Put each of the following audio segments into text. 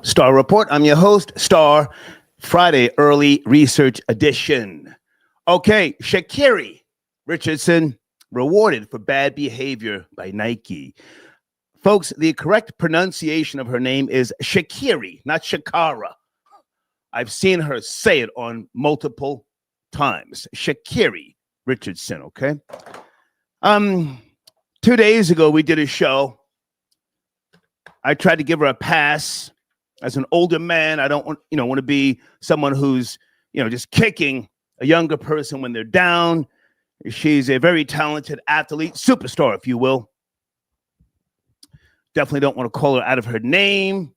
Star Report. I'm your host, Star, Friday Early Research Edition. Okay, Sha'Carri Richardson rewarded for bad behavior by Nike. Folks, the correct pronunciation of her name is Sha'Carri, not Sha'Carri. I've seen her say it on multiple times. Sha'Carri Richardson, okay? 2 days ago, we did a show. I tried to give her a pass. As an older man, I don't want to be someone who's, just kicking a younger person when they're down. She's a very talented athlete, superstar, if you will. Definitely don't want to call her out of her name.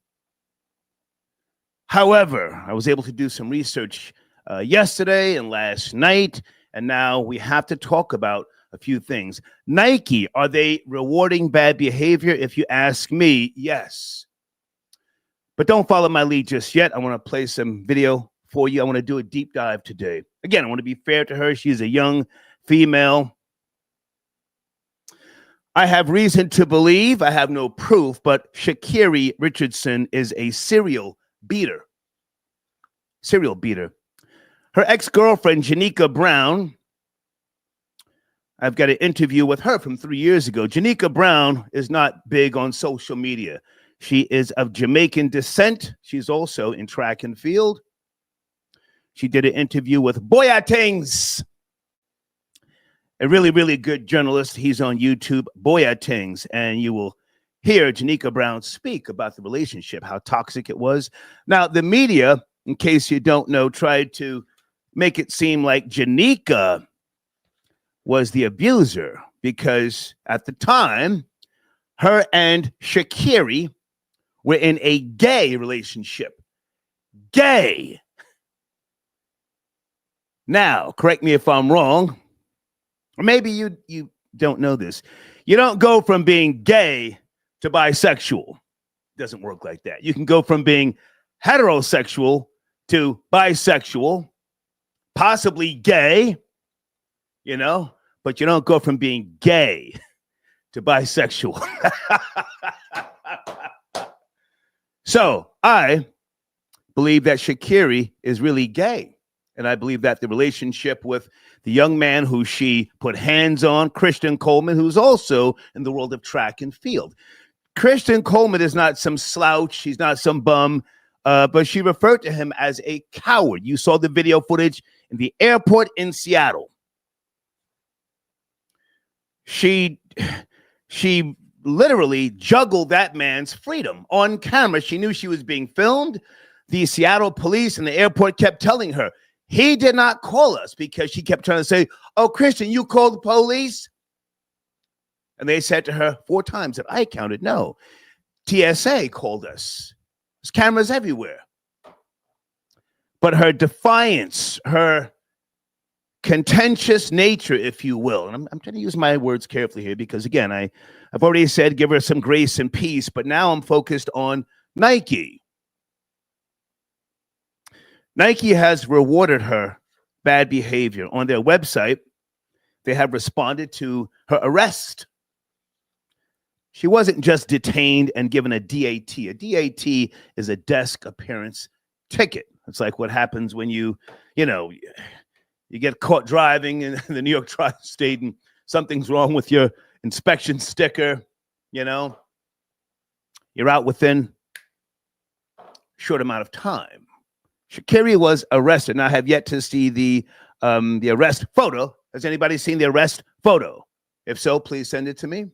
However, I was able to do some research yesterday and last night, and now we have to talk about a few things. Nike, are they rewarding bad behavior? If you ask me, yes. But don't follow my lead just yet. I want to play some video for you. I want to do a deep dive today. Again, I want to be fair to her. She's a young female. I have reason to believe, I have no proof, but Sha'Carri Richardson is a serial beater. Serial beater. Her ex-girlfriend, Janika Brown, I've got an interview with her from 3 years ago. Janika Brown is not big on social media. She is of Jamaican descent. She's also in track and field. She did an interview with Boyatings, a really, really good journalist. He's on YouTube, Boyatings, and you will hear Janika Brown speak about the relationship, how toxic it was. Now, the media, in case you don't know, tried to make it seem like Janika was the abuser because at the time, her and Sha'Carri were in a gay relationship. Gay. Now, correct me if I'm wrong, or maybe you don't know this. You don't go from being gay to bisexual. It doesn't work like that. You can go from being heterosexual to bisexual, possibly gay, but you don't go from being gay to bisexual. So I believe that Sha'Carri is really gay. And I believe that the relationship with the young man who she put hands on, Christian Coleman, who's also in the world of track and field. Christian Coleman is not some slouch. He's not some bum. But she referred to him as a coward. You saw the video footage in the airport in Seattle. She literally juggled that man's freedom on camera. She knew she was being filmed. The Seattle police and the airport kept telling her, he did not call us, because she kept trying to say, oh, Christian, you called the police? And they said to her 4 times that I counted, no, TSA called us. There's cameras everywhere. But her defiance, her contentious nature, if you will, and I'm trying to use my words carefully here because, again, I've already said give her some grace and peace, but now I'm focused on Nike. Nike has rewarded her bad behavior. On their website, they have responded to her arrest. She wasn't just detained and given a DAT. A DAT is a desk appearance ticket. It's like what happens when you get caught driving in the New York Tri-State and something's wrong with your inspection sticker, you're out within a short amount of time. Sha'Carri was arrested. Now, I have yet to see the arrest photo. Has anybody seen the arrest photo? If so, please send it to me.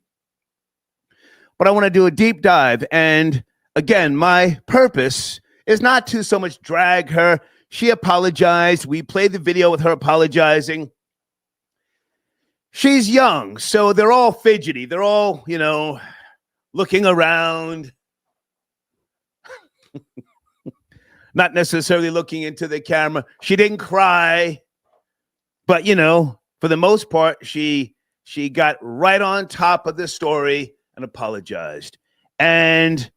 But I want to do a deep dive. And again, my purpose is not to so much drag her. She apologized. We played the video with her apologizing. She's young, so they're all fidgety. They're all, looking around. Not necessarily looking into the camera. She didn't cry. But, for the most part, she got right on top of the story and apologized. And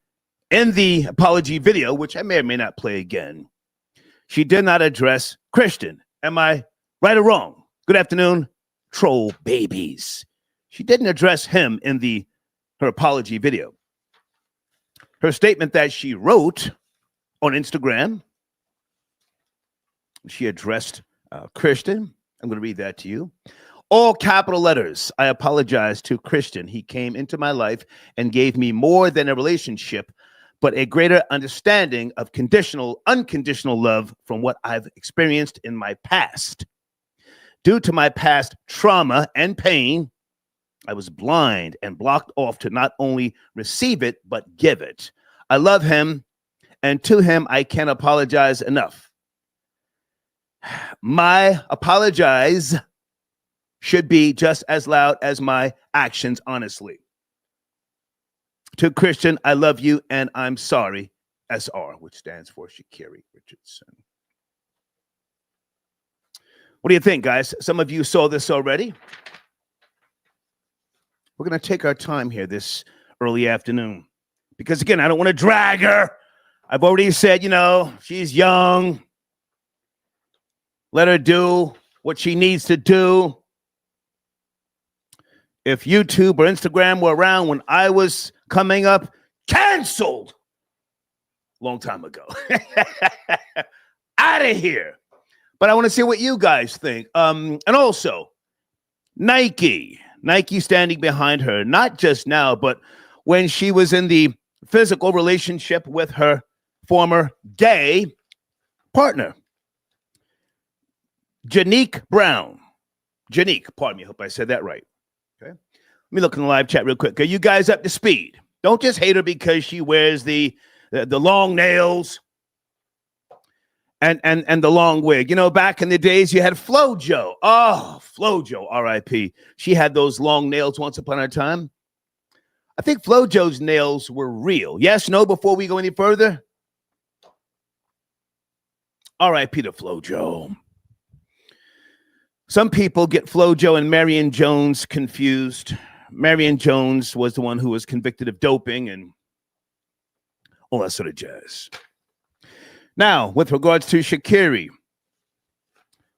in the apology video, which I may or may not play again, she did not address Christian. Am I right or wrong? Good afternoon, troll babies. She didn't address him in her apology video. Her statement that she wrote on Instagram. She addressed Christian. I'm going to read that to you. All capital letters. I apologize to Christian. He came into my life and gave me more than a relationship, but a greater understanding of conditional, unconditional love from what I've experienced in my past. Due to my past trauma and pain, I was blind and blocked off to not only receive it, but give it. I love him, and to him, I can't apologize enough. My apologize should be just as loud as my actions, honestly. To Christian, I love you, and I'm sorry, SR, which stands for Sha'Carri Richardson. What do you think, guys? Some of you saw this already. We're going to take our time here this early afternoon because, again, I don't want to drag her. I've already said, she's young. Let her do what she needs to do. If YouTube or Instagram were around when I was coming up, canceled long time ago. Out of here. But I want to see what you guys think. And also, Nike standing behind her, not just now, but when she was in the physical relationship with her former gay partner, Janique Brown. Janique, pardon me, I hope I said that right. Okay. Let me look in the live chat real quick. Are you guys up to speed? Don't just hate her because she wears the long nails and the long wig. Back in the days, you had FloJo. Oh, FloJo, R.I.P. She had those long nails once upon a time. I think FloJo's nails were real. Yes, no, before we go any further? R.I.P. to FloJo. Some people get FloJo and Marion Jones confused. Marion Jones was the one who was convicted of doping and all that sort of jazz. Now, with regards to Sha'Carri,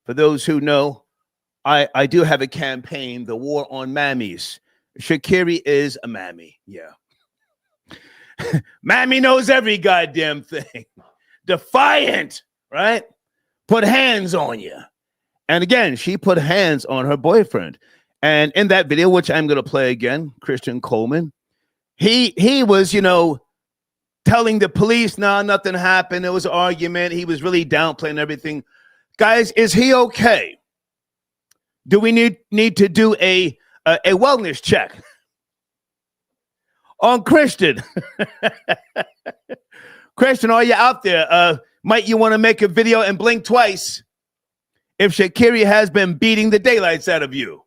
for those who know, I do have a campaign, The War on Mammies. Sha'Carri is a mammy, yeah. Mammy knows every goddamn thing. Defiant, right? Put hands on you. And again, she put hands on her boyfriend. And in that video, which I'm going to play again, Christian Coleman, he was, telling the police, no, nothing happened. There was an argument. He was really downplaying everything. Guys, is he okay? Do we need to do a wellness check on Christian? Christian, are you out there? Might you want to make a video and blink twice if Sha'Carri has been beating the daylights out of you?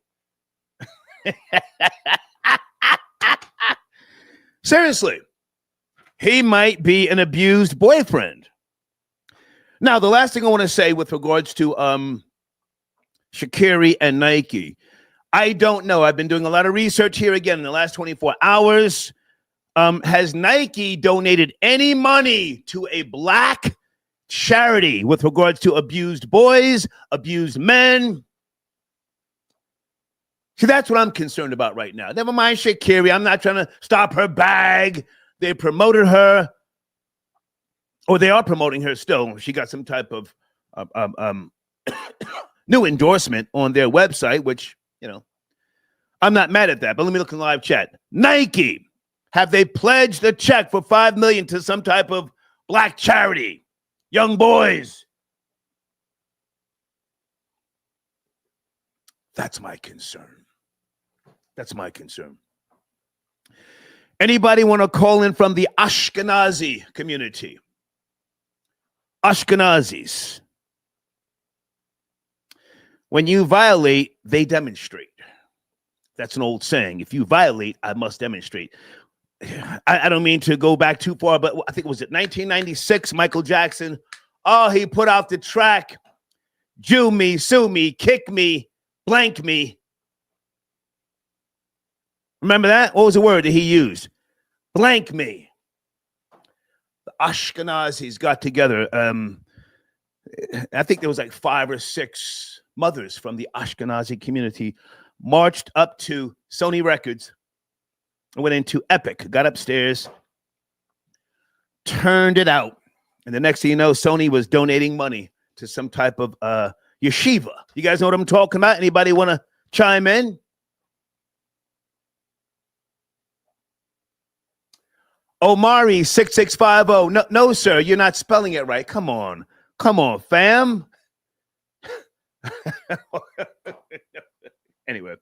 Seriously. He might be an abused boyfriend. Now, the last thing I want to say with regards to Sha'Carri and Nike, I don't know. I've been doing a lot of research here again in the last 24 hours. Has Nike donated any money to a black charity with regards to abused boys, abused men? See, that's what I'm concerned about right now. Never mind Sha'Carri. I'm not trying to stop her bag. They promoted her, or they are promoting her still. She got some type of new endorsement on their website, which, I'm not mad at that. But let me look in live chat. Nike, have they pledged a check for $5 million to some type of black charity? Young boys. That's my concern. That's my concern. Anybody want to call in from the Ashkenazi community? Ashkenazis. When you violate, they demonstrate. That's an old saying. If you violate, I must demonstrate. I don't mean to go back too far, but I think it was 1996, Michael Jackson. Oh, he put out the track, Jew me, sue me, kick me, blank me. Remember that? What was the word that he used? Blank me. The Ashkenazis got together. I think there was like 5 or 6 mothers from the Ashkenazi community marched up to Sony Records and went into Epic, got upstairs, turned it out, And the next thing you know, Sony was donating money to some type of yeshiva. You guys know what I'm talking about? Anybody want to chime in? Omari 6650. No, sir, you're not spelling it right. Come on, fam. Anyway,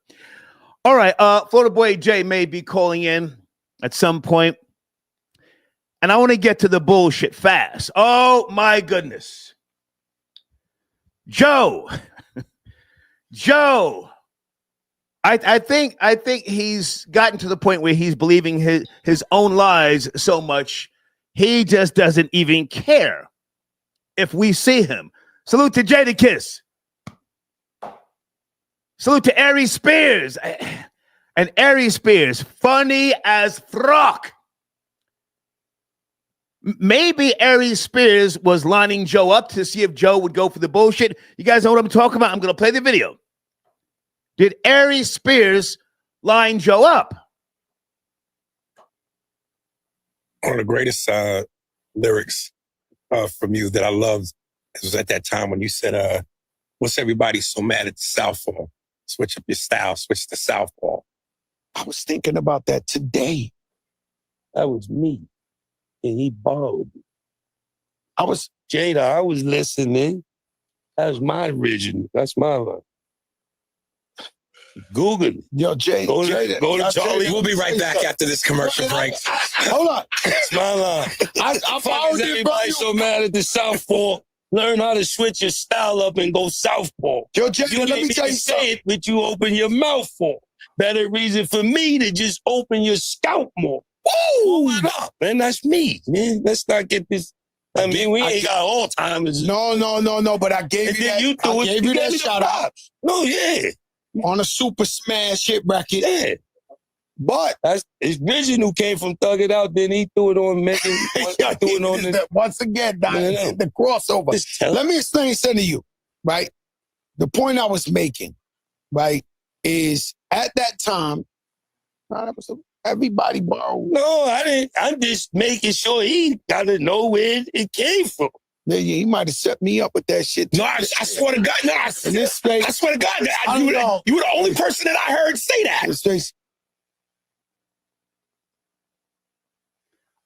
all right. Florida Boy Jay may be calling in at some point, and I want to get to the bullshit fast. Oh my goodness, Joe. I think he's gotten to the point where he's believing his own lies so much he just doesn't even care if we see him. Salute to Jadakiss. Salute to Ari Spears. And Ari Spears, funny as frock. Maybe Ari Spears was lining Joe up to see if Joe would go for the bullshit. You guys know what I'm talking about? I'm going to play the video. Did Ari Spears line Joe up? One of the greatest lyrics from you that I loved was at that time when you said, what's everybody so mad at the Southpaw? Switch up your style, switch to Southpaw. I was thinking about that today. That was me. And he borrowed me. I was listening. That was my original. That's my line. Google it. Yo, Jay. Go to Charlie. Jay, we'll be right back after this commercial break. Hold on. It's my line. I followed you, everybody so mad at the Southpaw. Learn how to switch your style up and go Southpaw. Yo, Jay, You let me tell you say something. it, but you open your mouth for. Better reason for me to just open your scalp more. Woo! Up, man, that's me, man. Let's not get this. I mean, we ain't got all timers. No, but I gave you that. I gave you that shout out. No, yeah. On a super smash hit bracket. Yeah. But it's Vision who came from Thug It Out, then he threw it on Megan. Once again, the crossover. Let me explain something to you, right? The point I was making, right, is at that time, everybody borrowed. No, I didn't. I'm just making sure he got to know where it came from. Yeah, he might have set me up with that shit. No, I swear to God. No, I swear to God. You were the only person that I heard say that.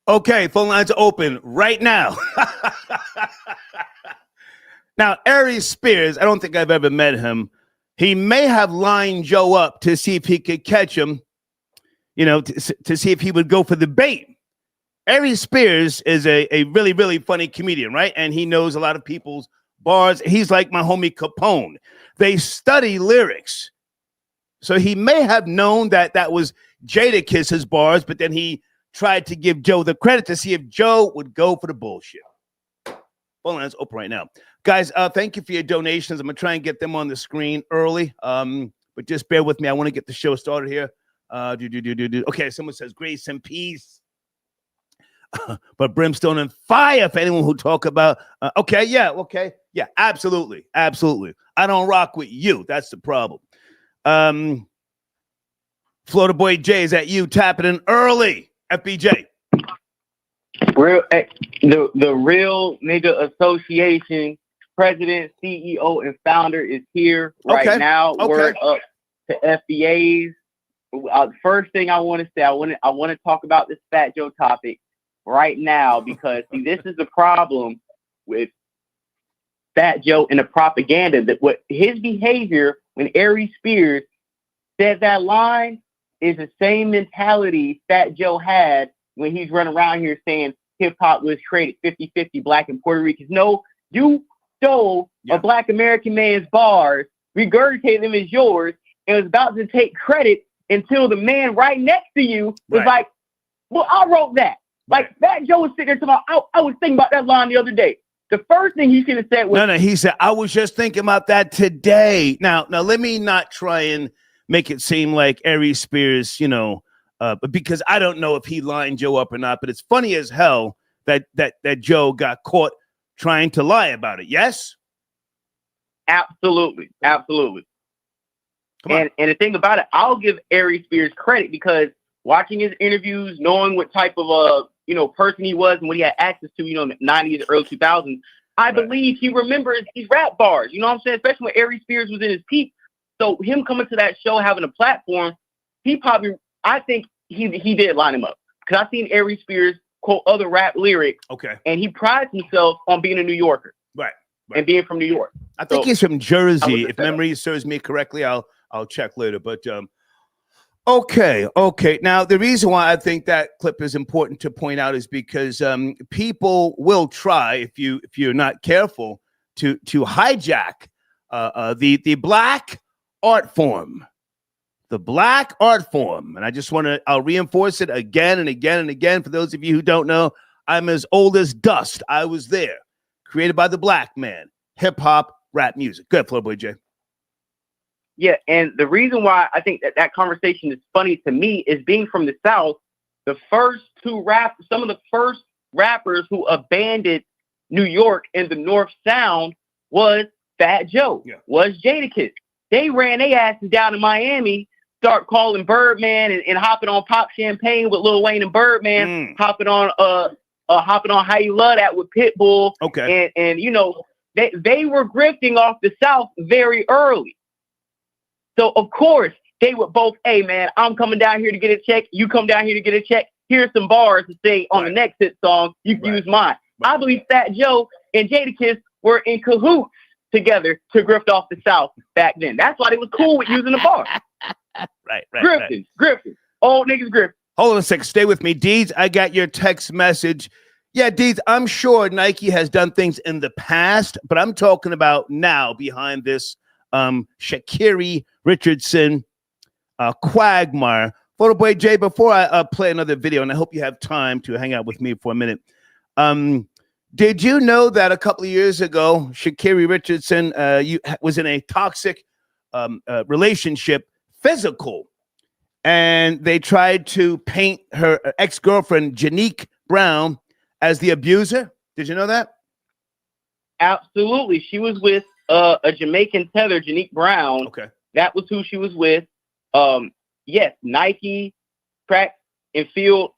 Okay, phone lines are open right now. Now, Ari Spears, I don't think I've ever met him. He may have lined Joe up to see if he could catch him, to see if he would go for the bait. Ari Spears is a really, really funny comedian, right? And he knows a lot of people's bars. He's like my homie Capone. They study lyrics. So he may have known that was Jadakiss's bars, but then he tried to give Joe the credit to see if Joe would go for the bullshit. Phone lines open right now. Guys, thank you for your donations. I'm going to try and get them on the screen early, but just bear with me. I want to get the show started here. Okay, someone says grace and peace. But brimstone and fire for anyone who talk about yeah, absolutely. I don't rock with you. That's the problem. Florida Boy Jay, is that you tapping in early? FBJ. The Real Nigga Association president, CEO, and founder is here right now. Okay. Word up to FBAs. First thing I want to say, I want to talk about this Fat Joe topic right now because see, this is the problem with Fat Joe and the propaganda. That what his behavior when Ari Spears said that line is the same mentality Fat Joe had when he's running around here saying hip-hop was created 50-50 black and Puerto Ricans. No, you stole a black American man's bars, regurgitated them as yours, and was about to take credit until the man right next to you was like, well, I wrote that. Like, Fat Joe was sitting there talking about, I was thinking about that line the other day. The first thing he should have said was... No, he said, I was just thinking about that today. Now, let me not try and make it seem like Ari Spears, but because I don't know if he lined Joe up or not, but it's funny as hell that Joe got caught trying to lie about it. Yes? Absolutely. And the thing about it, I'll give Ari Spears credit because watching his interviews, knowing what type of person he was and what he had access to, in the 90s, early 2000s, I believe he remembers these rap bars. You know what I'm saying? Especially when Aries Spears was in his peak. So him coming to that show, having a platform, I think he did line him up. Because I've seen Aries Spears quote other rap lyrics. Okay. And he prides himself on being a New Yorker. Right. And being from New York. I think he's from Jersey. If memory serves me correctly, I'll check later. But okay. Now the reason why I think that clip is important to point out is because people will try, if you're not careful, to hijack the black art form. The black art form. And I'll reinforce it again and again and again. For those of you who don't know, I'm as old as dust. I was there. Created by the black man, hip hop, rap music. Good, Flowboy J. Yeah, and the reason why I think that conversation is funny to me is being from the South. Some of the first rappers who abandoned New York and the North Sound was Fat Joe, was Jadakiss. They ran their asses down in Miami, start calling Birdman and hopping on Pop Champagne with Lil Wayne and Birdman, hopping on How You Love That with Pitbull. Okay. And they were grifting off the South very early. So of course they would both, hey man, I'm coming down here to get a check. You come down here to get a check. Here's some bars to say on the next hit song. You can use mine. I believe Fat Joe and Jadakiss were in cahoots together to grift off the South back then. That's why they was cool with using the bar. Right. Grifting. Old niggas grifting. Hold on a second. Stay with me. Deeds, I got your text message. Yeah, Deeds, I'm sure Nike has done things in the past, but I'm talking about now behind this Sha'Carri Richardson quagmire. Photoboy J, before I play another video, and I hope you have time to hang out with me for a minute. Did you know that a couple of years ago, Sha'Carri Richardson was in a toxic relationship, physical, and they tried to paint her ex-girlfriend, Janique Brown, as the abuser? Did you know that? Absolutely. She was with a Jamaican tether, Janique Brown. Okay. That was who she was with. Yes, Nike, Track and Field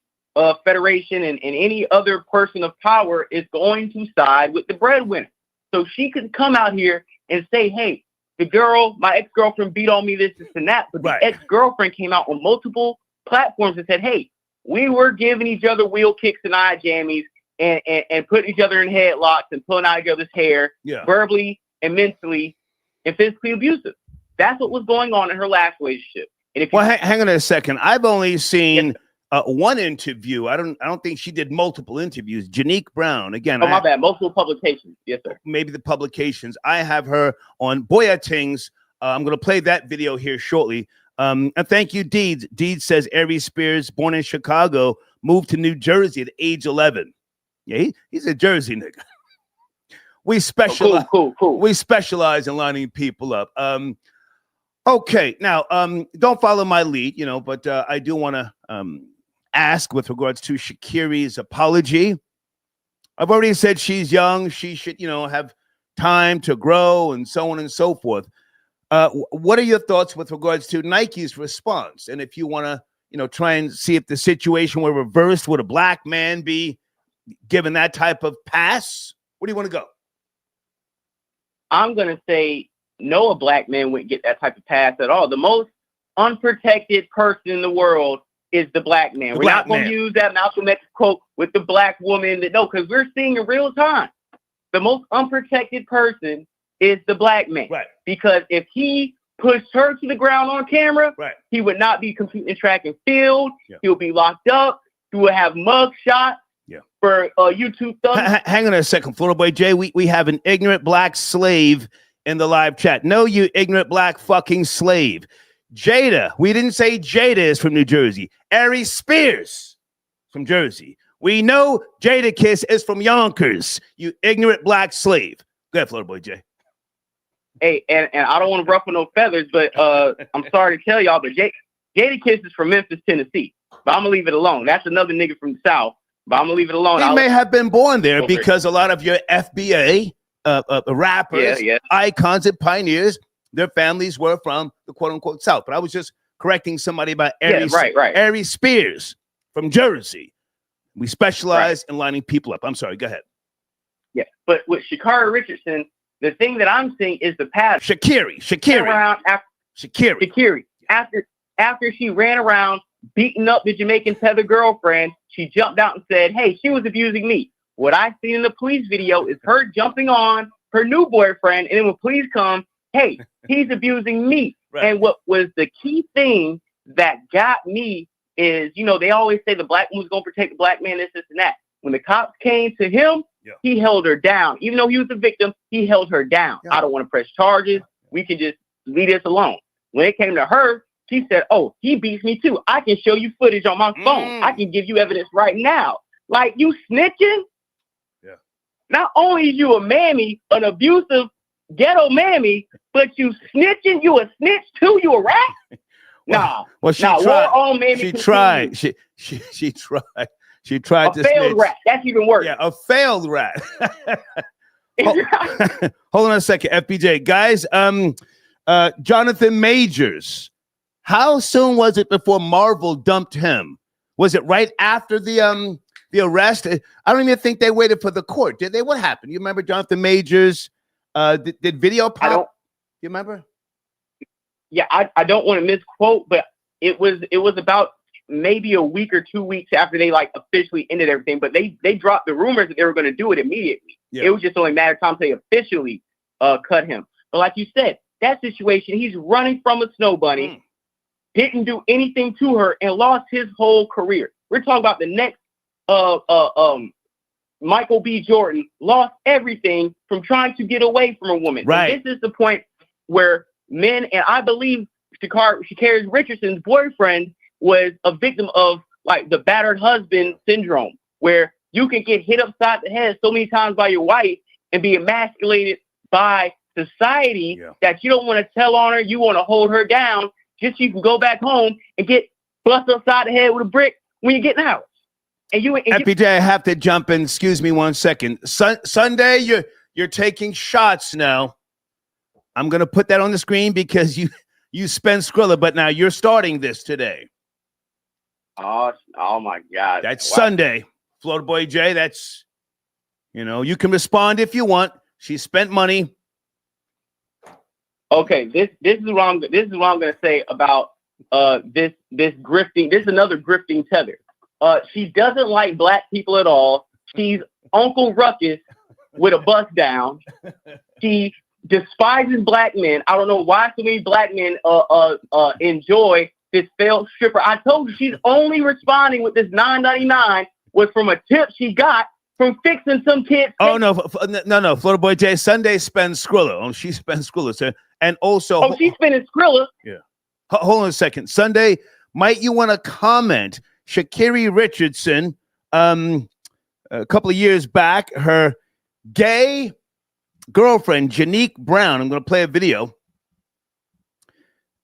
Federation, and any other person of power is going to side with the breadwinner. So she could come out here and say, hey, my ex-girlfriend beat on me, this and that. But the ex-girlfriend came out on multiple platforms and said, hey, we were giving each other wheel kicks and eye jammies and putting each other in headlocks and pulling out each other's hair, verbally and mentally and physically abusive. That's what was going on in her last relationship. And if hang on a second. I've only seen one interview. I don't think she did multiple interviews. Janique Brown, again. Oh, my bad. Multiple publications. Yes, sir. Maybe the publications. I have her on Boyatings. I'm going to play that video here shortly. And thank you, Deeds. Deeds says Aries Spears, born in Chicago, moved to New Jersey at age 11. Yeah, he's a Jersey nigga. We specialize. Cool. We specialize in lining people up. Okay, now don't follow my lead, but I do want to ask with regards to Sha'Carri's apology. I've already said she's young; she should, have time to grow and so on and so forth. What are your thoughts with regards to Nike's response? And if you want to, try and see if the situation were reversed, would a black man be given that type of pass? Where do you want to go? I'm going to say no, a black man wouldn't get that type of pass at all. The most unprotected person in the world is the black man. We're not going to use that Malcolm X quote with the black woman. Because we're seeing in real time, the most unprotected person is the black man. Right. Because if he pushed her to the ground on camera, he would not be competing in track and field. He'll be locked up. He will have mug shots. For YouTube thumbs. Hang on a second, Florida Boy Jay. We have an ignorant black slave in the live chat. No, you ignorant black fucking slave. Jada. We didn't say Jada is from New Jersey. Aries Spears from Jersey. We know Jadakiss is from Yonkers. You ignorant black slave. Go ahead, Florida Boy Jay. Hey, and I don't want to ruffle no feathers, but I'm sorry to tell y'all, but Jadakiss is from Memphis, Tennessee. But I'm gonna leave it alone. That's another nigga from the South. But I'm going to leave it alone. He may have been born there because a lot of your FBA rappers, icons, and pioneers, their families were from the quote-unquote South. But I was just correcting somebody about Aries, Aries Spears from Jersey. We specialize in lining people up. I'm sorry. Go ahead. Yeah, but with Sha'Carri Richardson, the thing that I'm seeing is the pattern. Sha'Carri. After she ran around beating up the Jamaican tether girlfriend, she jumped out and said, "Hey, she was abusing me." What I seen in the police video is her jumping on her new boyfriend, and then when police come, "Hey, he's abusing me." Right. And what was the key thing that got me is, you know, they always say the black woman's gonna protect the black man, this and that. When the cops came to him, he held her down. Even though he was the victim, he held her down. I don't want to press charges. We can just leave this alone. When it came to her, she said, "Oh, he beats me too. I can show you footage on my phone. I can give you evidence right now." Like, you snitching? Yeah. Not only you a mammy, an abusive ghetto mammy, but you snitching. You a snitch too. You a rat? Nah. Well, she tried. She tried. She tried to failed snitch. Rat. That's even worse. Yeah, a failed rat. Hold on a second, FBJ. Guys, Jonathan Majors, how soon was it before Marvel dumped him? Was it right after the arrest? I don't even think they waited for the court. Did they? What happened? You remember Jonathan Majors? Did video pop? You remember? Yeah, I don't want to misquote, but it was about maybe a week or 2 weeks after they like officially ended everything, but they dropped the rumors that they were going to do it immediately. Yeah. It was just only a matter of time until they officially cut him. But like you said, that situation, he's running from a snow bunny, didn't do anything to her, and lost his whole career. We're talking about the next Michael B. Jordan, lost everything from trying to get away from a woman. Right. And this is the point where men, and I believe Sha'Carri Richardson's boyfriend was a victim of like the battered husband syndrome, where you can get hit upside the head so many times by your wife and be emasculated by society that you don't want to tell on her. You want to hold her down just so you can go back home and get busted upside the head with a brick when you get in the house. And FPJ, I have to jump in. Excuse me 1 second. Sunday, you're taking shots now. I'm going to put that on the screen because you spent Skrilla, but now you're starting this today. Oh my God. That's Sunday. Florida Boy J, that's, you can respond if you want. She spent money. Okay, this is what I'm going to say about this grifting. This is another grifting tether. She doesn't like black people at all. She's Uncle Ruckus with a bust down. She despises black men. I don't know why so many black men enjoy this failed stripper. I told you she's only responding with this $9.99 was from a tip she got from fixing some kids. Oh no, Florida Boy J. Sunday spends Skrilla. Oh, she spends Skrilla, sir. And also, she's spending Skrilla. Yeah. Hold on a second, Sunday. Might you want to comment? Sha'Carri Richardson, a couple of years back, her gay girlfriend Janique Brown. I'm going to play a video.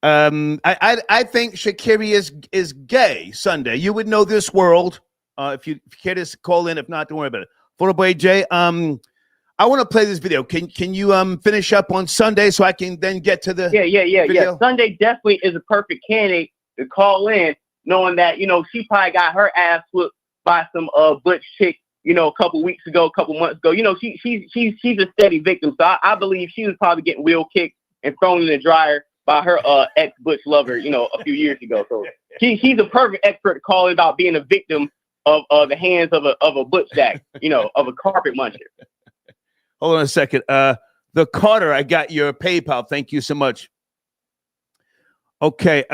I think Sha'Carri is gay. Sunday, you would know this world if you care to call in. If not, don't worry about it. Florida Boy J. I want to play this video. Can you finish up on Sunday so I can then get to the video? Sunday definitely is a perfect candidate to call in, knowing that she probably got her ass whooped by some butch chick a couple weeks ago, a couple months ago. She's a steady victim, so I believe she was probably getting wheel kicked and thrown in the dryer by her ex-butch lover, a few years ago. So she's a perfect expert to call in about being a victim of the hands of a butch jack, of a carpet muncher. Hold on a second. The Carter, I got your PayPal. Thank you so much. Okay.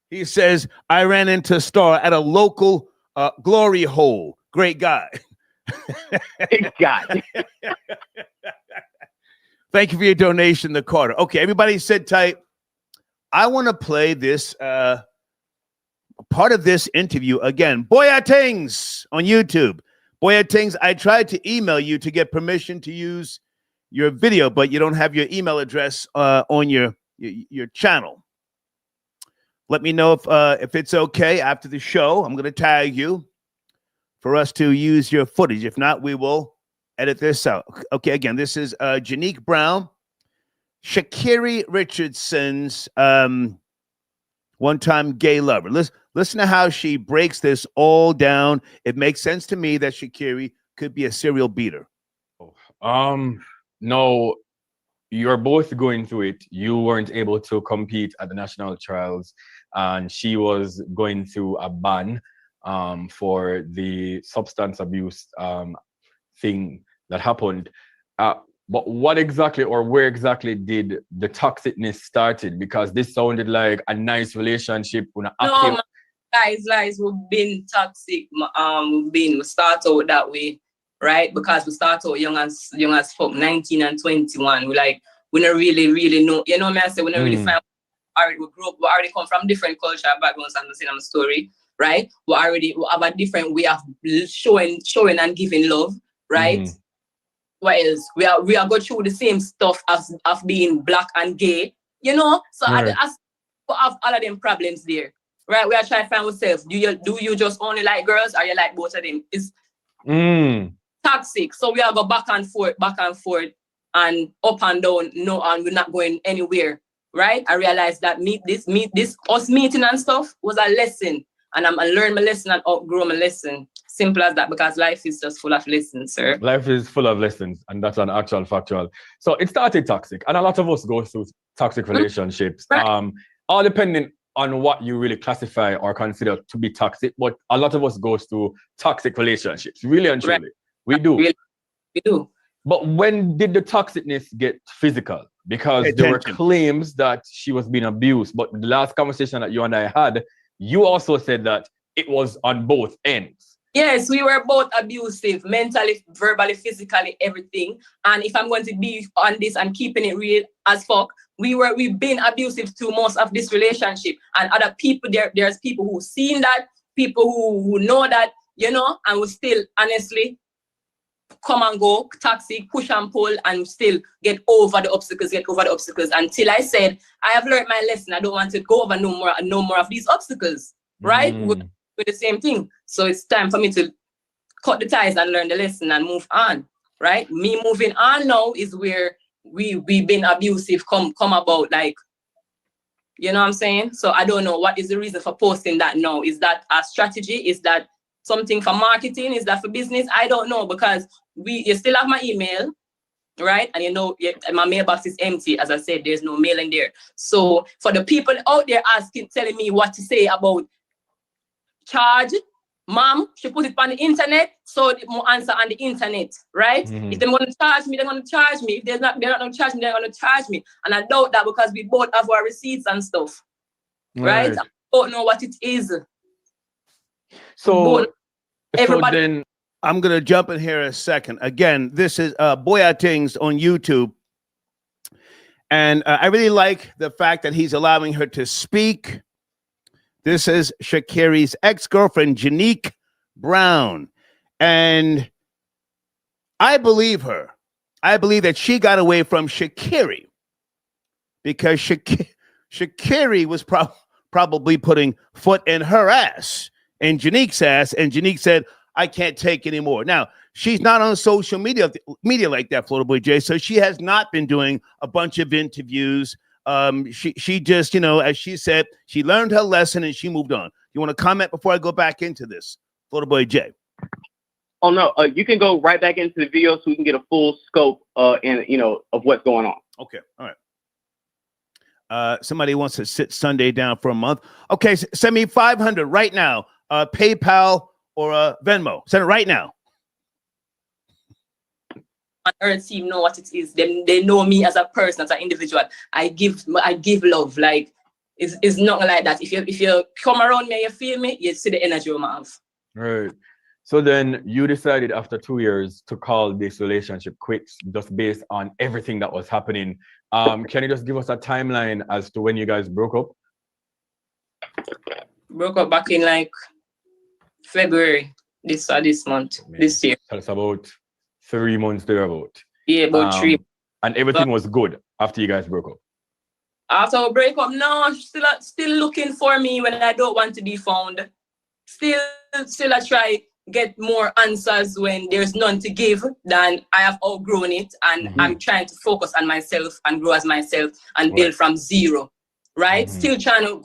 He says, I ran into Star at a local glory hole. Great guy. Great guy. Thank you for your donation, the Carter. Okay, everybody sit tight. I want to play this part of this interview again. Boyatings on YouTube. Boyatings, I tried to email you to get permission to use your video, but you don't have your email address on your channel. Let me know if it's okay after the show. I'm going to tag you for us to use your footage. If not, we will edit this out. Okay, again, this is Janique Brown, Sha'Carri Richardson's one-time gay lover. Listen to how she breaks this all down. It makes sense to me that Sha'Carri could be a serial beater. No, you're both going through it. You weren't able to compete at the national trials, and she was going through a ban for the substance abuse thing that happened. But what exactly or where exactly did the toxicness started? Because this sounded like a nice relationship. No, guys, we've been toxic. We start out that way, right? Because we start out young as fuck, 19 and 21. We don't really know. You know what I say? We don't really find. We grew up. We already come from different cultural backgrounds. I'm saying a story, right? We have a different way of showing and giving love, right? What else? We are going through the same stuff as of being black and gay, you know. So I have all of them problems there, right? We are trying to find ourselves. Do you just only like girls, or you like both of them? It's toxic. So we are go back and forth, and up and down. No, and we're not going anywhere, right? I realized that us meeting and stuff was a lesson, and I learned my lesson and outgrow my lesson. Simple as that, because life is just full of lessons, sir. Life is full of lessons, and that's an actual factual. So it started toxic, and a lot of us go through toxic relationships. Right. All depending on what you really classify or consider to be toxic, but a lot of us goes through toxic relationships, really and truly. Right. We do. Really, we do. But when did the toxicness get physical? Because there were claims that she was being abused, but the last conversation that you and I had, you also said that it was on both ends. Yes, we were both abusive, mentally, verbally, physically, everything. And if I'm going to be on this and keeping it real as fuck, we've been abusive to most of this relationship. And other people, there's people who've seen that, people who know that, you know, and we still honestly come and go, toxic, push and pull, and still get over the obstacles until I said, I have learned my lesson. I don't want to go over no more of these obstacles, right? With the same thing. So it's time for me to cut the ties and learn the lesson and move on, right? Me moving on now is where we've been abusive come about, like, you know what I'm saying? So I don't know what is the reason for posting that now. Is that a strategy? Is that something for marketing? Is that for business? I don't know, because you still have my email, right? And you know, my mailbox is empty. As I said, there's no mail in there. So for the people out there telling me what to say about charge, mom, she put it on the internet, so more answer on the internet, right? If they're going to charge me, they're going to charge me. If they're not going to charge me, they're going to charge me. And I doubt that, because we both have our receipts and stuff, right? I don't know what it is. So everybody. So then I'm going to jump in here a second. Again, this is Boyatings on YouTube. And I really like the fact that he's allowing her to speak. This is Sha'Carri's ex-girlfriend, Janique Brown. And I believe her. I believe that she got away from Sha'Carri because Sha'Carri was probably putting foot in her ass and Janique's ass. And Janique said, I can't take anymore. Now, she's not on social media like that, Florida Boy J. So she has not been doing a bunch of interviews. She just, you know, as she said, she learned her lesson and she moved on. You want to comment before I go back into this, Florida Boy J? Oh no, you can go right back into the video so we can get a full scope, and you know, of what's going on. Okay, all right. Somebody wants to sit Sunday down for a month. Okay, send me 500 right now. PayPal or Venmo. Send it right now. On Earth team know what it is. They know me as a person, as an individual. I give love. Like it's not like that. If you come around me and you feel me, you see the energy I have. Right. So then you decided after 2 years to call this relationship quits, just based on everything that was happening. Can you just give us a timeline as to when you guys broke up? Broke up back in like February this month, this year. Tell us about 3 months thereabout. Yeah, about 3. And everything was good after you guys broke up. After we break up, no, still looking for me when I don't want to be found. Still I try get more answers when there's none to give. Than I have outgrown it, and I'm trying to focus on myself and grow as myself and build from zero. right? Still trying to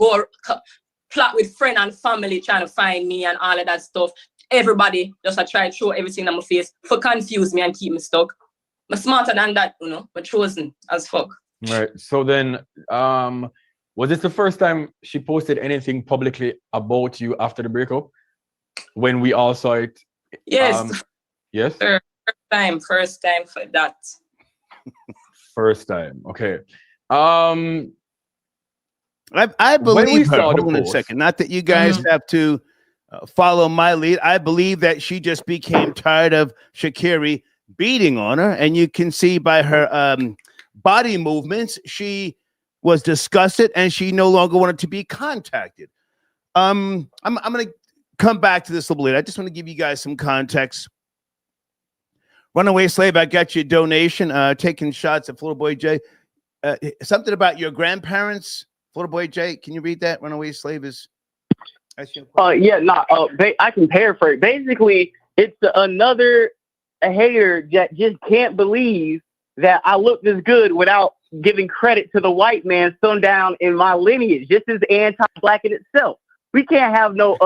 plot with friend and family, trying to find me and all of that stuff. Everybody just try to throw everything on my face for confuse me and keep me stuck. I'm smarter than that, you know, but chosen as fuck. Right. So then, was this the first time she posted anything publicly about you after the breakup? When we all saw it? Yes. Yes? First time for that. First time. Okay. I believe her. Hold on a second. Not that you guys have to follow my lead. I believe that she just became tired of Sha'Carri beating on her, and you can see by her body movements, she was disgusted and she no longer wanted to be contacted. I'm going to come back to this a little later. I just want to give you guys some context. Runaway Slave, I got your donation. Taking shots at Florida Boy J. Something about your grandparents, Florida Boy J. Can you read that? Runaway Slave is. I can paraphrase. Basically, it's another hater that just can't believe that I look this good without giving credit to the white man thrown down in my lineage. This is anti-black in itself. We can't have no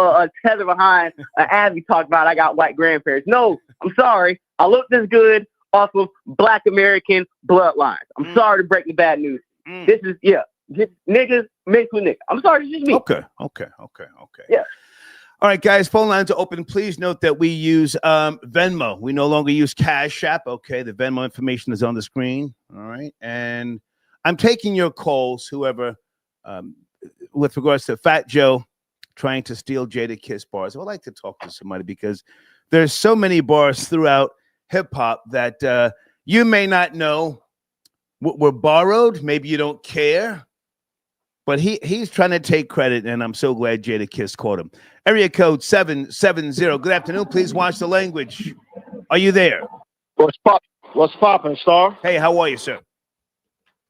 tether behind Abby talk about I got white grandparents. No, I'm sorry. I look this good off of Black American bloodlines. I'm sorry to break the bad news. This is just niggas mixed with niggas. I'm sorry, it's just me. Okay. Yeah. All right, guys, phone lines are open. Please note that we use Venmo. We no longer use Cash App. Okay, the Venmo information is on the screen. All right, and I'm taking your calls, whoever, with regards to Fat Joe trying to steal Jada Kiss bars. I would like to talk to somebody because there's so many bars throughout hip hop that you may not know were borrowed. Maybe you don't care. But he's trying to take credit, and I'm so glad Jada Kiss caught him. Area code 770. Good afternoon. Please watch the language. Are you there? What's poppin', Star? Hey, how are you, sir?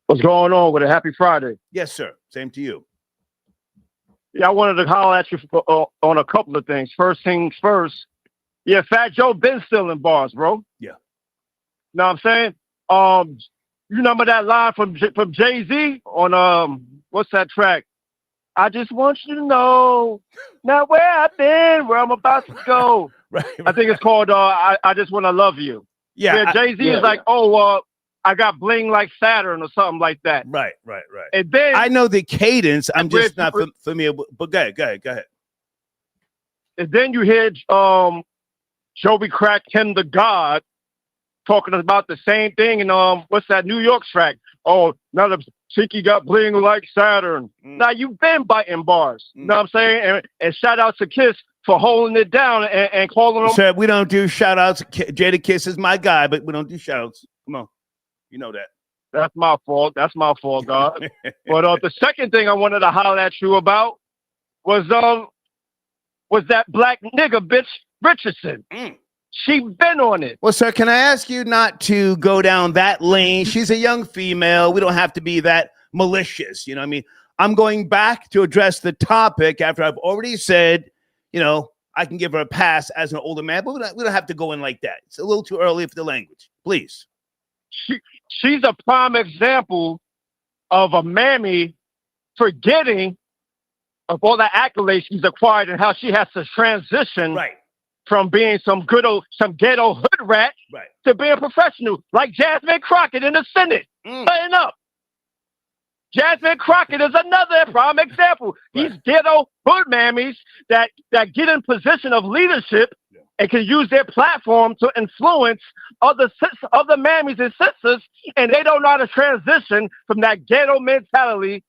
What's going on with a happy Friday? Yes, sir. Same to you. Yeah, I wanted to holler at you on a couple of things. First things first. Yeah, Fat Joe been stealing bars, bro. Yeah. Know what I'm saying? You remember that line from Jay-Z on what's that track? I just want you to know not where I've been, where I'm about to go. Right. I think it's called I Just Want to Love You. Yeah. Jay-Z is like, I got bling like Saturn or something like that. Right. And then I know the cadence. I'm just not familiar. But go ahead. And then you hear Joey Crack Him the God talking about the same thing. And what's that New York track? Oh, now the Cheeky got bling like Saturn. Now you've been biting bars. You know what I'm saying? And shout out to Kiss for holding it down and calling them. Sir, we don't do shout outs. Jada Kiss is my guy, but we don't do shout outs. Come on. You know that. That's my fault, God. But the second thing I wanted to holler at you about was that black nigga bitch Richardson. She been on it. Well, sir, can I ask you not to go down that lane? She's a young female. We don't have to be that malicious. You know what I mean? I'm going back to address the topic after I've already said, I can give her a pass as an older man, but we don't have to go in like that. It's a little too early for the language. Please. She's a prime example of a mammy forgetting of all the accolades she's acquired and how she has to transition from being some ghetto hood rat to being a professional, like Jasmine Crockett in the Senate. Playing up. Jasmine Crockett is another prime example. These ghetto hood mammies that get in position of leadership and can use their platform to influence other mammies and sisters, and they don't know how to transition from that ghetto mentality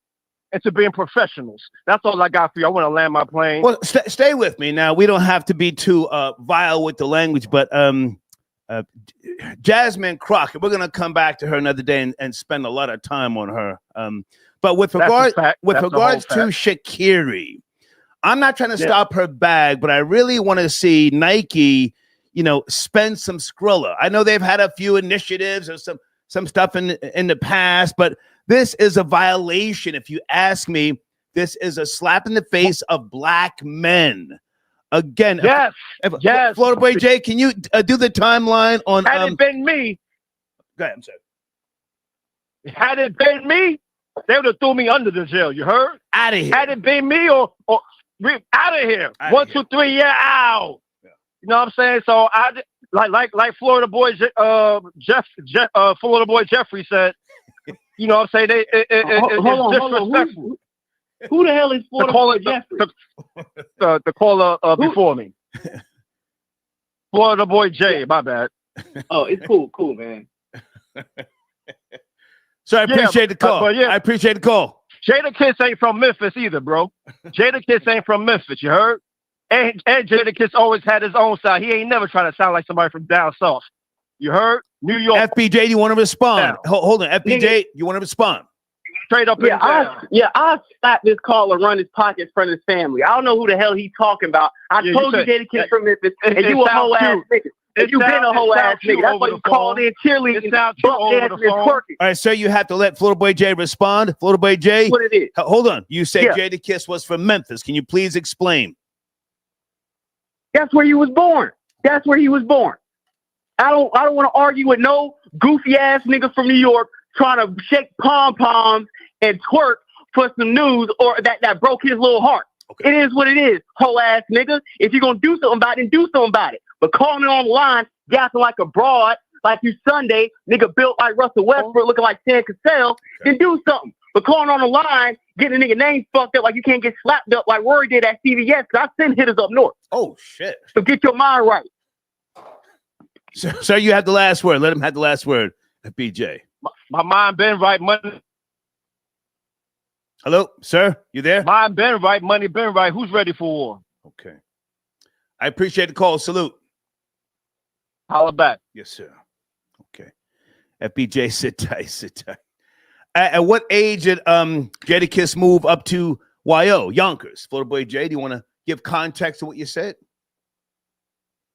into being professionals. That's all I got for you. I want to land my plane. Well, stay with me. Now, we don't have to be too vile with the language, but Jasmine Crockett, we're going to come back to her another day and spend a lot of time on her. But with regards to Sha'Carri, I'm not trying to stop her bag, but I really want to see Nike, spend some Skrilla. I know they've had a few initiatives or some stuff in the past, but this is a violation. If you ask me, this is a slap in the face of black men. Again, yes. Florida Boy J, can you do the timeline on? Had it been me, go ahead, I'm sorry. Had it been me, they would have threw me under the jail. You heard? Out of here. Had it been me or out of here. Outta 1, here. 2, 3, yeah, out. Yeah. You know what I'm saying? So I like Florida boy Florida boy Jeffrey said. You know what I'm saying? Hold on. Disrespectful. Who the hell is Florida boy Jeffrey? The caller before me. Florida boy Jay. My bad. Oh, it's cool, man. So I appreciate the call. I appreciate the call. Jadakiss ain't from Memphis either, bro. Jadakiss ain't from Memphis, you heard? And Jadakiss always had his own side. He ain't never trying to sound like somebody from down south. You heard? New York. FBJ, do you want to respond? Hold on. FBJ, you want to respond? Straight up I'll slap this call and run his pocket in front of his family. I don't know who the hell he's talking about. I told you Jadakiss from Memphis, and you a hoe ass nigga. You been a whole ass nigga. That's why you called in cheerleading, buck dancing, and twerking. All right, sir, you have to let Florida Boy J respond. Florida Boy J, what it is? Hold on. You said Jadakiss was from Memphis. Can you please explain? That's where he was born. That's where he was born. I don't want to argue with no goofy ass nigga from New York trying to shake pom poms and twerk for some news or that broke his little heart. Okay. It is what it is, whole ass nigga. If you're gonna do something about it, do something about it. But calling it on the line, gassing like a broad, like you Sunday, nigga built like Russell Westbrook, looking like Sam Cassell, then do something. But calling on the line, getting a nigga name fucked up like you can't get slapped up like Rory did at CVS, because I send hitters up north. Oh, shit. So get your mind right. Sir, you have the last word. Let him have the last word, BJ. My mind been right, money. Hello, sir? You there? Mind been right, money been right. Who's ready for war? Okay. I appreciate the call. Salute. Holla back. Yes, sir. Okay. FBJ, sit tight, sit tight. At what age did Jadakiss move up to YO, Yonkers? Florida Boy J, do you want to give context to what you said?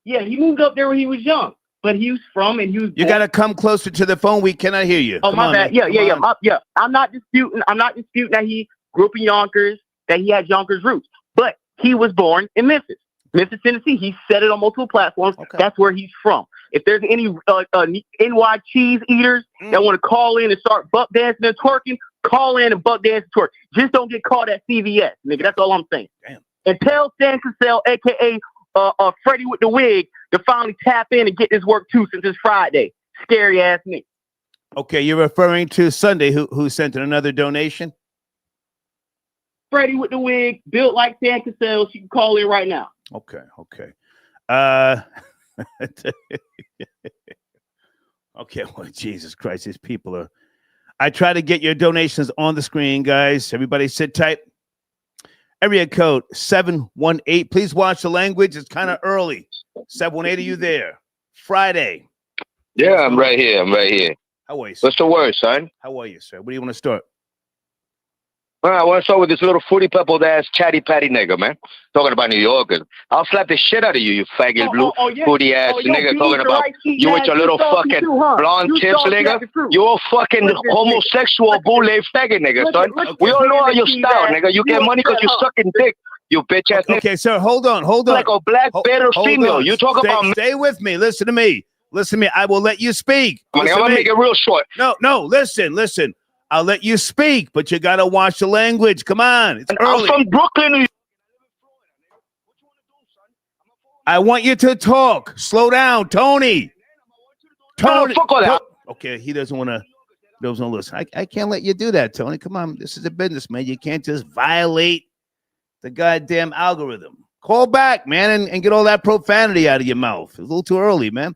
Yeah, he moved up there when he was young, but he was from and he was. You got to come closer to the phone. We cannot hear you. Oh, my bad. Yeah. I'm not disputing that he grew up in Yonkers, that he had Yonkers roots, but he was born in Memphis, Tennessee. He said it on multiple platforms. Okay. That's where he's from. If there's any NY cheese eaters that want to call in and start buck dancing and twerking, call in and buck dance and twerk. Just don't get caught at CVS, nigga. That's all I'm saying. Damn. And tell Sam Cassell, a.k.a. Freddie with the wig, to finally tap in and get this work too, since it's Friday. Scary ass nigga. Okay, you're referring to Sunday, who sent in another donation? Freddie with the wig, built like Sam Cassell. She can call in right now. Okay. Okay, well, Jesus Christ, these people are. I try to get your donations on the screen, guys. Everybody sit tight. Area code 718. Please watch the language. It's kind of early. 718, are you there? Friday. Yeah, I'm right here. How are you, sir? What's the word, son? How are you, sir? Where do you want to start? Well, I want to start with this little fruity pebbled ass chatty patty nigga, man. Talking about New Yorkers. I'll slap the shit out of you, you faggot booty ass nigga. Talking about you with your little fucking blonde tips, nigga. You a fucking homosexual bootleg faggot, nigga, son. We all know how you style, nigga. You get money because you sucking dick, you bitch ass nigga. Okay, sir, hold on. Like a black better female. You talk about stay with me. Listen to me. I will let you speak. I'm gonna make it real short. No, listen. I'll let you speak, but you got to watch the language. Come on. It's early. I'm from Brooklyn, New York. I want you to talk. Slow down, Tony. Fuck all that. Okay, he doesn't want to listen. I can't let you do that, Tony. Come on. This is a business, man. You can't just violate the goddamn algorithm. Call back, man, and get all that profanity out of your mouth. It's a little too early, man.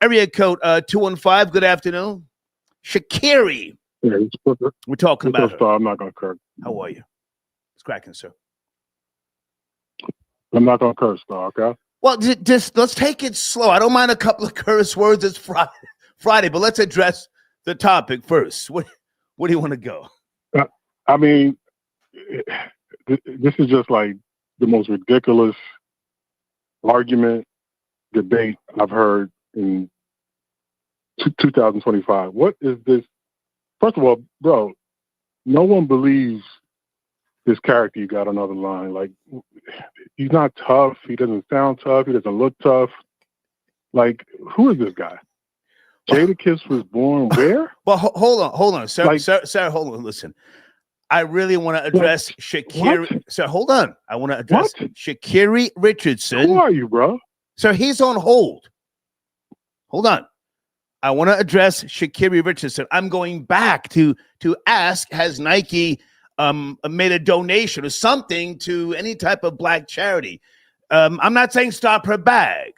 Area code 215. Good afternoon. Sha'Carri. Yeah, we're talking about her. I'm not going to curse. How are you? It's cracking, sir. I'm not going to curse, though, okay? Well, just let's take it slow. I don't mind a couple of curse words. It's Friday, but let's address the topic first. What do you want to go? I mean, this is just like the most ridiculous debate I've heard in 2025. What is this? First of all, bro, no one believes this character you got on the other line. Like, he's not tough. He doesn't sound tough. He doesn't look tough. Like, who is this guy? Jadakiss was born where? Well, hold on, sir. Like, sir, hold on. Listen, I really want to address Sha'Carri. So hold on. I want to address Sha'Carri Richardson. Who are you, bro? Sir, he's on hold. Hold on. I want to address Sha'Carri Richardson. I'm going back to ask, has Nike made a donation or something to any type of black charity? I'm not saying stop her bag.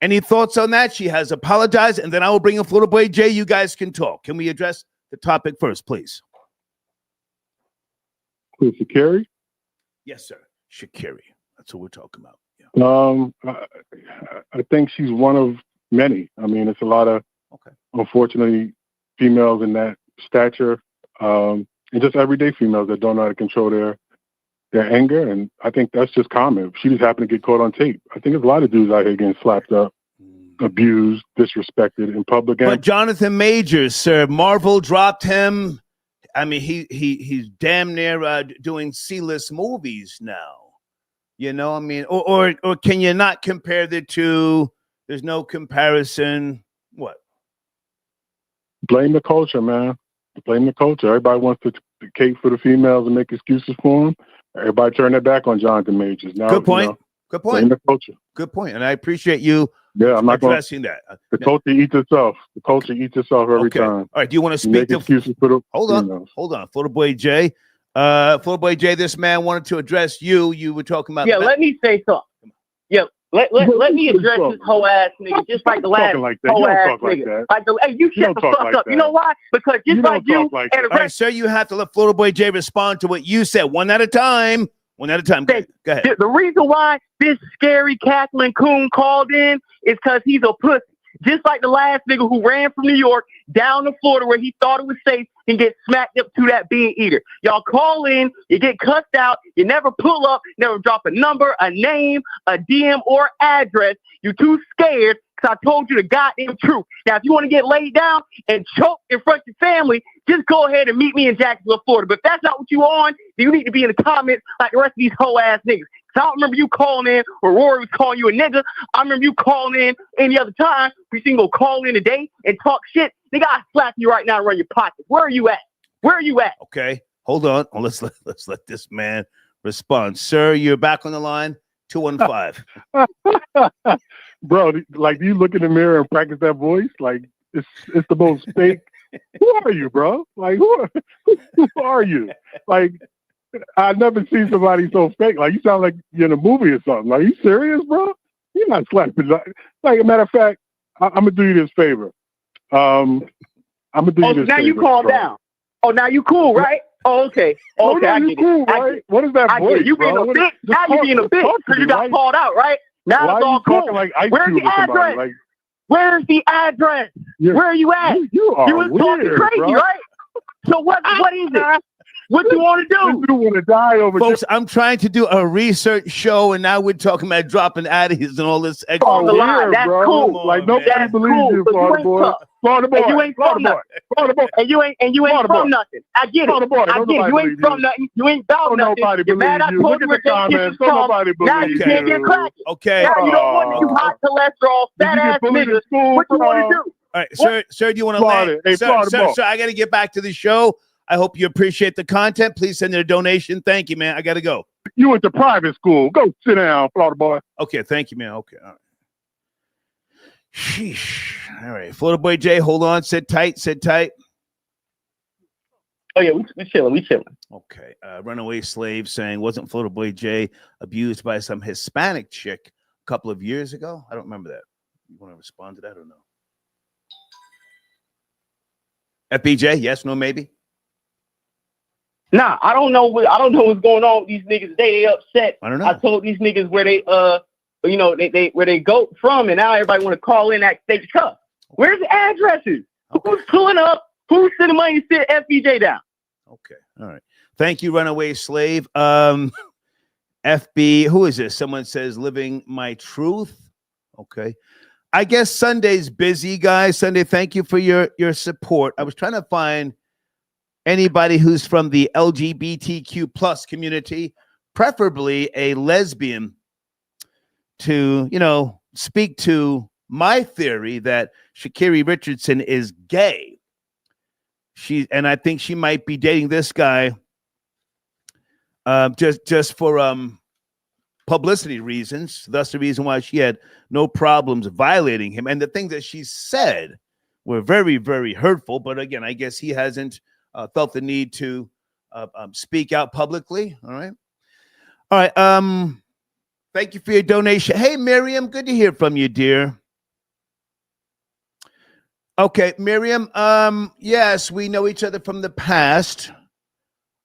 Any thoughts on that? She has apologized, and then I will bring in Florida Boy Jay. You guys can talk. Can we address the topic first, please? Who's Sha'Carri? Yes, sir. Sha'Carri. That's what we're talking about. Yeah. I think she's one of many. I mean, it's a lot of, unfortunately, females in that stature, and just everyday females that don't know how to control their anger. And I think that's just common. She just happened to get caught on tape. I think there's a lot of dudes out here getting slapped up, abused, disrespected in public. But Jonathan Majors, sir, Marvel dropped him. I mean, he's damn near doing C-list movies now. You know, I mean, or can you not compare the two? There's no comparison. What? Blame the culture, man. Blame the culture. Everybody wants to cape for the females and make excuses for them. Everybody turn their back on Jonathan Majors. Now, good point. Good point. Blame the culture. Good point. And I appreciate you I'm not addressing that. The culture eats itself. The culture eats itself every time. All right. Do you want to speak to excuses for the Hold on. Florida Boy Jay. Florida Boy Jay, this man wanted to address you. You were talking about let me say something. Yeah, let me address this whole ass nigga just like the last whole ass nigga. Hey, you shut the fuck up. You know why? Because just like you and the rest. All right, sir, you have to let Florida Boy Jay respond to what you said one at a time. One at a time. Go ahead. The reason why this scary cackling coon called in is because he's a pussy. Just like the last nigga who ran from New York down to Florida where he thought it was safe and get smacked up to that bean eater. Y'all call in, you get cussed out, you never pull up, never drop a number, a name, a DM, or address. You're too scared because I told you the goddamn truth. Now, if you want to get laid down and choke in front of your family, just go ahead and meet me in Jacksonville, Florida. But if that's not what you on, then you need to be in the comments like the rest of these hoe-ass niggas. I don't remember you calling in or Rory was calling you a nigga. I remember you calling in any other time. We seen go call in today and talk shit. Nigga, I slap you right now and run your pocket. Where are you at? Where are you at? Okay, hold on. Let's let this man respond. Sir, you're back on the line. 215. Bro, like, do you look in the mirror and practice that voice? Like, it's the most fake. Who are you, bro? Like, who are you? Like, I've never seen somebody so fake. Like, you sound like you're in a movie or something. Like, you serious, bro? You're not slapping. Like, a matter of fact, I'm gonna do you this favor. I'm gonna do you this now favor. You calm down. Oh, now you cool, right? Oh, okay. Okay, I get cool, it. Right? What is that voice, you being a bitch. Now you being a bitch because you got called out, right? Now it's all cool. Like where's the address? Like, where's the address? Where are you at? You was weird, talking crazy, bro. right? So what is it? What you want to do? You want to die over folks? I'm trying to do a research show, and now we're talking about dropping addies and all this extra. On the line, that's bro. cool. Like nobody believes you, Florida boy. Florida boy. And you ain't from nothing. Florida boy. And you ain't from nothing. I get it. I get it. You ain't from nothing. You ain't about nothing. You're mad. I told you where your kisses from. Now you can't get cracking. Okay. Now you don't want you high cholesterol, fat ass niggas. What you want to do? All right, sir, do you want to land? Hey, sir, I got to get back to the show. I hope you appreciate the content. Please send in a donation. Thank you, man. I got to go. You went to private school. Go sit down, Florida boy. Okay, thank you, man. Okay, all right. Sheesh. All right, Florida Boy Jay, hold on. Sit tight. Oh, yeah, we chilling. Okay, Runaway Slave saying, wasn't Florida Boy Jay abused by some Hispanic chick a couple of years ago? I don't remember that. You want to respond to that or no? FBJ, yes, no, maybe? Nah, I don't know what's going on with these niggas. They upset. I don't know. I told these niggas where they where they go from, and now everybody want to call in that state tough. Where's the addresses? Okay. Who's pulling up? Who's sending money to sit FBJ down? Okay, all right. Thank you, Runaway Slave. FB, who is this? Someone says living my truth. Okay. I guess Sunday's busy, guys. Sunday, thank you for your support. I was trying to find anybody who's from the LGBTQ plus community, preferably a lesbian, to, speak to my theory that Sha'Carri Richardson is gay. And I think she might be dating this guy just for publicity reasons. That's the reason why she had no problems violating him. And the things that she said were very, very hurtful. But again, I guess he hasn't felt the need to speak out publicly. All right. All right. Thank you for your donation. Hey, Miriam, good to hear from you, dear. Okay, Miriam. Yes, we know each other from the past.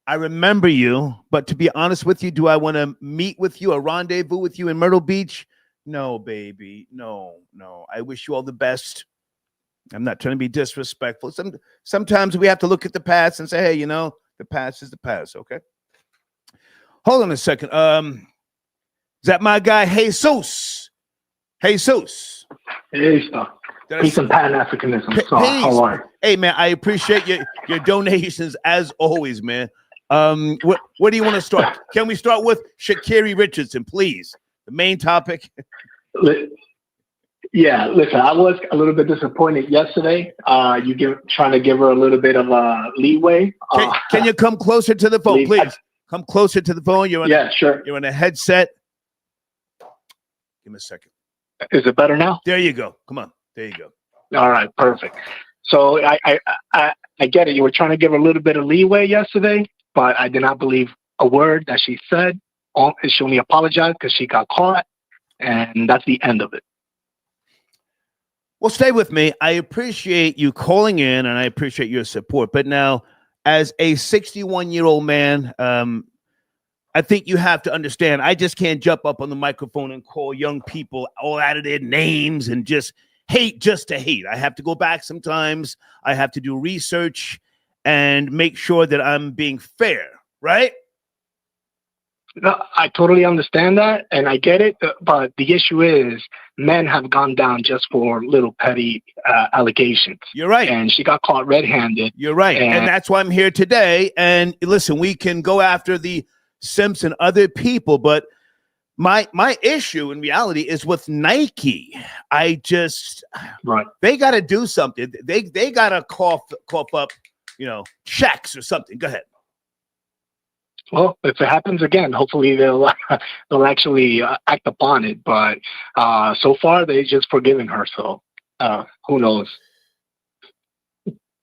I remember you, but to be honest with you, do I want to meet with you, a rendezvous with you in Myrtle Beach? No, baby. No. I wish you all the best. I'm not trying to be disrespectful. Sometimes we have to look at the past and say, hey, the past is the past, okay? Hold on a second. Is that my guy, Jesus? Jesus. Hey, stop. Peace and Pan-Africanism. So, how are you? Hey, man, I appreciate your donations as always, man. Where do you want to start? Can we start with Sha'Carri Richardson, please? The main topic. Yeah, listen, I was a little bit disappointed yesterday. Trying to give her a little bit of leeway. Can you come closer to the phone, please? Come closer to the phone. Sure. You're in a headset. Give me a second. Is it better now? There you go. Come on. There you go. All right, perfect. So I get it. You were trying to give her a little bit of leeway yesterday, but I did not believe a word that she said. She only apologized because she got caught, and that's the end of it. Well, stay with me. I appreciate you calling in, and I appreciate your support. But now, as a 61-year-old man, I think you have to understand, I just can't jump up on the microphone and call young people all out of their names and just hate just to hate. I have to go back sometimes. I have to do research and make sure that I'm being fair, right? No, I totally understand that, and I get it. But the issue is men have gone down just for little petty allegations. You're right. And she got caught red-handed. You're right. And that's why I'm here today. And listen, we can go after the Simps and other people, but my issue in reality is with Nike. They got to do something. They got to cough up, checks or something. Go ahead. Well, if it happens again, hopefully they'll actually act upon it. But so far, they just forgiven her. So who knows?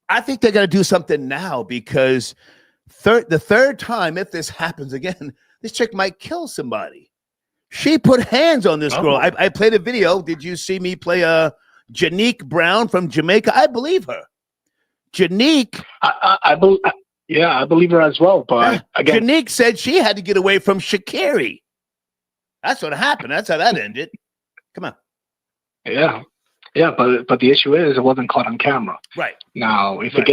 I think they got to do something now because the third time, if this happens again, this chick might kill somebody. She put hands on this girl. I played a video. Did you see me play Janique Brown from Jamaica? I believe her. Janique. I believe her as well. But again, Janique said she had to get away from Sha'Carri. That's what happened. That's how that ended. Come on. Yeah, but the issue is it wasn't caught on camera. Right. Now, if it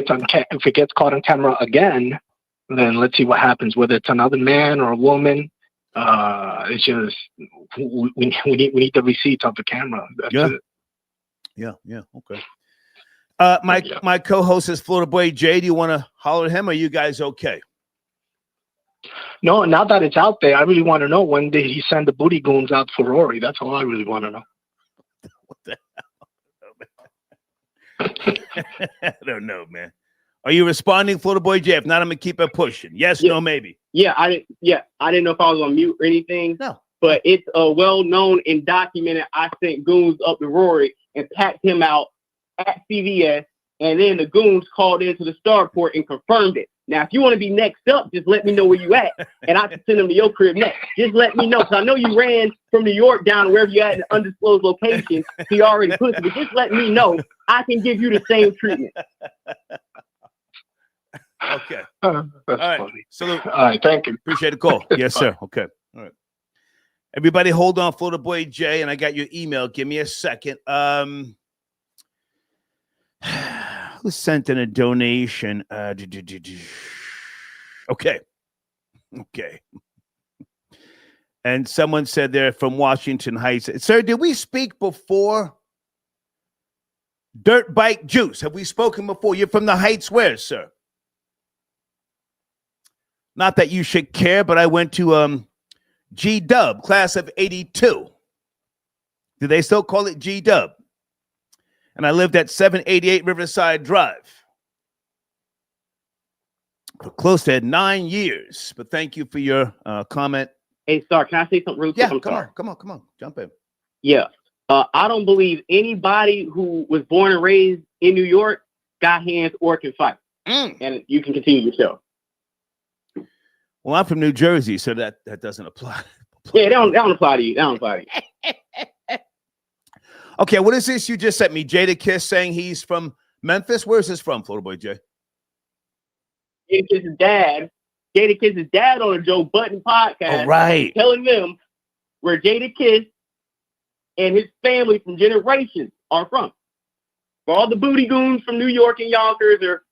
gets caught on camera again, then let's see what happens. Whether it's another man or a woman, it's just we need the receipts of the camera. That's it. Yeah. Okay. My co-host is Florida Boy Jay. Do you want to holler at him? Or are you guys okay? No, now that it's out there, I really want to know when did he send the booty goons out for Rory? That's all I really want to know. What the hell? I don't know, man. Are you responding, Florida Boy Jay? If not, I'm gonna keep it pushing. Yes, no, maybe. I didn't know if I was on mute or anything. No. But it's well known and documented. I sent goons up to Rory and packed him out at CVS, and then the goons called into the starport and confirmed it. Now, if you want to be next up, just let me know where you at, and I can send them to your crib next. Just let me know, because I know you ran from New York down to wherever you at in an undisclosed location. So you already put it, but just let me know. I can give you the same treatment. Okay. That's all right. funny. Salute. All right, thank you. Appreciate the call. Yes, sir. Okay. All right. Everybody hold on, Florida Boy Jay, and I got your email. Give me a second. Who sent in a donation? Okay. And someone said they're from Washington Heights. Sir, did we speak before? Dirt Bike Juice. Have we spoken before? You're from the Heights where, sir? Not that you should care, but I went to G-Dub, class of 82. Do they still call it G-Dub? And I lived at 788 Riverside Drive. for close to 9 years. But thank you for your comment. Hey, Star, can I say something real quick? Yeah, come on. Jump in. Yeah. I don't believe anybody who was born and raised in New York got hands or can fight. And you can continue your show. Well, I'm from New Jersey, so that doesn't apply. Yeah, that don't apply to you. That don't apply to you. Okay, what is this you just sent me? Jadakiss saying he's from Memphis? Where's this from, Florida Boy Jay? Jadakiss's dad on a Joe Budden podcast. Oh, right. Telling them where Jadakiss and his family from generations are from. For all the booty goons from New York and Yonkers or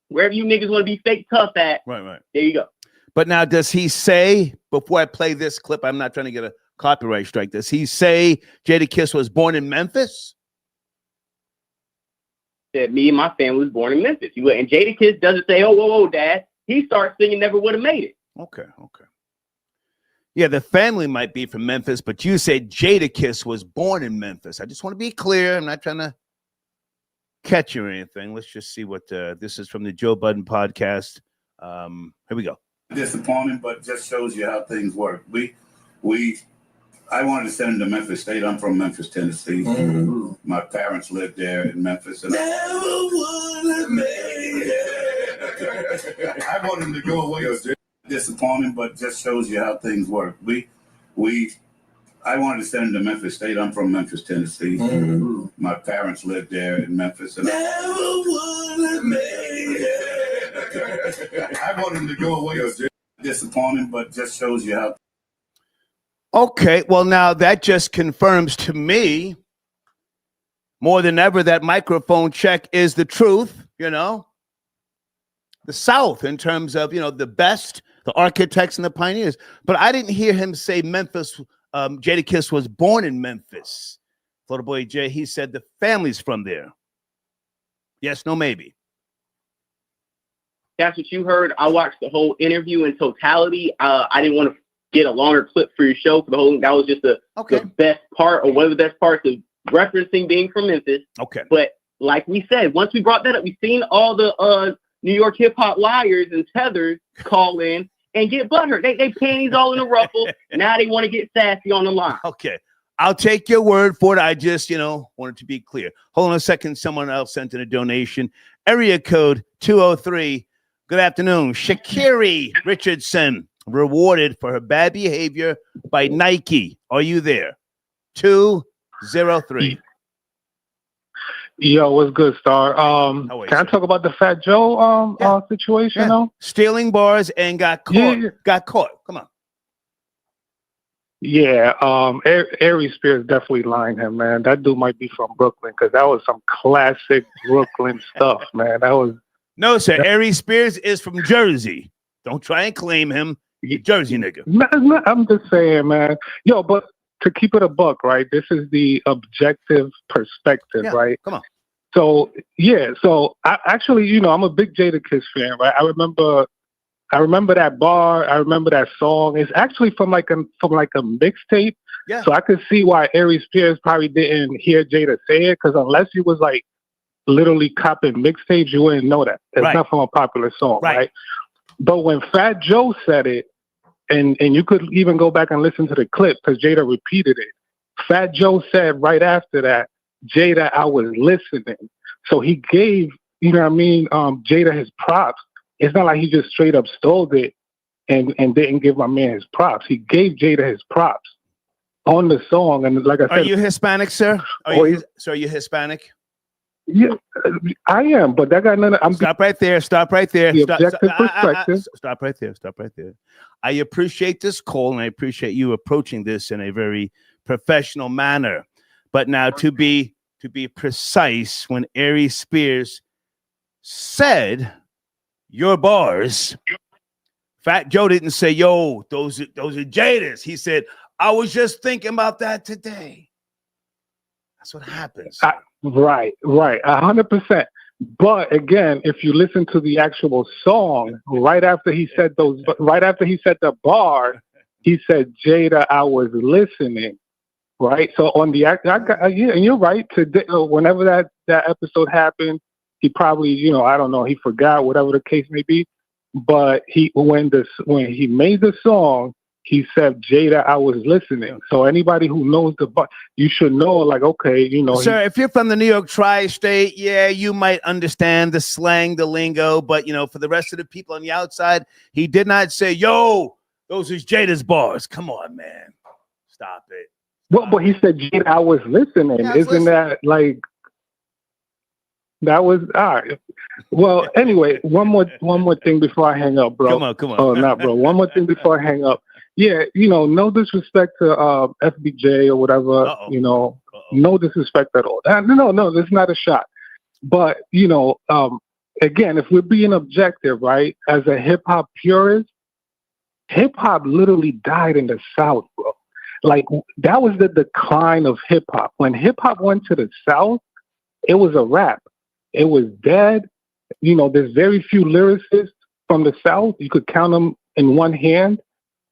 wherever you niggas want to be fake tough at. Right. There you go. But now, does he say, before I play this clip, I'm not trying to get a copyright strike, does he say Jadakiss was born in Memphis? Said me and my family was born in Memphis. And Jadakiss doesn't say, oh, whoa, Dad. He starts singing Never Would Have Made It. Okay. Yeah, the family might be from Memphis, but you said Jadakiss was born in Memphis. I just want to be clear. I'm not trying to catch you or anything. Let's just see what this is from the Joe Budden podcast. Here we go. Disappointing, but just shows you how things work. I wanted to send him to Memphis State. I'm from Memphis, Tennessee. Mm-hmm. My parents lived there in Memphis, and never would have made it. I wanted him to go away. It was disappointing, but just shows you how things work. I wanted to send him to Memphis State. I'm from Memphis, Tennessee. Mm-hmm. My parents lived there in Memphis, and never would have made it. I wanted him to go away. It was disappointing, but just shows you how. Okay, well, now that just confirms to me more than ever that microphone check is the truth, the South in terms of, the best, the architects and the pioneers. But I didn't hear him say Memphis. Jadakiss was born in Memphis. Florida Boy Jay, he said the family's from there. Yes, no, maybe. That's what you heard. I watched the whole interview in totality. I didn't want to get a longer clip for your show for the whole. That was just the best part, or one of the best parts of referencing being from Memphis. Okay. But like we said, once we brought that up, we've seen all the New York hip hop liars and tethers call in and get butthurt. They panties all in a ruffle. Now they want to get sassy on the line. Okay. I'll take your word for it. I just, wanted to be clear. Hold on a second. Someone else sent in a donation. Area code 203. Good afternoon. Sha'Carri Richardson rewarded for her bad behavior by Nike. Are you there? 203. Yo, what's good, Star? Can I talk about the Fat Joe situation though? Stealing bars and got caught. Yeah. Got caught. Come on. Yeah, Aries Spears definitely lying him, man. That dude might be from Brooklyn because that was some classic Brooklyn stuff, man. That was no, sir. Aries Spears is from Jersey. Don't try and claim him. Jersey nigga. I'm just saying, man. Yo, but to keep it a buck, right? This is the objective perspective, right? Come on. So I actually, I'm a big Jadakiss fan, right? I remember that bar. I remember that song. It's actually from like a mixtape. Yeah. So I could see why Aries Spears probably didn't hear Jada say it, because unless you was like literally copying mixtapes, you wouldn't know that. It's not from a popular song, right? But when Fat Joe said it, and you could even go back and listen to the clip because Jada repeated it. Fat Joe said right after that, Jada, I was listening. So he gave, Jada his props. It's not like he just straight up stole it and didn't give my man his props. He gave Jada his props on the song. And like I said, are you Hispanic, sir? Are you Hispanic? Yeah, I am, but that got nothing. Stop right there. Stop right there. The objective perspective. Stop right there. Stop right there. I appreciate this call, and I appreciate you approaching this in a very professional manner. But now, to be precise, when Aries Spears said your bars, Fat Joe didn't say, "Yo, those are Jada's." He said, "I was just thinking about that today." That's what happens. Right, 100%. But again, if you listen to the actual song, right after he said the bar, he said, "Jada, I was listening." Right. So on the act, and you're right. Whenever that episode happened, he probably, I don't know, he forgot, whatever the case may be. but when he made the song, he said, Jada, I was listening. So anybody who knows you should know, like, okay, you know. Sir, if you're from the New York tri-state, yeah, you might understand the slang, the lingo, but, you know, for the rest of the people on the outside, he did not say, yo, those are Jada's bars. Come on, man. Stop it. Well, but he said, Jada, I was listening. Yeah, Isn't that like, that was, all right. Well, anyway, one more thing before I hang up, bro. Come on. Oh, not bro. One more thing before I hang up. Yeah, you know, no disrespect to FBJ or whatever. You know, no disrespect at all. No, this is not a shot. But you know, again, if we're being objective, right? As a hip hop purist, hip hop literally died in the South, bro. Like that was the decline of hip hop. When hip hop went to the South, it was a wrap. It was dead. You know, there's very few lyricists from the South. You could count them in one hand.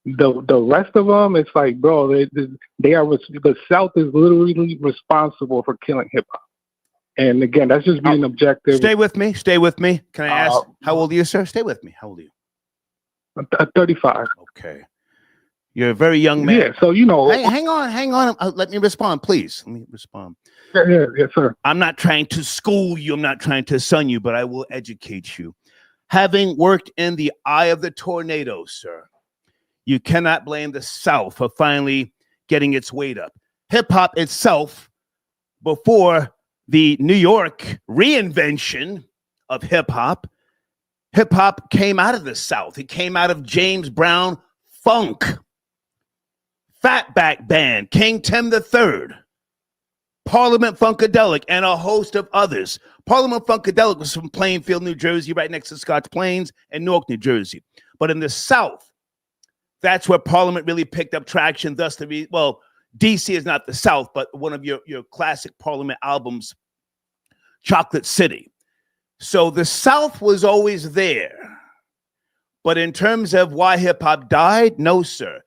The rest of them, it's like, bro, they are the South is literally responsible for killing hip hop. And again, that's just being objective. Stay with me. Can I ask, how old are you, sir? Stay with me. How old are you? 35. Okay. You're a very young man. Yeah, so, you know. Hang on. Let me respond, please. Let me respond. Yeah, sir. I'm not trying to school you. I'm not trying to son you, but I will educate you. Having worked in the eye of the tornado, sir, you cannot blame the South for finally getting its weight up. Hip-hop itself, before the New York reinvention of hip-hop came out of the South. It came out of James Brown funk, Fatback Band, King Tim III, Parliament Funkadelic, and a host of others. Parliament Funkadelic was from Plainfield, New Jersey, right next to Scotch Plains, and Newark, New Jersey. But in the South, that's where Parliament really picked up traction. Thus, DC is not the South, but one of your classic Parliament albums, Chocolate City. So the South was always there. But in terms of why hip-hop died, no, sir.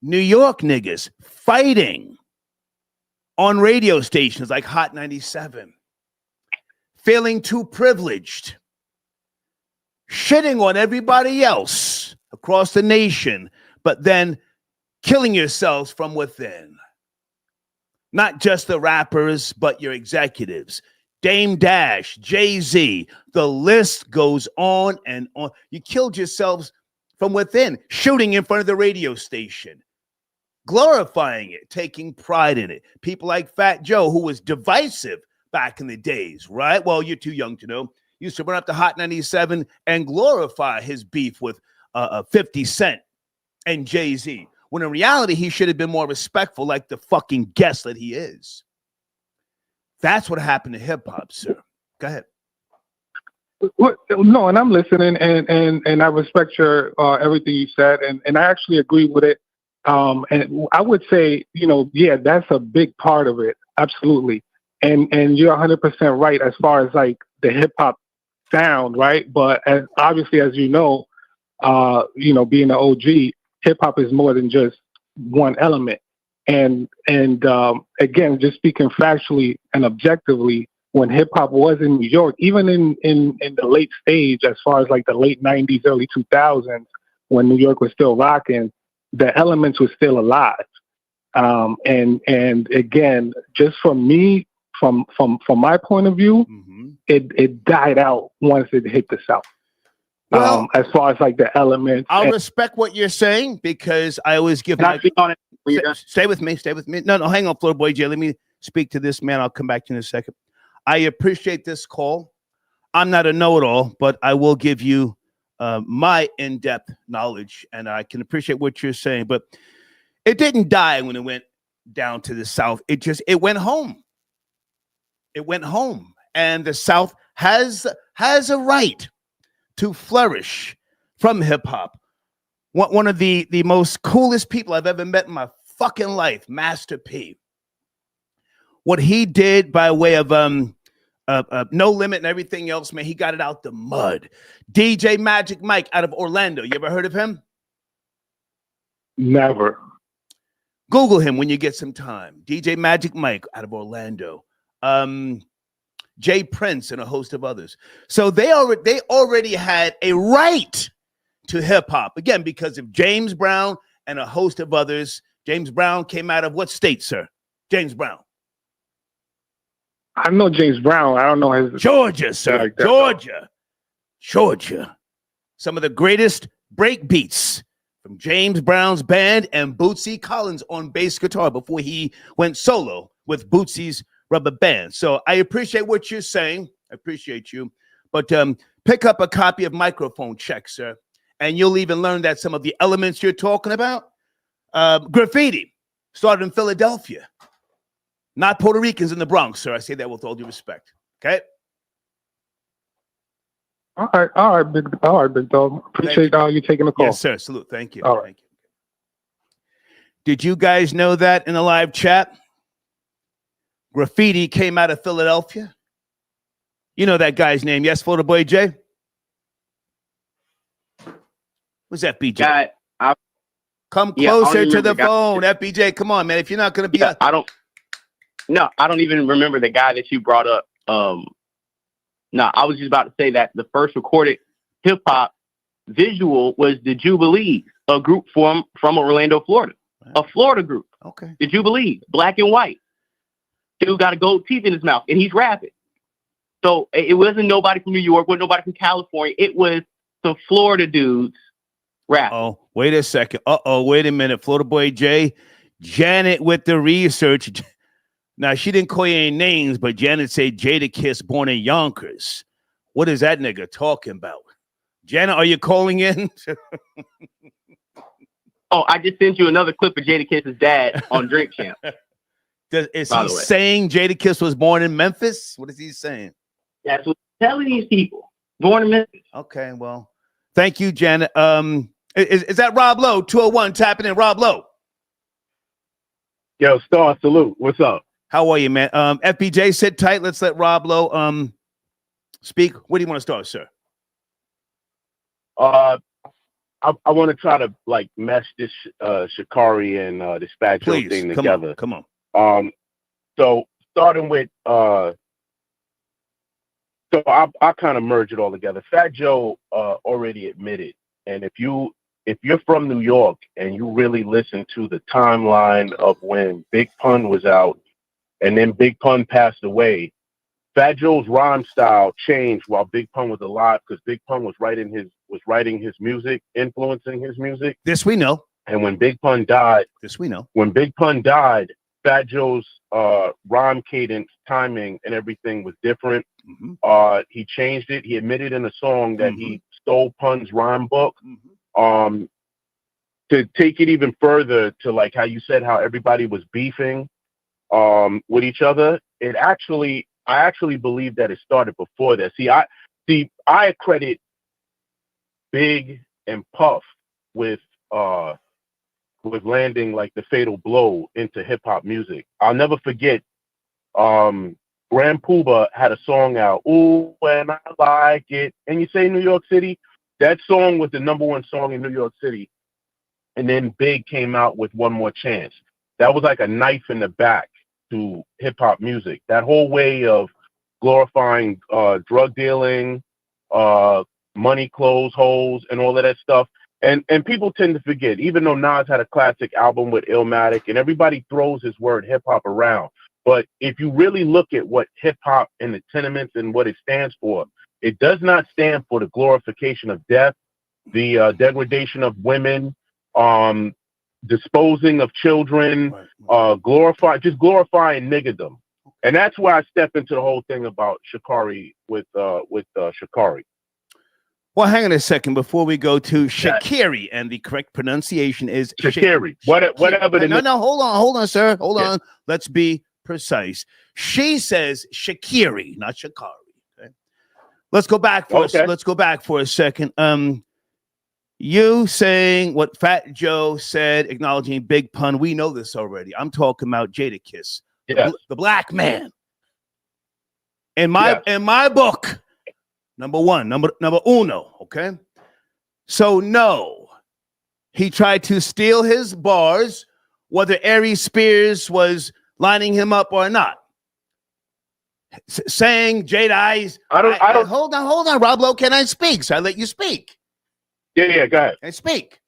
New York niggas fighting on radio stations like Hot 97, feeling too privileged, shitting on everybody else across the nation, but then killing yourselves from within. Not just the rappers, but your executives. Dame Dash, Jay-Z, the list goes on and on. You killed yourselves from within, shooting in front of the radio station, glorifying it, taking pride in it. People like Fat Joe, who was divisive back in the days, right? Well, you're too young to know. Used to run up to Hot 97 and glorify his beef with 50 Cent and Jay-Z, when in reality, he should have been more respectful like the fucking guest that he is. That's what happened to hip-hop, sir. Go ahead. No, and I'm listening, and I respect your everything you said, and I actually agree with it. And I would say, you know, yeah, that's a big part of it. Absolutely. And you're 100% right as far as like the hip-hop sound, right? But obviously, as you know, being an OG, hip hop is more than just one element. And again, just speaking factually and objectively, when hip hop was in New York, even in the late stage, as far as like the late 90s, early 2000s, when New York was still rocking, the elements were still alive. And again, just for me, from my point of view, it died out once it hit the South. Well, as far as like the elements, I'll respect what you're saying because I always give. Stay with me. No, hang on, Floor Boy J. Let me speak to this man. I'll come back to you in a second. I appreciate this call. I'm not a know-it-all, but I will give you my in-depth knowledge, and I can appreciate what you're saying. But it didn't die when it went down to the South. It went home. It went home, and the South has a right to flourish from hip hop. One of the most coolest people I've ever met in my fucking life, Master P. What he did by way of No Limit and everything else, man, he got it out the mud. DJ Magic Mike out of Orlando. You ever heard of him? Never. Google him when you get some time. DJ Magic Mike out of Orlando. Jay Prince and a host of others. So they already had a right to hip hop? Again, because of James Brown and a host of others. James Brown came out of what state, sir? James Brown. I know James Brown. I don't know his Georgia, sir. Like Georgia. Some of the greatest break beats from James Brown's band and Bootsy Collins on bass guitar before he went solo with Bootsy's rubber band. So I appreciate what you're saying. I appreciate you. But pick up a copy of Microphone Check, sir. And you'll even learn that some of the elements you're talking about, graffiti started in Philadelphia. Not Puerto Ricans in the Bronx, sir. I say that with all due respect. Okay? All right, big dog. Appreciate you taking the call. Yes, sir. Salute. Thank you. All right. Thank you. Did you guys know that in the live chat? Graffiti came out of Philadelphia. You know that guy's name, yes, Florida Boy J? Who's that, BJ? Come closer to the phone, FBJ. Come on, man. If you're not going to be... I don't even remember the guy that you brought up. No, I was just about to say that the first recorded hip-hop visual was the Jubilees, a group from Orlando, Florida. A Florida group. Okay. The Jubilees, black and white. Dude got a gold teeth in his mouth, and he's rapping. So it wasn't nobody from New York, wasn't nobody from California. It was some Florida dudes rapping. Oh, wait a second. Wait a minute. Florida Boy J, Janet with the research. Now, she didn't call you any names, but Janet said Jadakiss born in Yonkers. What is that nigga talking about? Janet, are you calling in? Oh, I just sent you another clip of Jadakiss's dad on Drink Champ. Is he saying Jadakiss was born in Memphis? What is he saying? That's what I'm telling these people. Born in Memphis. Okay, well, thank you, Janet. Is that Rob Lowe? 201 tapping in. Rob Lowe. Yo, Star, salute. What's up? How are you, man? FBJ, sit tight. Let's let Rob Lowe speak. Where do you want to start, sir? I want to try to like mesh this Sha'Carri and this Fat Joe thing together. Come on. So starting with so I kind of merge it all together. Fat Joe already admitted, and if you're from New York and you really listen to the timeline of when Big Pun was out and then Big Pun passed away, Fat Joe's rhyme style changed while Big Pun was alive because Big Pun was writing his music, influencing his music. This we know. And when Big Pun died, When Big Pun died, Fat Joe's rhyme cadence, timing, and everything was different. Mm-hmm. He changed it. He admitted in a song that he stole Pun's rhyme book. To take it even further to like how you said how everybody was beefing with each other, I actually believe that it started before that. I credit Big and Puff with landing like the fatal blow into hip hop music. I'll never forget Grand Puba had a song out, "Ooh, and I like it." And you say New York City, that song was the #1 song in New York City. And then Big came out with One More Chance. That was like a knife in the back to hip hop music. That whole way of glorifying drug dealing, money, clothes, hoes, and all of that stuff. And people tend to forget, even though Nas had a classic album with Illmatic, and everybody throws his word hip hop around. But if you really look at what hip hop and the tenements and what it stands for, it does not stand for the glorification of death, the degradation of women, disposing of children, glorifying niggerdom. And that's why I step into the whole thing about Sha'Carri with Sha'Carri. Well, hang on a second before we go to Sha'Carri, and the correct pronunciation is Sha'Carri. Whatever. No, hold on, sir. Hold on. Let's be precise. She says Sha'Carri, not Sha'Carri. Okay. Let's go back for a second. You saying what Fat Joe said, acknowledging Big Pun. We know this already. I'm talking about Jadakiss, the black man. In my book, number uno. Okay. So no, he tried to steal his bars, whether Aries Spears was lining him up or not. Saying Jade Eyes. I don't. Hold on, Rob Lowe. Can I speak? So I let you speak. Yeah, go ahead. And speak.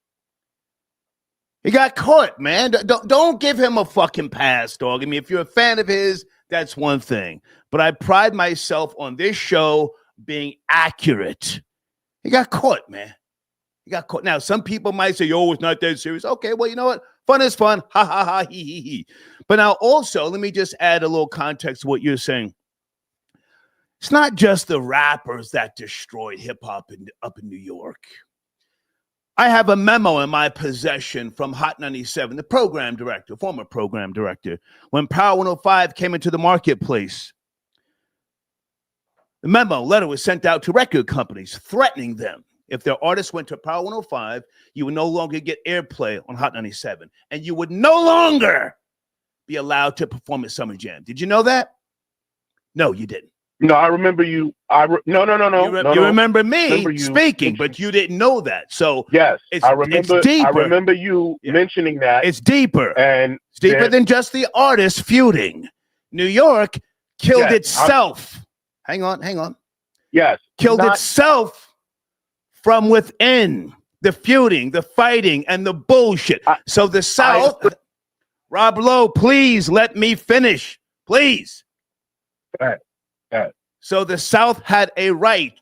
He got caught, man. Don't give him a fucking pass, dog. I mean, if you're a fan of his, that's one thing. But I pride myself on this show being accurate. He got caught, man. He got caught. Now, some people might say, "Oh, it's not that serious." Okay, well, you know what? Fun is fun. Ha, ha, ha, he, he. But now also, let me just add a little context to what you're saying. It's not just the rappers that destroyed hip-hop up in New York. I have a memo in my possession from Hot 97, the program director, former program director, when Power 105 came into the marketplace. The memo letter was sent out to record companies threatening them. If their artists went to Power 105, you would no longer get airplay on Hot 97, and you would no longer be allowed to perform at Summer Jam. Did you know that? No, you didn't. No, I remember you. No. You remember me speaking, but you didn't know that. So yes, it's deeper. I remember you mentioning that. It's deeper. And it's deeper than just the artists feuding. New York killed itself. Hang on. Yes. Killed itself from within. The feuding, the fighting, and the bullshit. So the South, Rob Lowe, please let me finish. Please. Go ahead. So the South had a right,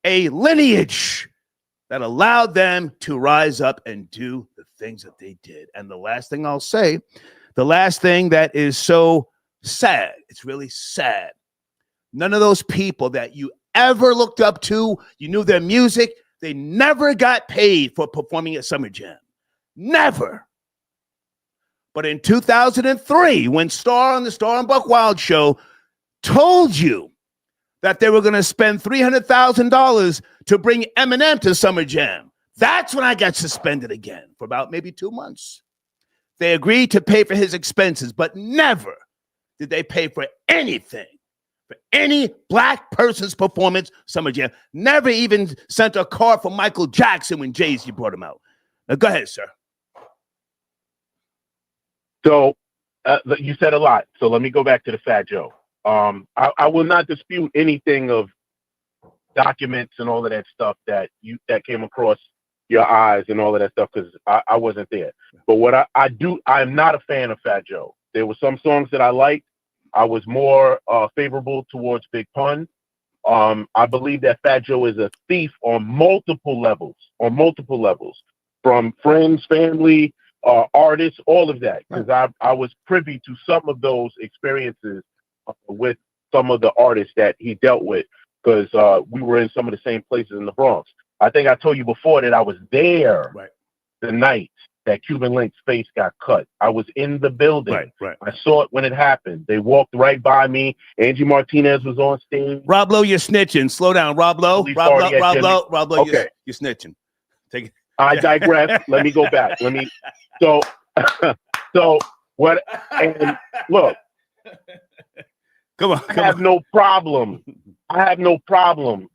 a lineage that allowed them to rise up and do the things that they did. And the last thing I'll say, the last thing that is so sad, it's really sad. None of those people that you ever looked up to, you knew their music, they never got paid for performing at Summer Jam. Never. But in 2003, when Star on the Star and Buck Wild show told you that they were going to spend $300,000 to bring Eminem to Summer Jam, that's when I got suspended again for about maybe 2 months. They agreed to pay for his expenses, but never did they pay for anything, for any black person's performance, Summer Jam. Never even sent a card for Michael Jackson when Jay-Z brought him out. Now, go ahead, sir. So you said a lot. So let me go back to the Fat Joe. I will not dispute anything of documents and all of that stuff that came across your eyes and all of that stuff, because I wasn't there. But what I'm not a fan of Fat Joe. There were some songs that I liked. I was more favorable towards Big Pun. I believe that Fat Joe is a thief on multiple levels, from friends, family, artists, all of that. Because I was privy to some of those experiences with some of the artists that he dealt with, because we were in some of the same places in the Bronx. I think I told you before that I was there the night that Cuban Link's face got cut. I was in the building. Right. I saw it when it happened. They walked right by me. Angie Martinez was on stage. Rob Lowe, you're snitching. Slow down, Rob Lowe. Rob Lowe, okay. You're snitching. Take it. I digress. Let me go back. So what? And look. Come on. I have no problem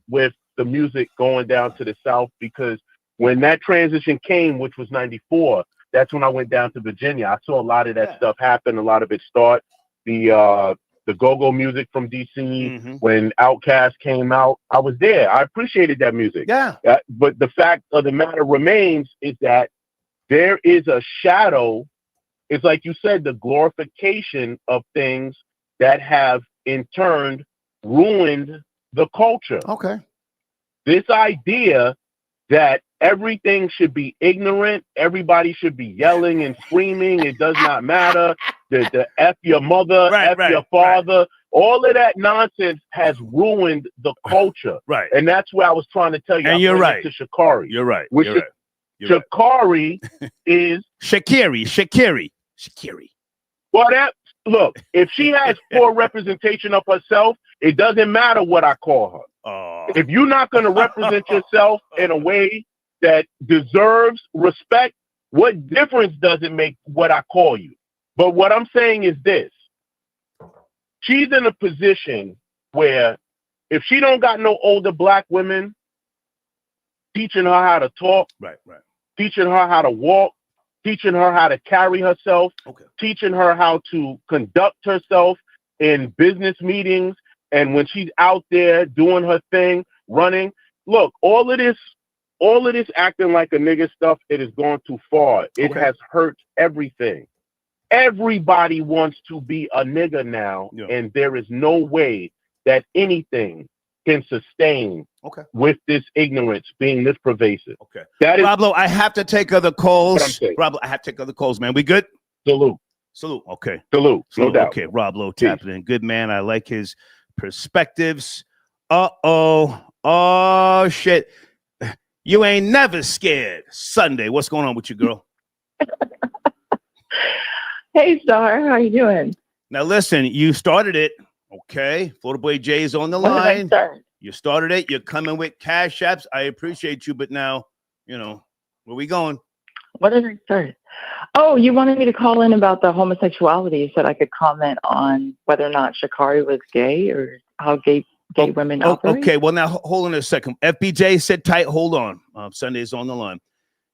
with the music going down to the South, because when that transition came, which was 94, that's when I went down to Virginia. I saw a lot of that stuff happen, a lot of it start. The go-go music from DC, when Outkast came out, I was there. I appreciated that music. Yeah. But the fact of the matter remains is that there is a shadow. It's like you said, the glorification of things that have in turn ruined the culture. Okay. This idea that everything should be ignorant, everybody should be yelling and screaming, it does not matter, the F your mother, your father, all of that nonsense has ruined the culture. Right. And that's where I was trying to tell you. And you're right. To Sha'Carri. You're right. Sha'Carri is Sha'Carri. Well, look, if she has poor representation of herself, it doesn't matter what I call her. If you're not going to represent yourself in a way that deserves respect, what difference does it make what I call you? But what I'm saying is this. She's in a position where if she don't got no older black women teaching her how to talk, teaching her how to walk, teaching her how to carry herself, teaching her how to conduct herself in business meetings, and when she's out there doing her thing, running. Look, all of this all of this acting like a nigga stuff, it has gone too far. It has hurt everything. Everybody wants to be a nigga now, and there is no way that anything can sustain with this ignorance being this pervasive. Okay. That is Roblo, I have to take other calls. Roblo, I have to take other calls, man. We good? Salute. Okay. Salute. No doubt. Okay. Roblo tapping in. Good man. I like his perspectives. Oh, shit. You ain't never scared. Sunday. What's going on with you, girl? Hey, Star. How you doing? Now, listen, you started it. Okay. Florida Boy Jay is on the line. You started it. You're coming with cash apps. I appreciate you. But now, where we going? What did I start? Oh, you wanted me to call in about the homosexuality. You said I could comment on whether or not Sha'Carri was gay or how gay women operate. Okay. Well, now, hold on a second. FBJ, sit tight. Hold on. Sunday's on the line.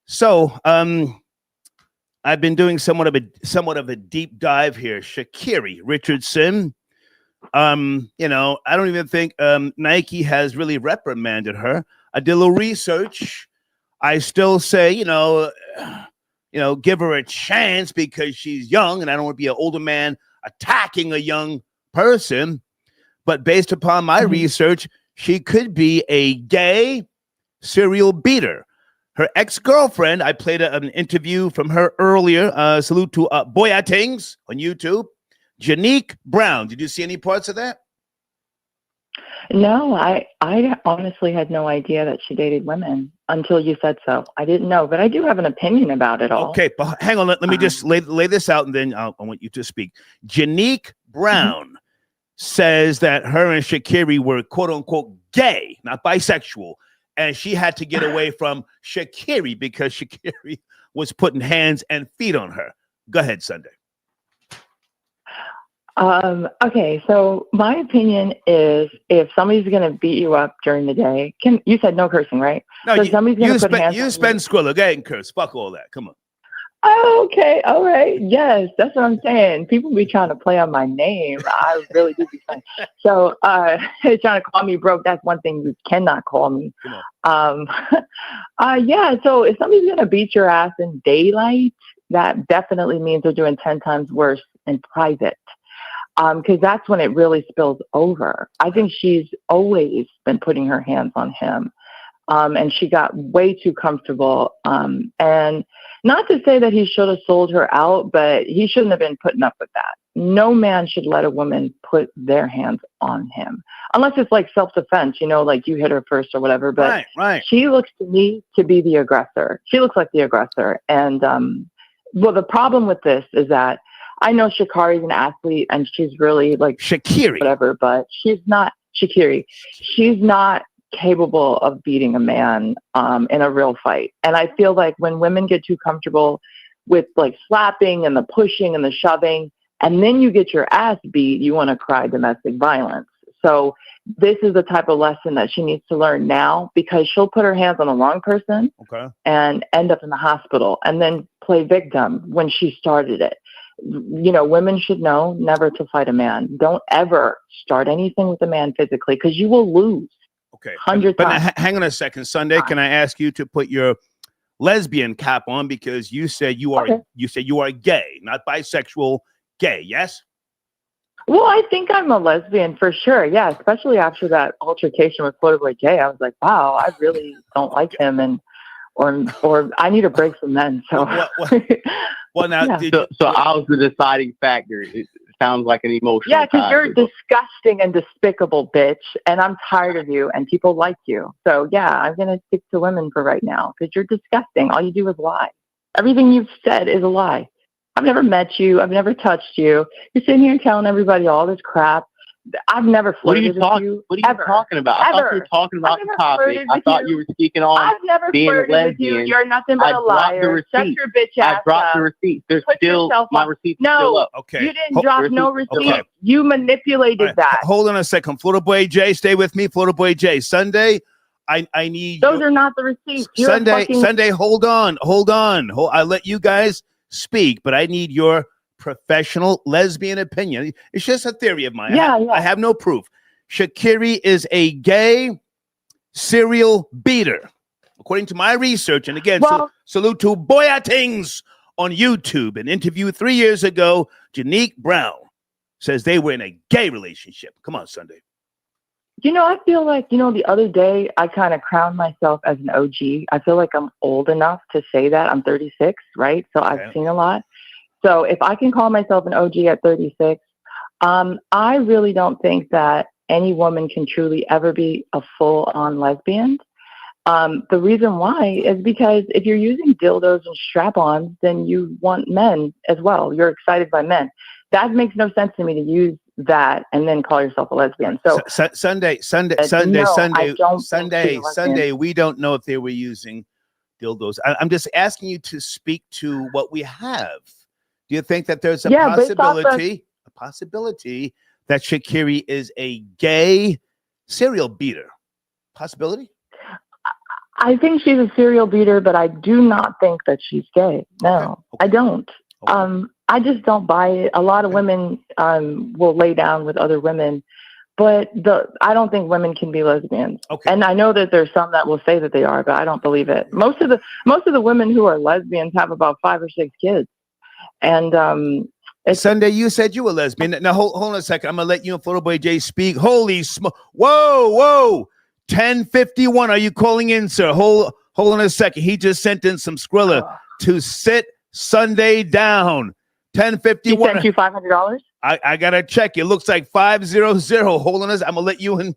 So, I've been doing somewhat of a deep dive here. Sha'Carri Richardson. I don't even think Nike has really reprimanded her. I did a little research. I still say, give her a chance because she's young, and I don't want to be an older man attacking a young person. But based upon my research, she could be a gay serial beater. Her ex-girlfriend, I played an interview from her earlier. Salute to Boyatings on YouTube. Janique Brown. Did you see any parts of that? No, I honestly had no idea that she dated women until you said so. I didn't know, but I do have an opinion about it all. Okay, but hang on. Let me just lay this out, and then I want you to speak. Janique Brown says that her and Sha'Carri were quote-unquote gay, not bisexual, and she had to get away from Sha'Carri because Sha'Carri was putting hands and feet on her. Go ahead, Sunday. Okay, so my opinion is if somebody's going to beat you up during the day, you said no cursing, right? No, so somebody's going to put hands you spend Skrilla. Go ahead and curse. Fuck all that. Come on. Oh, okay, all right. Yes, that's what I'm saying. People be trying to play on my name. I really do be saying. So trying to call me broke, that's one thing you cannot call me. Yeah, so if somebody's going to beat your ass in daylight, that definitely means they're doing 10 times worse in private. Because that's when it really spills over. I think she's always been putting her hands on him. And she got way too comfortable. And not to say that he should have sold her out, but he shouldn't have been putting up with that. No man should let a woman put their hands on him. Unless it's like self-defense, like you hit her first or whatever. But right. She looks to me to be the aggressor. She looks like the aggressor. And, well, the problem with this is that I know Sha'Carri's an athlete and she's really like Sha'Carri, whatever, but she's not Sha'Carri. She's not capable of beating a man in a real fight. And I feel like when women get too comfortable with like slapping and the pushing and the shoving, and then you get your ass beat, you want to cry domestic violence. So this is the type of lesson that she needs to learn now, because she'll put her hands on the wrong person and end up in the hospital and then play victim when she started it. Women should know never to fight a man. Don't ever start anything with a man physically, because you will lose. Okay. 100 times. But hang on a second, Sunday. Can I ask you to put your lesbian cap on, because you said you are gay, not bisexual, gay, yes? Well, I think I'm a lesbian for sure. Yeah, especially after that altercation with Florida Boy Jay. I was like, wow, I really don't like him, and or I need a break from men. So well now so I was the deciding factor. It sounds like an emotional. Yeah, because you're disgusting and despicable, bitch, and I'm tired of you, and people like you. So yeah, I'm gonna stick to women for right now, because you're disgusting. All you do is lie. Everything you've said is a lie. I've never met you. I've never touched you. You're sitting here telling everybody all this crap. I've never flirted with you. What are you talking about? I thought you were talking about the topic. I thought you were speaking on being a lesbian. You're nothing but a liar. Shut your bitch ass up. I dropped the receipt. There's still my receipt still up. Okay. You didn't drop no receipt. Okay. You manipulated that. Hold on a second. Florida Boy Jay, stay with me. Florida Boy Jay. Sunday, I need those are not the receipts. Sunday, hold on. I'll let you guys speak, but I need your professional lesbian opinion. It's just a theory of mine. I have no proof. Sha'Carri is a gay serial beater. according to my research, and again, Well, salute to Boyatings on YouTube. An interview 3 years ago, Janique Brown says they were in a gay relationship. Come on, Sunday. I feel like, the other day I kind of crowned myself as an OG. I feel like I'm old enough to say that. I'm 36, right? So I've seen a lot. So if I can call myself an OG at 36, I really don't think that any woman can truly ever be a full-on lesbian. The reason why is because if you're using dildos and strap-ons, then you want men as well. You're excited by men. That makes no sense to me to use that and then call yourself a lesbian. So Sunday, we don't know if they were using dildos. I'm just asking you to speak to what we have. Do you think that there's a possibility that Sha'Carri is a gay serial beater? Possibility? I think she's a serial beater, but I do not think that she's gay. No, I don't. I just don't buy it. A lot of women will lay down with other women, but I don't think women can be lesbians. And I know that there's some that will say that they are, but I don't believe it. Most of the women who are lesbians have about 5 or 6 kids. And Sunday, you said you were lesbian. Now hold on a second. I'm gonna let you and Photo Boy J speak. Holy smoke! Whoa! 10:51. Are you calling in, sir? Hold on a second. He just sent in some Skrilla to sit Sunday down. 10:51. He sent you $500. I gotta check. It looks like 500. Hold on a second. I'm gonna let you and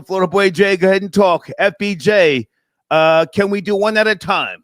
Florida Boy J go ahead and talk. FBJ, can we do one at a time?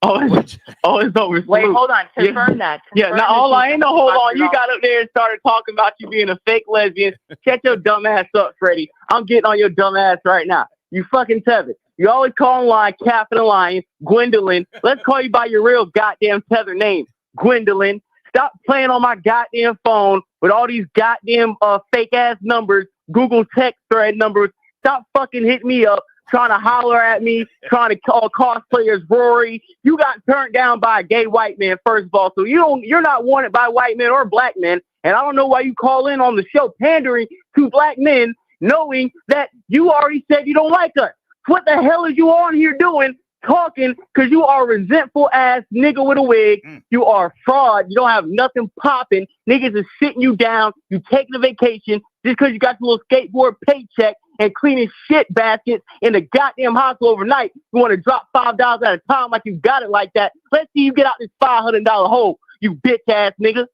It's over. Wait, hold on. Confirm that. Ain't no hold on. You got up there and started talking about you being a fake lesbian. Shut your dumb ass up, Freddie. I'm getting on your dumb ass right now. You fucking tether. You always call him like Captain Lion, Gwendolyn. Let's call you by your real goddamn tether name, Gwendolyn. Stop playing on my goddamn phone with all these goddamn fake ass numbers, Google text thread numbers. Stop fucking hitting me up, trying to holler at me, trying to call cosplayers Rory. You got turned down by a gay white man, first of all, so you're not wanted by white men or black men. And I don't know why you call in on the show pandering to black men, knowing that you already said you don't like us. What the hell is you on here doing? Talking because you are a resentful ass nigga with a wig. You are a fraud. You don't have nothing popping. Niggas is sitting you down. You taking a vacation just because you got your little skateboard paycheck and cleaning shit baskets in the goddamn hospital overnight. You want to drop $5 at a time like you got it like that. Let's see you get out this $500 hole, you bitch ass nigga.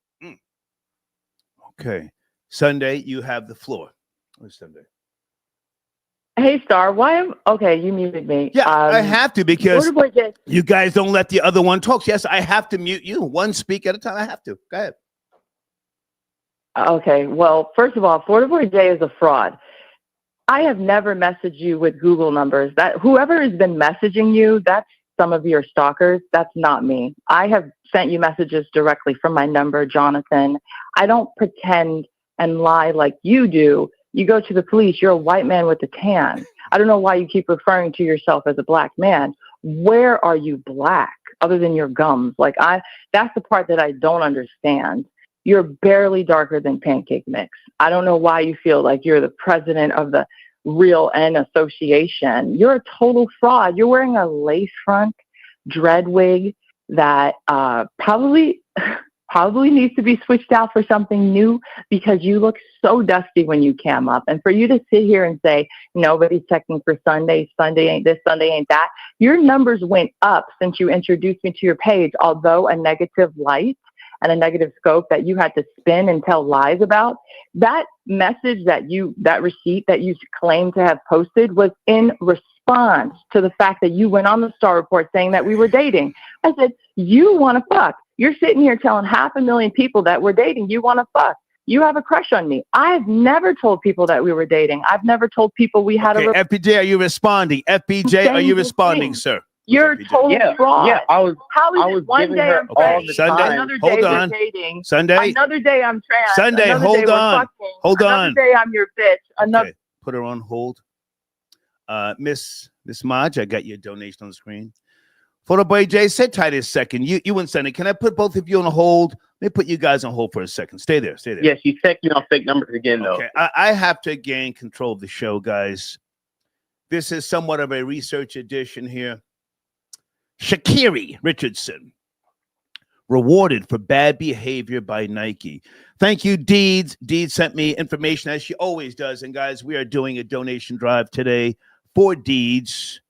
Okay. Sunday, you have the floor. Where's Sunday? Hey, Star, you muted me. Yeah, I have to because you guys don't let the other one talk. Yes, I have to mute you. One speak at a time. I have to. Go ahead. Okay, well, first of all, Florida Boy J is a fraud. I have never messaged you with Google numbers. That whoever has been messaging you, that's some of your stalkers. That's not me. I have sent you messages directly from my number, Jonathan. I don't pretend and lie like you do. You go to the police, you're a white man with a tan. I don't know why you keep referring to yourself as a black man. Where are you black other than your gums? That's the part that I don't understand. You're barely darker than pancake mix. I don't know why you feel like you're the president of the Real N Association. You're a total fraud. You're wearing a lace front dread wig that probably needs to be switched out for something new because you look so dusty when you cam up. And for you to sit here and say, nobody's checking for Sunday ain't this, Sunday ain't that, your numbers went up since you introduced me to your page, although a negative light and a negative scope that you had to spin and tell lies about. That message that receipt that you claim to have posted was in response to the fact that you went on the Star Report saying that we were dating. I said, you want to fuck. You're sitting here telling 500,000 people that we're dating. You want to fuck. You have a crush on me. I've never told people that we were dating. I've never told people we had a FPJ, are you responding? FPJ, are you responding, sir? You're a total fraud. Yeah, I was one day I'm trans, Sunday, another hold day on. we're dating, Sunday, another day I'm trans, Sunday, another hold day we're on. fucking, Hold another on. day I'm your bitch. Another. Okay. Put her on hold. Miss Maj, I got your donation on the screen. Photo Boy J, sit tight a second. You and Sunday, can I put both of you on hold? Let me put you guys on hold for a second. Stay there. Yes, you text me on fake numbers again, though. Okay, I have to gain control of the show, guys. This is somewhat of a research edition here. Sha'Carri Richardson rewarded for bad behavior by Nike. Thank you, Deeds. Deeds sent me information as she always does. And guys, we are doing a donation drive today for Deeds.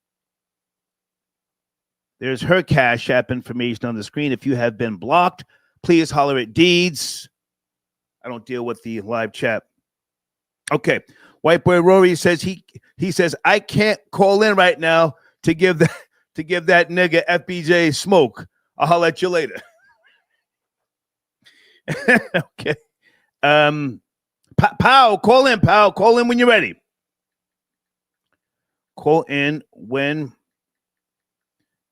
There's her Cash App information on the screen. If you have been blocked, please holler at Deeds. I don't deal with the live chat. Okay. White Boy Rory says he says I can't call in right now to give that nigga FBJ smoke. I'll holler at you later. Okay. Pow, call in, pal. Call in when you're ready. Call in when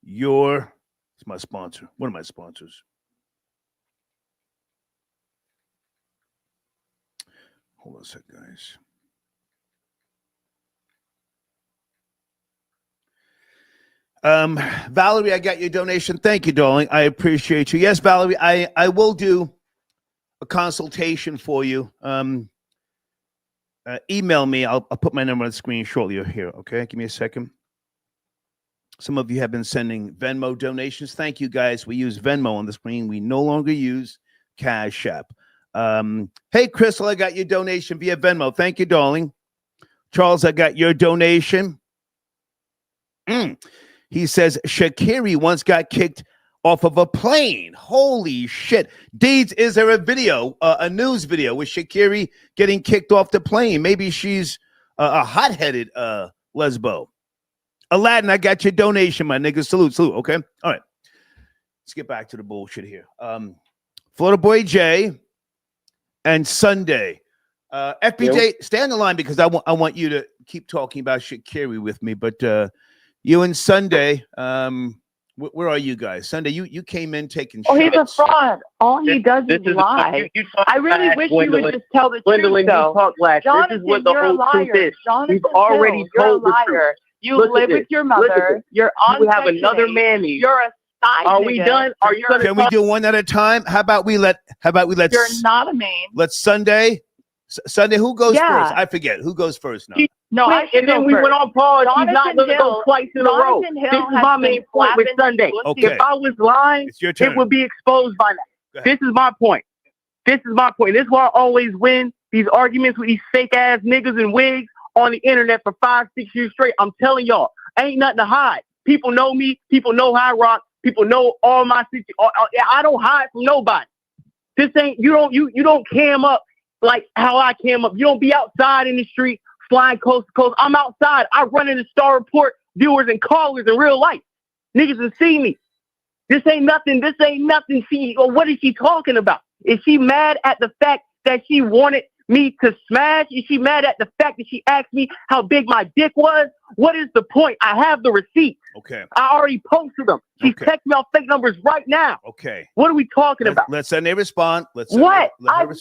you're. It's my sponsor. One of my sponsors. Hold on a sec, guys. Valerie, I got your donation. Thank you, darling. I appreciate you. Yes, Valerie, I will do a consultation for you. Email me. I'll put my number on the screen shortly here. Okay, give me a second. Some of you have been sending Venmo donations. Thank you, guys. We use Venmo on the screen. We no longer use Cash App. Hey, Crystal, I got your donation via Venmo. Thank you, darling. Charles, I got your donation. He says Sha'Carri once got kicked off of a plane. Holy shit. Deeds, is there a video, a news video with Sha'Carri getting kicked off the plane? Maybe she's a hot-headed lesbo. Aladdin, I got your donation, my nigga. Salute. Okay? All right. Let's get back to the bullshit here. Florida Boy J and Sunday. FBJ, stay on the line because I want you to keep talking about Sha'Carri with me, but you and Sunday, where are you guys? Sunday, you came in taking shots. He's a fraud. All he does is lie. I really wish you would just tell the truth, though. Jonathan, you're a liar. Jonathan, you're a liar. You live with your mother. You're on. You have another mammy. You're a side. Are we done? Are you? Can we do one at a time? How about we let? You're not a main. Let's Sunday. Sunday, who goes first? I forget who goes first now. No, and then we went on pause. He's not going to go twice in a row. This is my main point with Sunday. Okay. If I was lying, it would be exposed by now. This is my point. This is why I always win these arguments with these fake ass niggas and wigs on the internet for 5-6 years straight. I'm telling y'all, ain't nothing to hide. People know me. People know how I rock. People know all my situations. I don't hide from nobody. This ain't you don't cam up like how I came up. You don't be outside in the street flying coast to coast. I'm outside. I run into Star Report viewers and callers in real life. Niggas will see me. This ain't nothing. See, what is she talking about? Is she mad at the fact that she wanted me to smash? Is she mad at the fact that she asked me how big my dick was? What is the point? I have the receipts. Okay. I already posted them. She's texting me on fake numbers right now. Okay. What are we talking about? Let's Sunday respond. I've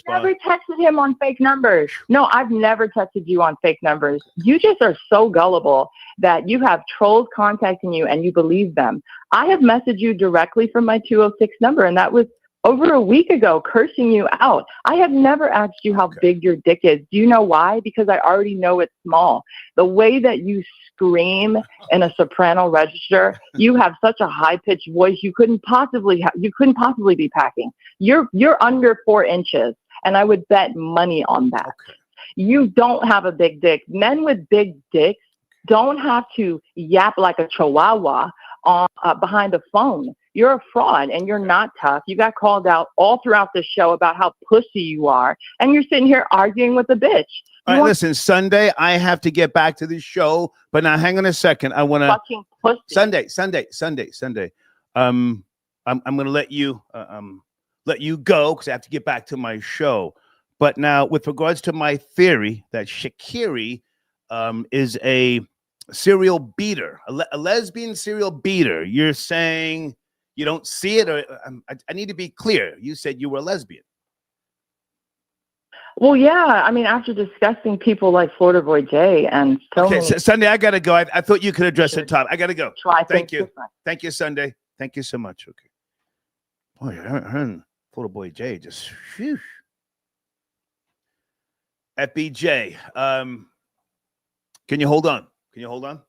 never texted him on fake numbers. No, I've never texted you on fake numbers. You just are so gullible that you have trolls contacting you and you believe them. I have messaged you directly from my 206 number, and that was over a week ago, cursing you out. I have never asked you how big your dick is. Do you know why? Because I already know it's small. The way that you scream in a soprano register, you have such a high-pitched voice. You couldn't possibly be packing. You're under 4 inches, and I would bet money on that. Okay. You don't have a big dick. Men with big dicks don't have to yap like a chihuahua behind a phone. You're a fraud and you're not tough. You got called out all throughout the show about how pussy you are, and you're sitting here arguing with a bitch. All right, listen, Sunday, I have to get back to the show, but now hang on a second. I want to fucking pussy. Sunday. I'm going to let you go because I have to get back to my show. But now, with regards to my theory that Sha'Carri is a serial beater, a lesbian serial beater, you're saying you don't see it, or I need to be clear. You said you were a lesbian. Well, yeah. I mean, after discussing people like Florida Boy J and Sunday, I gotta go. I thought you could address the top. I gotta go. Thank you. Thank you, Sunday. Thank you so much. Okay. Boy, her Florida Boy J just whew. FBJ. Can you hold on? Can you hold on?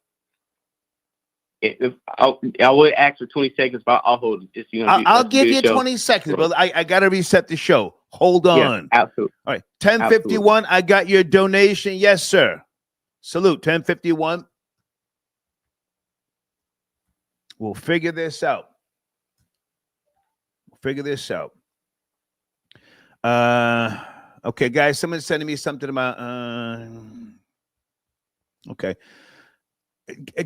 I would ask for 20 seconds, but I'll hold it. I'll give you 20 seconds, brother. I got to reset the show. Hold on. Yeah, absolutely. All right. 1051. I got your donation. Yes, sir. Salute. 1051. We'll figure this out. Okay, guys. Someone's sending me something about. Okay.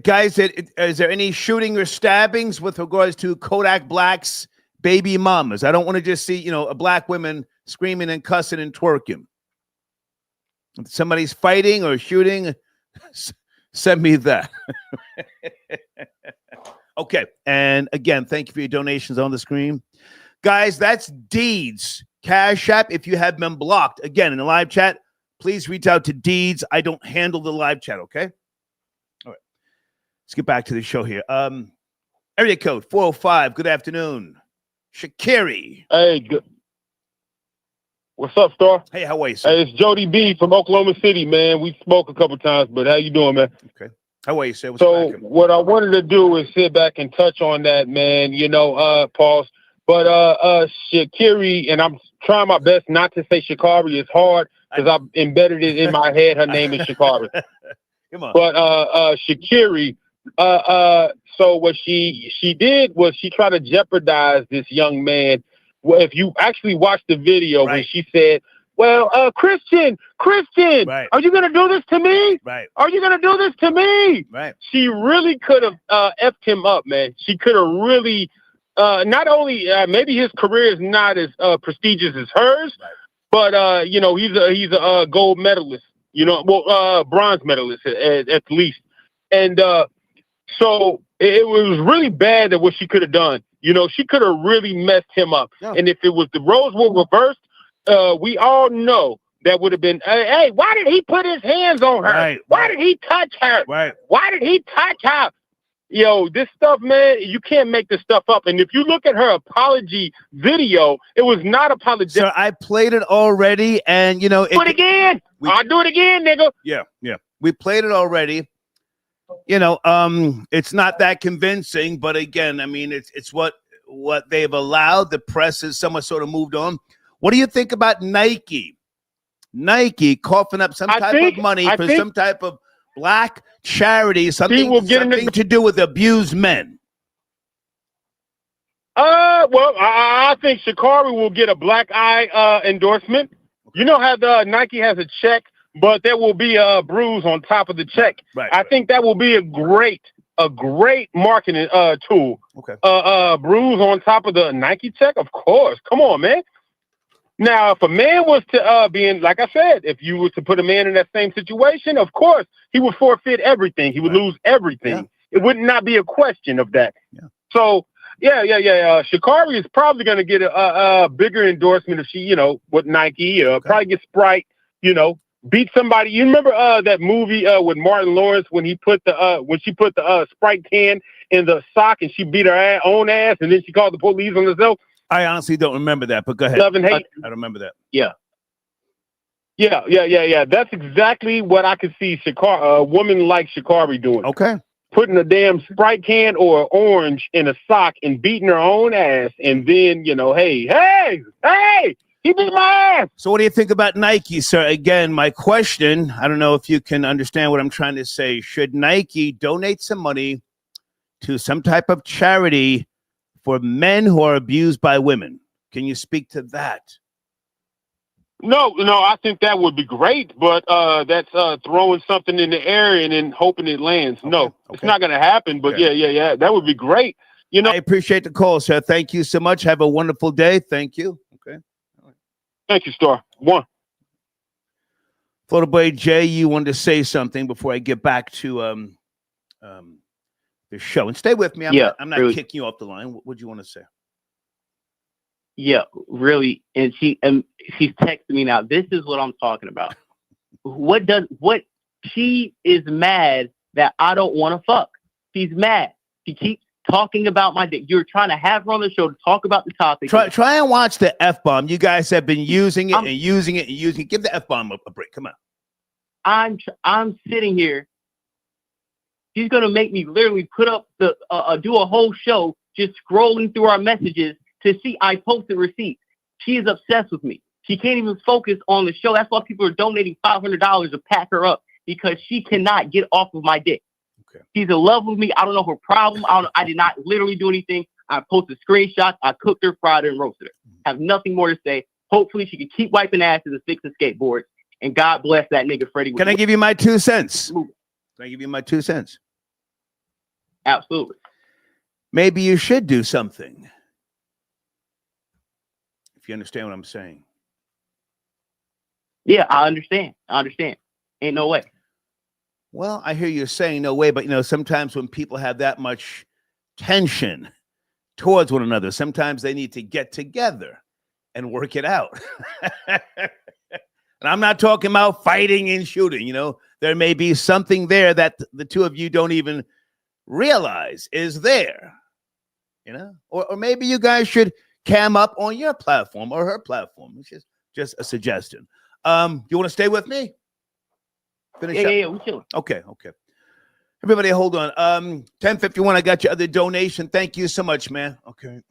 Guys, is there any shooting or stabbings with regards to Kodak Black's baby mamas? I don't want to just see, a black woman screaming and cussing and twerking. If somebody's fighting or shooting, send me that. Okay. And again, thank you for your donations on the screen. Guys, that's Deeds Cash App. If you have been blocked, again, in the live chat, please reach out to Deeds. I don't handle the live chat, okay? All right. Let's get back to the show here. Area code 405. Good afternoon. Sha'Carri. Hey, good. What's up, Star? Hey, how are you, sir? Hey, it's Jody B from Oklahoma City, man. We spoke a couple times, but how you doing, man? Okay. How are you, sir? What I wanted to do is sit back and touch on that, man. Pause. But Sha'Carri, and I'm trying my best not to say Sha'Carri. It's hard because I've embedded it in my head. Her name is Sha'Carri. Come on. But Sha'Carri, so what she did was she tried to jeopardize this young man. Well, if you actually watch the video, when she said, well, Christian, are you going to do this to me? Right. Are you going to do this to me? Right. She really could have effed him up, man. She could have really, not only, maybe his career is not as prestigious as hers, but, he's a gold medalist, bronze medalist at least. And so it was really bad that what she could have done. She could have really messed him up. Yeah. And if it was the roles were reversed, we all know that would have been, hey, why did he put his hands on her? Right. Why did he touch her? Right. Why did he touch her? This stuff, man, you can't make this stuff up. And if you look at her apology video, it was not apologetic. Sir, I played it already, and, do it again. I'll do it again, nigga. Yeah. We played it already. It's not that convincing, but again, I mean, it's what they've allowed. The press has somewhat sort of moved on. What do you think about Nike? Nike coughing up some type of money for some type of black charity, something to do with abused men. Well, I think Sha'Carri will get a black eye endorsement. You know how the Nike has a check, but there will be a bruise on top of the check. Right. I think that will be a great marketing tool. Okay. Bruise on top of the Nike check, of course. Come on, man. Now, if a man was to like I said, if you were to put a man in that same situation, of course, he would forfeit everything. He would lose everything. Yeah. It would not be a question of that. Yeah. So, yeah. Sha'Carri is probably going to get a bigger endorsement if she, with Nike, probably get Sprite, beat somebody. You remember that movie with Martin Lawrence when she put the Sprite can in the sock and she beat her own ass and then she called the police on herself? I honestly don't remember that, but go ahead. Love and Hate. I don't remember that. Yeah. That's exactly what I could see a woman like Sha'Carri doing. Okay. Putting a damn Sprite can or orange in a sock and beating her own ass, and then, hey, he beat my ass. So what do you think about Nike, sir? Again, my question, I don't know if you can understand what I'm trying to say. Should Nike donate some money to some type of charity for men who are abused by women? Can you speak to that? No, I think that would be great, but that's throwing something in the air and then hoping it lands. Okay. No, it's not going to happen, but yeah, that would be great. I appreciate the call, sir. Thank you so much. Have a wonderful day. Thank you. Okay. All right. Thank you, Star. One. Florida Boy Jay, you wanted to say something before I get back to the show, and stay with me. I'm not really kicking you off the line. What do you want to say? Yeah, really. And she's texting me now. This is what I'm talking about. She is mad that I don't want to fuck. She's mad. She keeps talking about my dick. You're trying to have her on the show to talk about the topic. Try and watch the F-bomb. You guys have been using it and using it and using it. Give the F-bomb a break. Come on. I'm sitting here She's gonna make me literally put up the do a whole show just scrolling through our messages to see I posted receipts. She is obsessed with me. She can't even focus on the show. That's why people are donating $500 to pack her up, because she cannot get off of my dick. Okay. She's in love with me. I don't know her problem. I did not literally do anything. I posted screenshots. I cooked her, fried her, and roasted her. Have nothing more to say. Hopefully she can keep wiping asses and fixing skateboards. And God bless that nigga Freddie. Can I give you my 2 cents? Can I give you my 2 cents? Absolutely. Maybe you should do something. If you understand what I'm saying. Yeah, I understand. Ain't no way. Well, I hear you saying no way, but sometimes when people have that much tension towards one another, sometimes they need to get together and work it out. And I'm not talking about fighting and shooting. There may be something there that the two of you don't even realize is there. Or maybe you guys should cam up on your platform or her platform. It's just a suggestion. You want to stay with me? Finish up? Yeah, we chill. Okay. Everybody, hold on. 1051, I got your other donation. Thank you so much, man. Okay.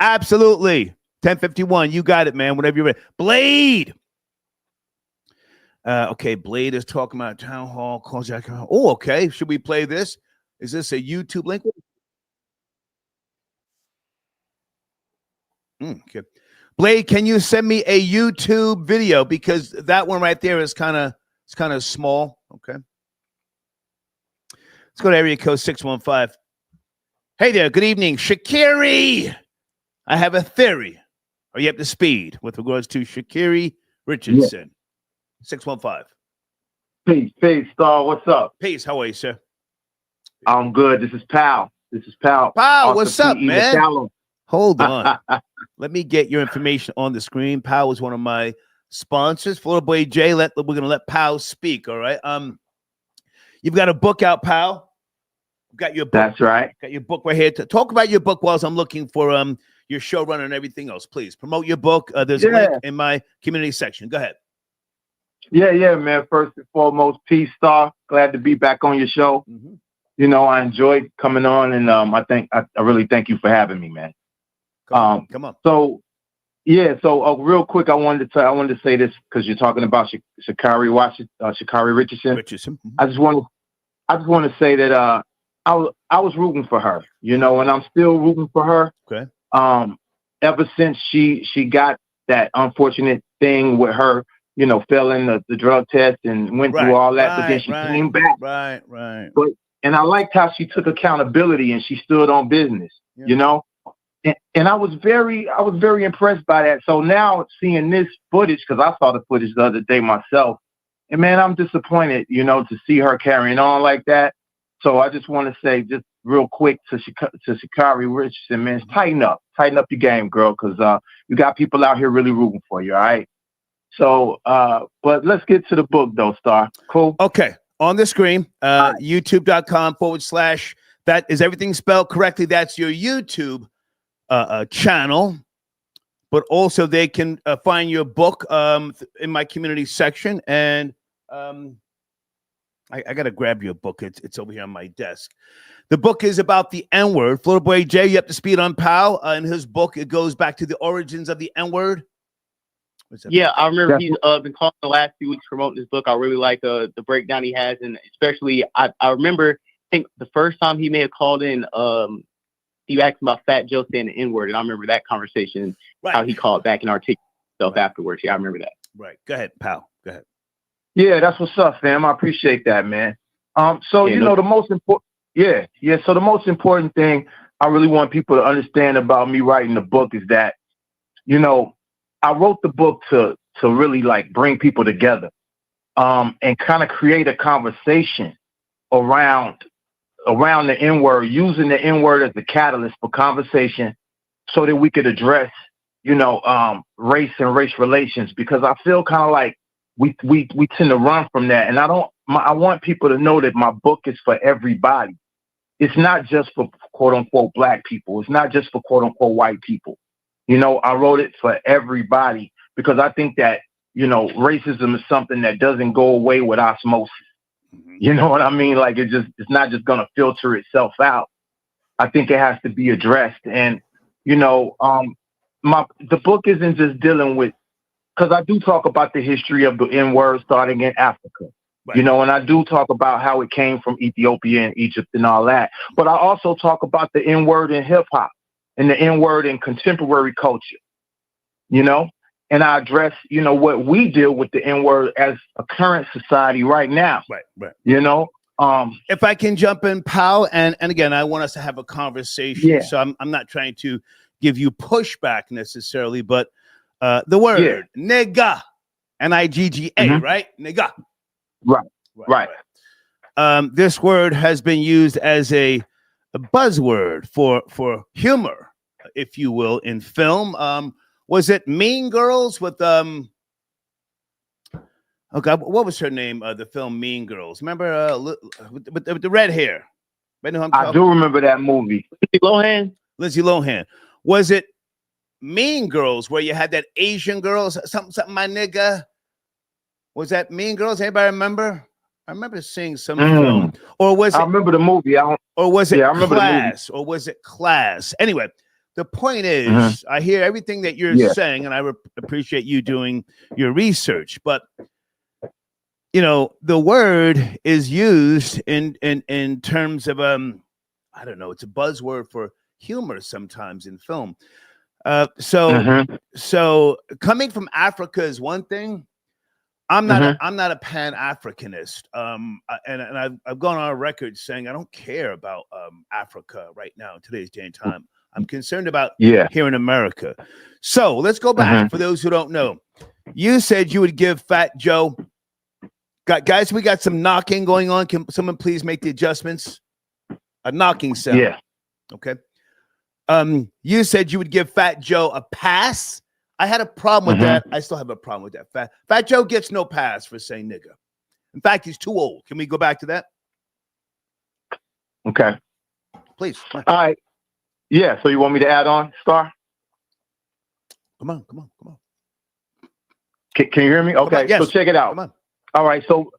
Absolutely. 1051, you got it, man. Whenever you're ready. Blade. Okay, Blade is talking about town hall. Call Jack. Oh, okay. Should we play this? Is this a YouTube link? Okay. Blade, can you send me a YouTube video, because that one right there is kind of small. Okay. Let's go to area code 615. Hey there. Good evening, Sha'Carri. I have a theory. Are you up to speed with regards to Sha'Carri Richardson? Yeah. 615. Peace, Star. What's up? Peace. How are you, sir? I'm good. This is Pal. Pal, what's up, man? Hold on. Let me get your information on the screen. Pal is one of my sponsors. Florida Boy J. We're gonna let Pal speak. All right. You've got a book out, Pal. Got your book. That's right. Got your book right here. To talk about your book whilst I'm looking for your showrunner and everything else. Please promote your book. There's a link in my community section. Go ahead. Yeah, man. First and foremost, peace, Star. Glad to be back on your show. Mm-hmm. I enjoyed coming on, and I really thank you for having me, man. Come on. So real quick, I wanted to say this because you're talking about Sha'Carri Richardson. Mm-hmm. I just want to say that I was rooting for her, and I'm still rooting for her. Okay. Ever since she got that unfortunate thing with her, failing the drug test and went through all that, but then she came back. Right. And I liked how she took accountability and she stood on business, And I was very impressed by that. So now seeing this footage, because I saw the footage the other day myself, and man, I'm disappointed, to see her carrying on like that. So I just want to say, just real quick to Sha'Carri Richardson, man, tighten up your game, girl, because you got people out here really rooting for you. All right. So, but let's get to the book though, Star. Cool. Okay. On the screen, youtube.com/ that is everything spelled correctly. That's your YouTube channel, but also they can find your book in my community section. And I got to grab your book. It's over here on my desk. The book is about the N-word. Florida Boy J, you have to speed on Powell. In his book, it goes back to the origins of the N-word. Yeah, I remember he's been calling the last few weeks promoting this book. I really like the breakdown he has, and especially I remember, I think the first time he may have called in, he asked about Fat Joe saying the N-word, and I remember that conversation, how he called back and articulated himself afterwards. Yeah, I remember that. Right. Go ahead, Pal. Go ahead. Yeah, that's what's up, fam. I appreciate that, man. So the most important, So the most important thing I really want people to understand about me writing the book is that, I wrote the book to really like bring people together, and kind of create a conversation around the N-word, using the N-word as the catalyst for conversation so that we could address, race and race relations, because I feel kind of like we tend to run from that. And I want people to know that my book is for everybody. It's not just for quote unquote black people. It's not just for quote unquote white people. I wrote it for everybody because I think that, racism is something that doesn't go away with osmosis. You know what I mean? Like it's not just gonna filter itself out. I think it has to be addressed. And you know, the book isn't just dealing with, because I do talk about the history of the N-word starting in Africa. Right. You know, and I do talk about how it came from Ethiopia and Egypt and all that. But I also talk about the N-word in hip hop and the N-word in contemporary culture. You know, and I address, you know, what we deal with the N-word as a current society right now. Right. You know, if I can jump in, pal, and again, I want us to have a conversation. Yeah. So I'm not trying to give you pushback necessarily, but the word nigga, N-I-G-G-A, right? Nigga. Right. This word has been used as a buzzword for humor, if you will, in film. Was it Mean Girls with oh God, what was her name? The film Mean Girls. Remember with the red hair? I do remember that movie. Lindsay Lohan. Was it Mean Girls where you had that Asian girl, something my nigga? Was that Mean Girls? Anybody remember? I remember seeing some film. Or was it? I remember the movie. Or was it I remember Class? Or was it Class? Anyway, the point is, I hear everything that you're saying, and I appreciate you doing your research. But you know, the word is used in terms of I don't know. It's a buzzword for humor sometimes in film. So coming from Africa is one thing. I'm not a Pan-Africanist. And I've gone on record saying I don't care about Africa right now in today's day and time. I'm concerned about here in America. So let's go back for those who don't know. You said you would give Fat Joe. Guys, we got some knocking going on. Can someone please make the adjustments? A knocking sound. Yeah. Okay. You said you would give Fat Joe a pass. I had a problem with that. I still have a problem with that. Fat Joe gets no pass for saying nigga. In fact, he's too old. Can we go back to that? Okay. Please. All right. Yeah. So you want me to add on, Star? Come on. Can you hear me? Okay. Yes. So check it out. Come on. All right. So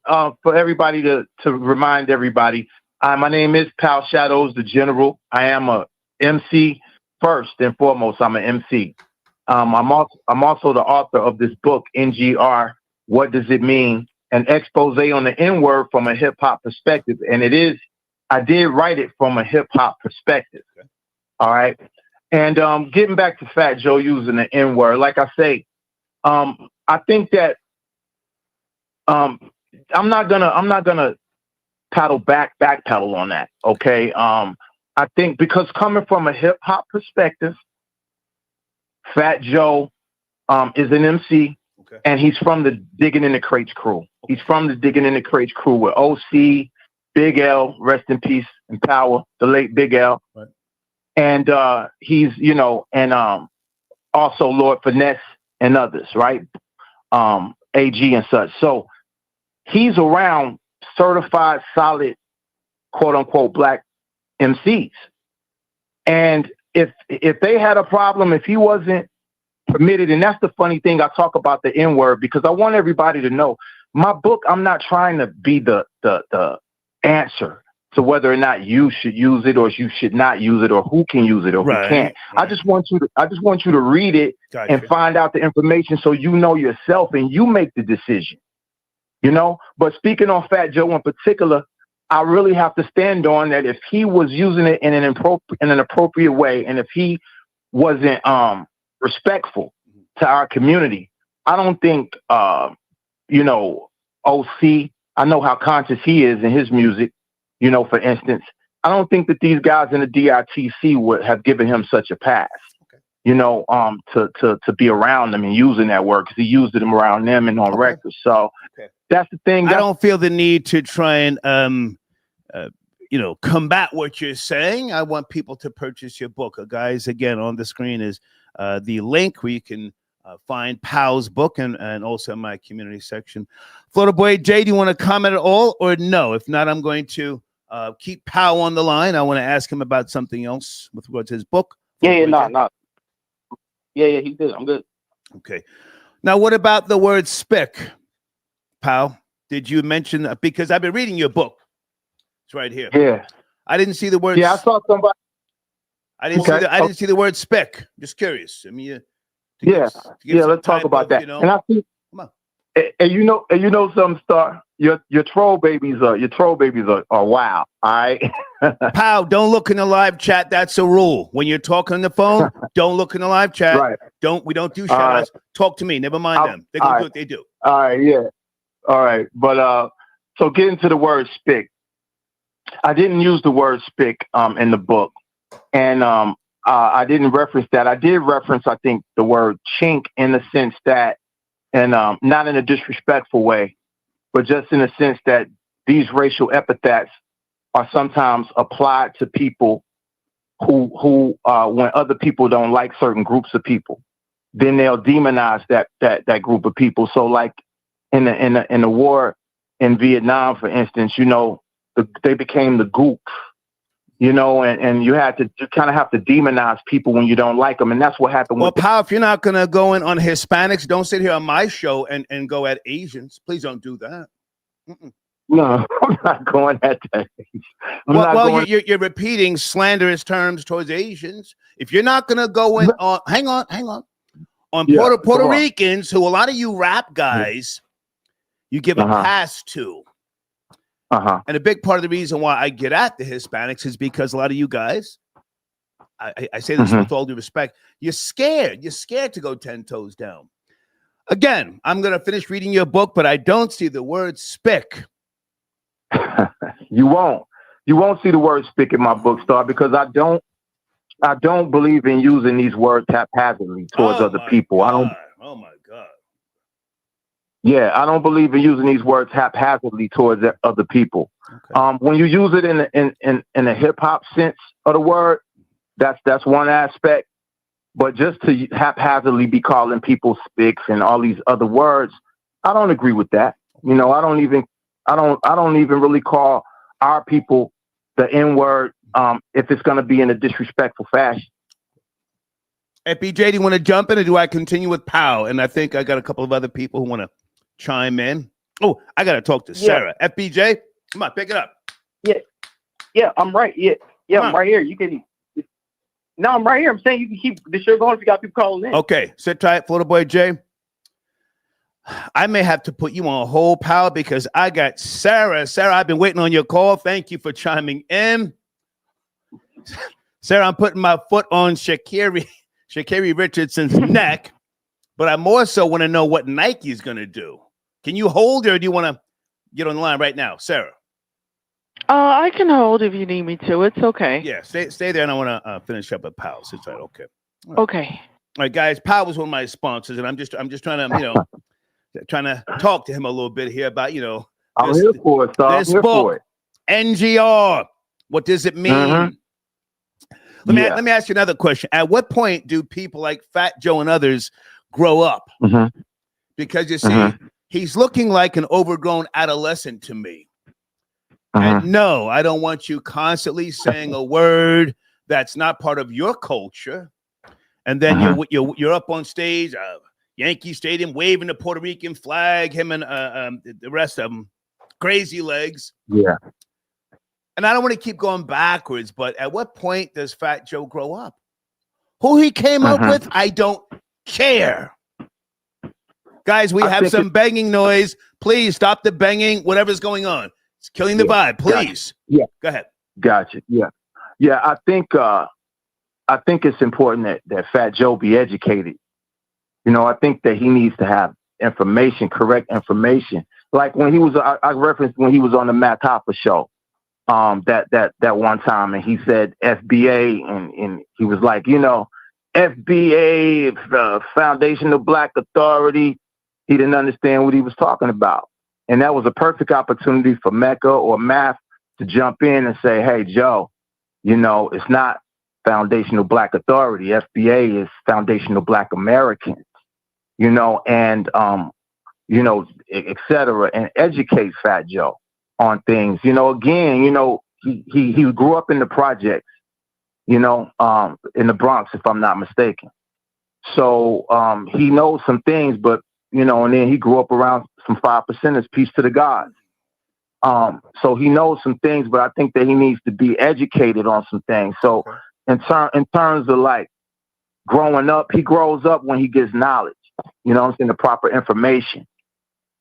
for everybody to remind everybody, my name is Pal Shadows, the General. I am a MC first and foremost. I'm an MC. I'm also the author of this book, NGR, What Does It Mean? An expose on the N-word from a hip hop perspective. And I did write it from a hip hop perspective. Okay. All right. And getting back to Fat Joe using the N-word, like I say, I think that I'm not gonna backpedal on that. Okay. I think because coming from a hip hop perspective, Fat Joe is an MC, and he's from the Digging in the Crates crew. He's from the Digging in the Crates crew with OC, Big L, rest in peace and power, the late Big L. Right. And he's, you know, and also Lord Finesse and others, right? AG and such. So he's around certified, solid, quote unquote, black MCs. And if they had a problem, if he wasn't permitted, and that's the funny thing, I talk about the N-word because I want everybody to know my book, I'm not trying to be the answer to whether or not you should use it or you should not use it or who can use it or who can't. Right. I just want you to read it and find out the information so you know yourself and you make the decision. You know, but speaking on Fat Joe in particular, I really have to stand on that if he was using it in an appropriate way, and if he wasn't respectful to our community, I don't think you know, OC, I know how conscious he is in his music, you know, for instance. I don't think that these guys in the DITC would have given him such a pass, you know, to be around them and using that word, because he used them around them and on records. So that's the thing. I don't feel the need to try and, you know, combat what you're saying. I want people to purchase your book. Guys, again, on the screen is the link where you can find Pal's book and also in my community section. Florida Boy Jay, do you want to comment at all or no? If not, I'm going to keep Pal on the line. I want to ask him about something else with regards to his book. Yeah, no. Yeah, he's good. I'm good. Okay. Now, what about the word spick, Pal? did you mention because I've been reading your book. It's right here. Yeah. I didn't see the word. Yeah, I saw somebody. I didn't see the word spick. Just curious. I mean, let's talk about that. And I think, and you know something, Star. Your troll babies are wild. All right. Pow, don't look in the live chat. That's a rule. When you're talking on the phone, don't look in the live chat. Right. We don't do shout outs. Talk to me. Never mind them. They're gonna do what they do. All right, yeah. All right. But so getting to the word spick. I didn't use the word spick in the book. And I didn't reference that. I did reference, I think, the word chink in the sense that, and not in a disrespectful way, but just in the sense that these racial epithets are sometimes applied to people who when other people don't like certain groups of people, then they'll demonize that group of people. So like in the war in Vietnam, for instance, you know, they became the gooks. You know, and you kind of have to demonize people when you don't like them. And that's what happened. Well, Pow, if you're not going to go in on Hispanics, don't sit here on my show and go at Asians. Please don't do that. Mm-mm. No, I'm not going at that. You're repeating slanderous terms towards Asians. If you're not going to go in on, hang on. On Puerto Ricans, who a lot of you rap guys, you give a pass to. And a big part of the reason why I get at the Hispanics is because a lot of you guys, I say this with all due respect, you're scared. You're scared to go 10 toes down. Again, I'm going to finish reading your book, but I don't see the word spick. You won't see the word spick in my book, Star, because I don't believe in using these words haphazardly towards other people. Oh my God. Yeah, I don't believe in using these words haphazardly towards other people. Okay. When you use it in a hip hop sense of the word, that's one aspect. But just to haphazardly be calling people spicks and all these other words, I don't agree with that. You know, I don't even really call our people the N word if it's going to be in a disrespectful fashion. FBJ, do you want to jump in, or do I continue with Pow? And I think I got a couple of other people who want to chime in. Oh, I got to talk to Sarah. FBJ, come on, pick it up. Yeah, I'm right. Yeah, I'm right here. You can. No, I'm right here. I'm saying you can keep the show going if you got people calling in. Okay, sit tight, Florida Boy Jay. I may have to put you on hold, Pow, because I got Sarah. Sarah, I've been waiting on your call. Thank you for chiming in. Sarah, I'm putting my foot on Sha'Carri Richardson's neck, but I more so want to know what Nike's going to do. Can you hold her, or do you want to get on the line right now, Sarah? I can hold if you need me to. It's okay. Yeah, stay there, and I want to finish up at Powell's. It's right, okay. All right. Okay. All right, guys. Powell was one of my sponsors, and I'm just trying to, trying to talk to him a little bit here about, I'm here for it, Star. This book, NGR. What does it mean? Let me ask you another question. At what point do people like Fat Joe and others grow up? Because you see, he's looking like an overgrown adolescent to me. And no, I don't want you constantly saying a word that's not part of your culture. And then you're up on stage, Yankee Stadium, waving the Puerto Rican flag, him and the rest of them, crazy legs. Yeah. And I don't want to keep going backwards, but at what point does Fat Joe grow up? Who he came up with, I don't care. Guys, we have some banging noise. Please stop the banging, whatever's going on. It's killing the vibe, please. Gotcha. Yeah. Go ahead. Gotcha. Yeah. Yeah, I think it's important that Fat Joe be educated. I think that he needs to have information, correct information. Like when he was, I referenced when he was on the Matt Hoffa show, that one time, and he said FBA, and he was like, FBA, Foundational Black Authority. He didn't understand what he was talking about. And that was a perfect opportunity for Mecca or Math to jump in and say, hey, Joe, it's not Foundational Black Authority. FBA is Foundational Black Americans, and, et cetera, and educate Fat Joe on things. Again, he grew up in the projects, in the Bronx, if I'm not mistaken. So he knows some things, but, and then he grew up around some 5%ers. Peace to the gods. So he knows some things, but I think that he needs to be educated on some things. So in terms of like growing up, he grows up when he gets knowledge. You know what I'm saying? The proper information.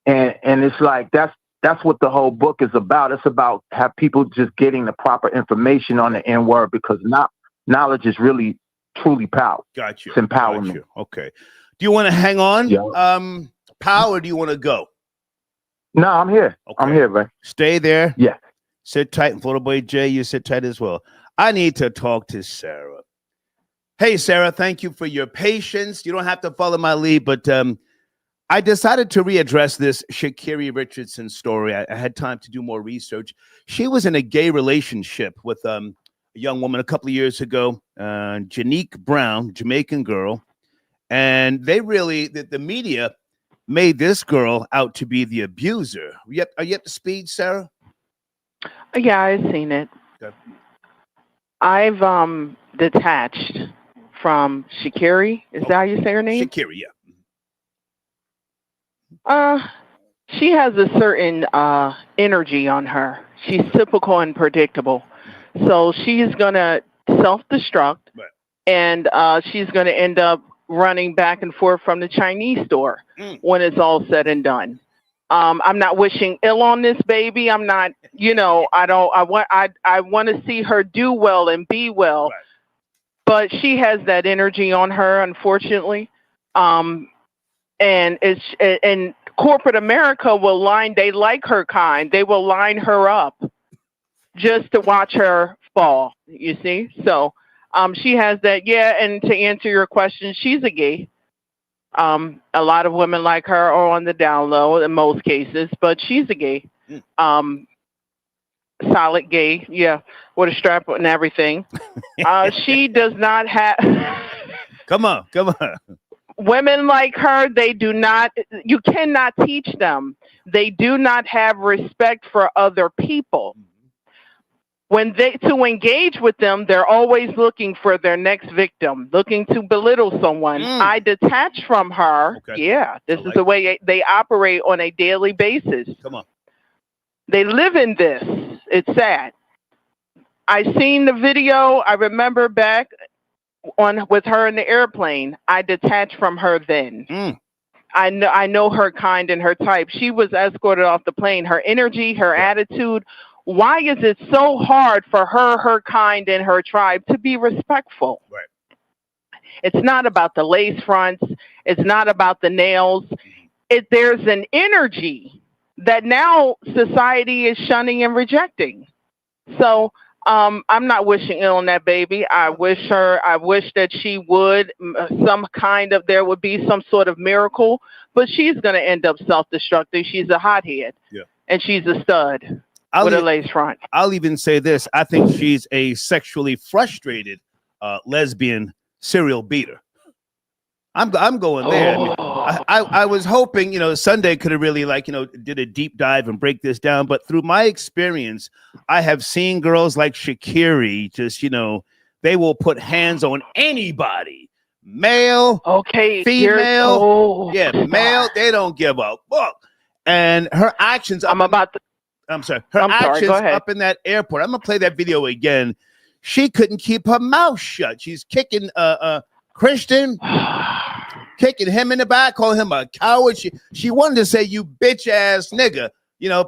And it's like that's what the whole book is about. It's about have people just getting the proper information on the N-word, because knowledge is really truly power. Got you. It's empowerment. Got you. Okay. Do you want to hang on, Pow, or do you want to go? No, I'm here. Okay. I'm here, man. Stay there. Yeah. Sit tight. And Florida Boy Jay, you sit tight as well. I need to talk to Sarah. Hey, Sarah, thank you for your patience. You don't have to follow my lead, but I decided to readdress this Sha'Carri Richardson story. I had time to do more research. She was in a gay relationship with a young woman a couple of years ago, Janique Brown, Jamaican girl. And they really, the media made this girl out to be the abuser. Are you up to speed, Sarah? Yeah, I've seen it. Okay. I've detached from Sha'Carri. Is that how you say her name? Sha'Carri, yeah. She has a certain energy on her. She's typical and predictable. So she's gonna self-destruct, and she's gonna end up running back and forth from the Chinese store when it's all said and done. I'm not wishing ill on this baby. I'm not, I want to see her do well and be well, but she has that energy on her, unfortunately. And corporate America they like her kind. They will line her up just to watch her fall, you see? So she has that, and to answer your question, she's a gay. A lot of women like her are on the down low in most cases, but she's a gay. Solid gay, with a strap and everything. She does not have... Come on. Women like her, you cannot teach them. They do not have respect for other people. To engage with them, they're always looking for their next victim, looking to belittle someone. I detach from her. Okay. Yeah, this is the way they operate on a daily basis. Come on. They live in this. It's sad. I seen the video. I remember back with her in the airplane. I detached from her then. I know her kind and her type. She was escorted off the plane. Her energy, her attitude. Why is it so hard for her kind, and her tribe to be respectful? Right. It's not about the lace fronts. It's not about the nails. There's an energy that now society is shunning and rejecting. So I'm not wishing ill on that baby. I wish that she would, there would be some sort of miracle, but she's going to end up self-destructing. She's a hothead. Yeah. And she's a stud. With a lace front. I'll even say this. I think she's a sexually frustrated lesbian serial beater. I'm going there. I was hoping, Sunday could have really did a deep dive and break this down. But through my experience, I have seen girls like Sha'Carri just, they will put hands on anybody. Male, female, male, they don't give a fuck. And her actions... Her actions up in that airport. I'm gonna play that video again. She couldn't keep her mouth shut. She's kicking Christian, kicking him in the back, calling him a coward. She wanted to say you bitch ass nigga,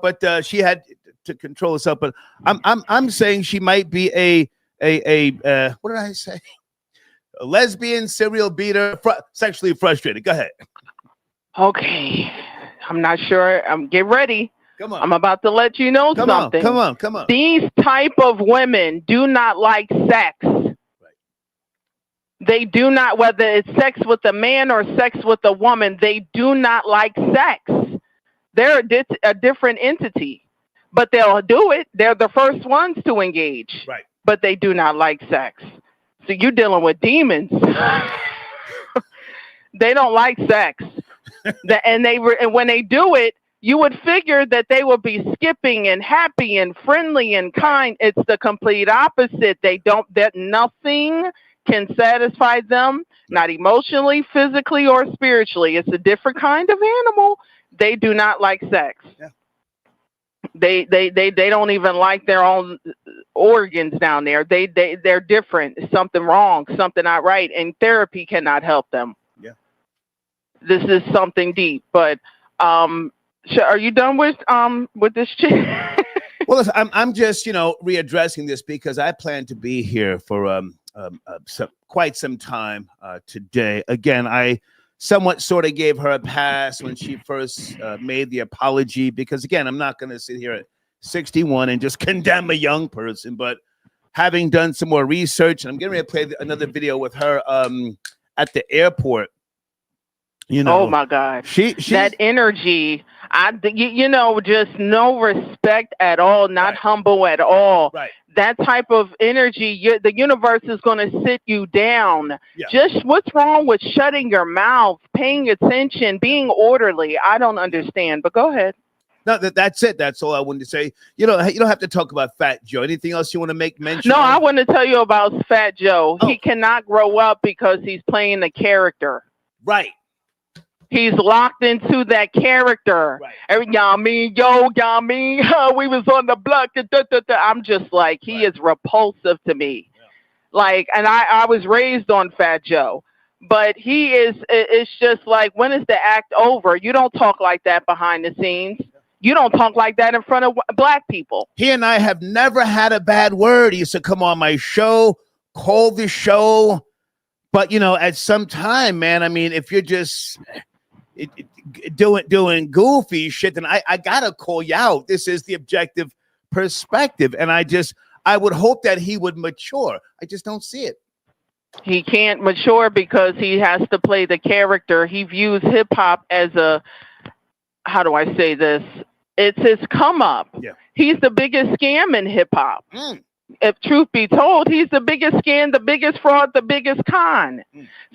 but she had to control herself. But I'm saying she might be a what did I say? A lesbian serial beater, sexually frustrated. Go ahead. Okay, I'm not sure. Get ready. Come on. I'm about to let you know something. Come on. These type of women do not like sex. Right. They do not, whether it's sex with a man or sex with a woman, they do not like sex. They're a different entity, but they'll do it. They're the first ones to engage. Right. But they do not like sex. So you're dealing with demons. They don't like sex. And when they do it, you would figure that they would be skipping and happy and friendly and kind. It's the complete opposite. That nothing can satisfy them, not emotionally, physically, or spiritually. It's a different kind of animal. they do not like sex. Yeah. They don't even like their own organs down there. They're different. Something wrong, something not right, and therapy cannot help them. Yeah. This is something deep. But are you done with this chick? Well, listen, I'm just readdressing this because I plan to be here for quite some time today. Again, I somewhat sort of gave her a pass when she first made the apology because, again, I'm not going to sit here at 61 and just condemn a young person. But having done some more research, and I'm getting ready to play another video with her at the airport. Oh my God, that energy, just no respect at all, not humble at all. Right. That type of energy, the universe is going to sit you down. Yeah. Just what's wrong with shutting your mouth, paying attention, being orderly? I don't understand, but go ahead. No, that's it. That's all I wanted to say. You don't have to talk about Fat Joe. Anything else you want to make mention? No, I want to tell you about Fat Joe. He cannot grow up because he's playing the character. Right. He's locked into that character. Right. Y'all mean, we was on the block. I'm just like, he is repulsive to me. Yeah. Like, and I was raised on Fat Joe, but it's just like, when is the act over? You don't talk like that behind the scenes. You don't talk like that in front of black people. He and I have never had a bad word. He used to come on my show, call the show. But, at some time, man, I mean, if you're just doing goofy shit, then I gotta call you out. This is the objective perspective, and I would hope that he would mature. I just don't see it. He can't mature because he has to play the character. He views hip hop as how do I say this? It's his come up. Yeah. He's the biggest scam in hip hop. If truth be told, he's the biggest scam, the biggest fraud, the biggest con.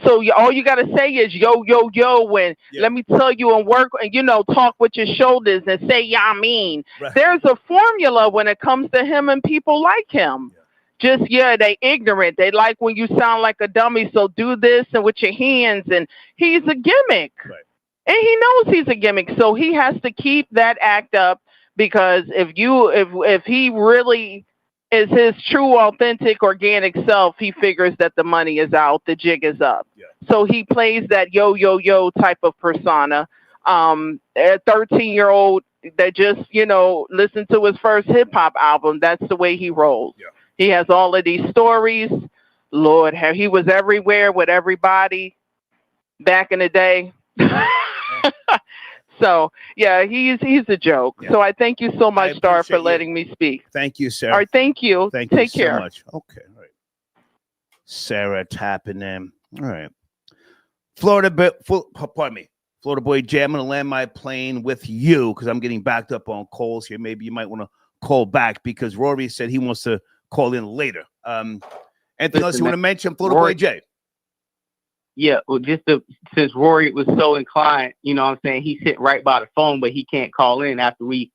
So all you got to say is yo, yo, yo, when let me tell you and work and, talk with your shoulders and say, yeah, I mean. Right. There's a formula when it comes to him and people like him. Just, they ignorant. They like when you sound like a dummy. So do this and with your hands. And he's a gimmick. Right. And he knows he's a gimmick. So he has to keep that act up, because if he really is his true, authentic, organic self, he figures that the money is out, the jig is up. Yeah. So he plays that yo, yo, yo type of persona. A 13-year-old that just, listened to his first hip hop album. That's the way he rolls. Yeah. He has all of these stories. Lord, he was everywhere with everybody back in the day. So, he's a joke. Yeah. So I thank you so much, Star, for letting me speak. Thank you, Sarah. All right, thank you. Take care. So much. Okay, all right. Sarah tapping in. All right. Florida Boy J, I'm going to land my plane with you because I'm getting backed up on calls here. Maybe you might want to call back because Rory said he wants to call in later. Anything else you want to mention, Florida Boy J? Yeah, well, since Rory was so inclined, what I'm saying, he's sitting right by the phone, but he can't call in after we,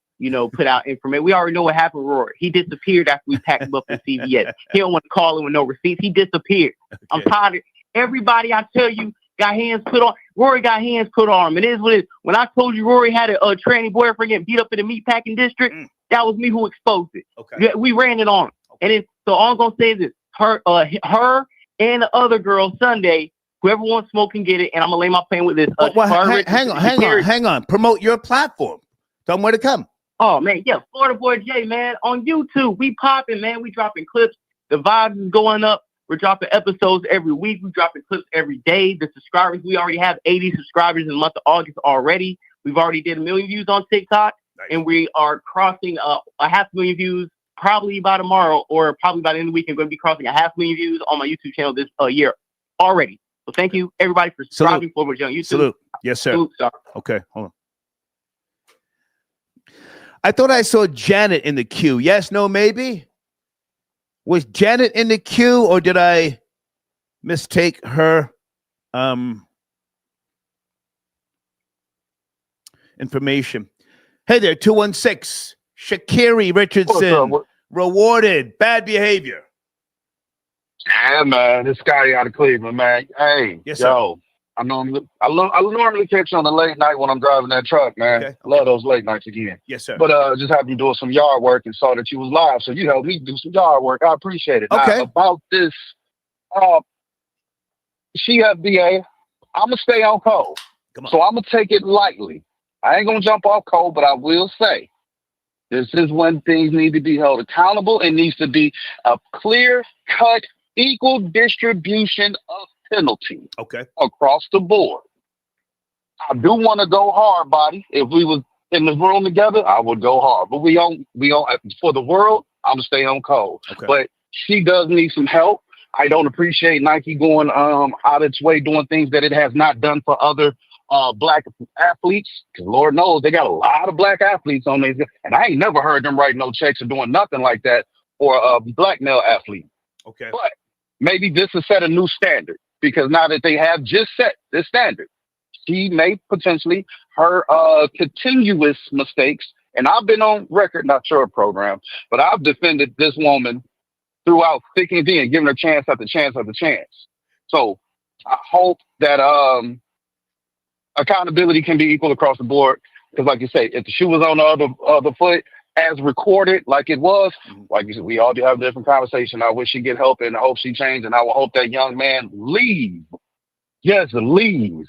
put out information. We already know what happened with Rory. He disappeared after we packed him up in CVS. He don't want to call in with no receipts. He disappeared. Okay. I'm tired of everybody, I tell you, got hands put on. Rory got hands put on him. It is what it is. When I told you Rory had a tranny boyfriend getting beat up in the meatpacking district, that was me who exposed it. Okay. We ran it on him. Okay. So all I'm going to say is this. Her and the other girl, Sunday, whoever wants smoke can get it, and I'm gonna lay my plane with this. Hang on. Promote your platform. Tell them where to come. Oh man, yeah, Florida Boy J, man, on YouTube, we popping, man. We dropping clips. The vibes is going up. We're dropping episodes every week. We dropping clips every day. The subscribers, we already have 80 subscribers in the month of August already. We've already did 1 million views on TikTok, and we are crossing 500,000 views probably by tomorrow, or probably by the end of the week. I'm going to be crossing 500,000 views on my YouTube channel this year already. So thank you, everybody, for subscribing for on YouTube. Salute. Yes, sir. Salute, sir. Okay, hold on. I thought I saw Janet in the queue. Yes, no, maybe? Was Janet in the queue, or did I mistake her information? Hey there, 216. Sha'Carri Richardson, rewarded. Bad behavior. Yeah, man, this guy out of Cleveland, man. Hey, yes, yo, I normally catch you on the late night when I'm driving that truck, man. Okay. Love those late nights again. Yes, sir. But just happened to doing some yard work and saw that you was live, so you helped me do some yard work. I appreciate it. Okay. Now, about this, she FBA, I'm gonna stay on code. So I'm gonna take it lightly. I ain't gonna jump off code, but I will say this is when things need to be held accountable. It needs to be a clear-cut, equal distribution of penalty across the board. I do want to go hard, body. If we was in the room together, I would go hard. But we on for the world, I'm gonna stay on code. But she does need some help. I don't appreciate Nike going out its way doing things that it has not done for other black athletes. Because Lord knows they got a lot of black athletes on these, and I ain't never heard them write no checks or doing nothing like that for a black male athlete. Okay. But maybe this will set a new standard, because now that they have just set this standard, she may potentially, her continuous mistakes, and I've been on record, not your program, but I've defended this woman throughout thick and thin, giving her chance after chance after chance. So I hope that accountability can be equal across the board, because like you say, if the shoe was on the other foot, as recorded like it was, like you said, we all do have a different conversation. I wish she get help, and I hope she changed, and I will hope that young man leave. Yes, leave.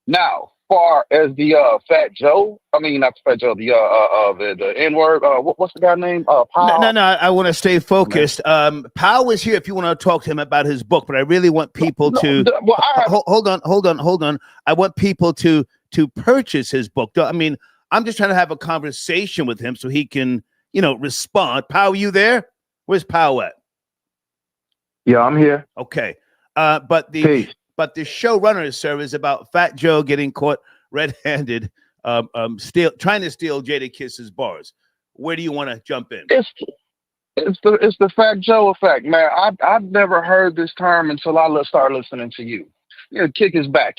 Now, far as the Fat Joe, I mean not the Fat Joe, the N-word. What's the guy's name? Powell. No. I want to stay focused. Powell is here if you want to talk to him about his book, but I really want people to hold on. I want people to purchase his book. I mean, I'm just trying to have a conversation with him so he can, respond. Powell, you there? Where's Powell at? Yeah, I'm here. Okay. But the showrunner, sir, is about Fat Joe getting caught red-handed, trying to steal Jada Kiss's bars. Where do you want to jump in? It's the Fat Joe effect, man. I've never heard this term until I started listening to you. Kick his back.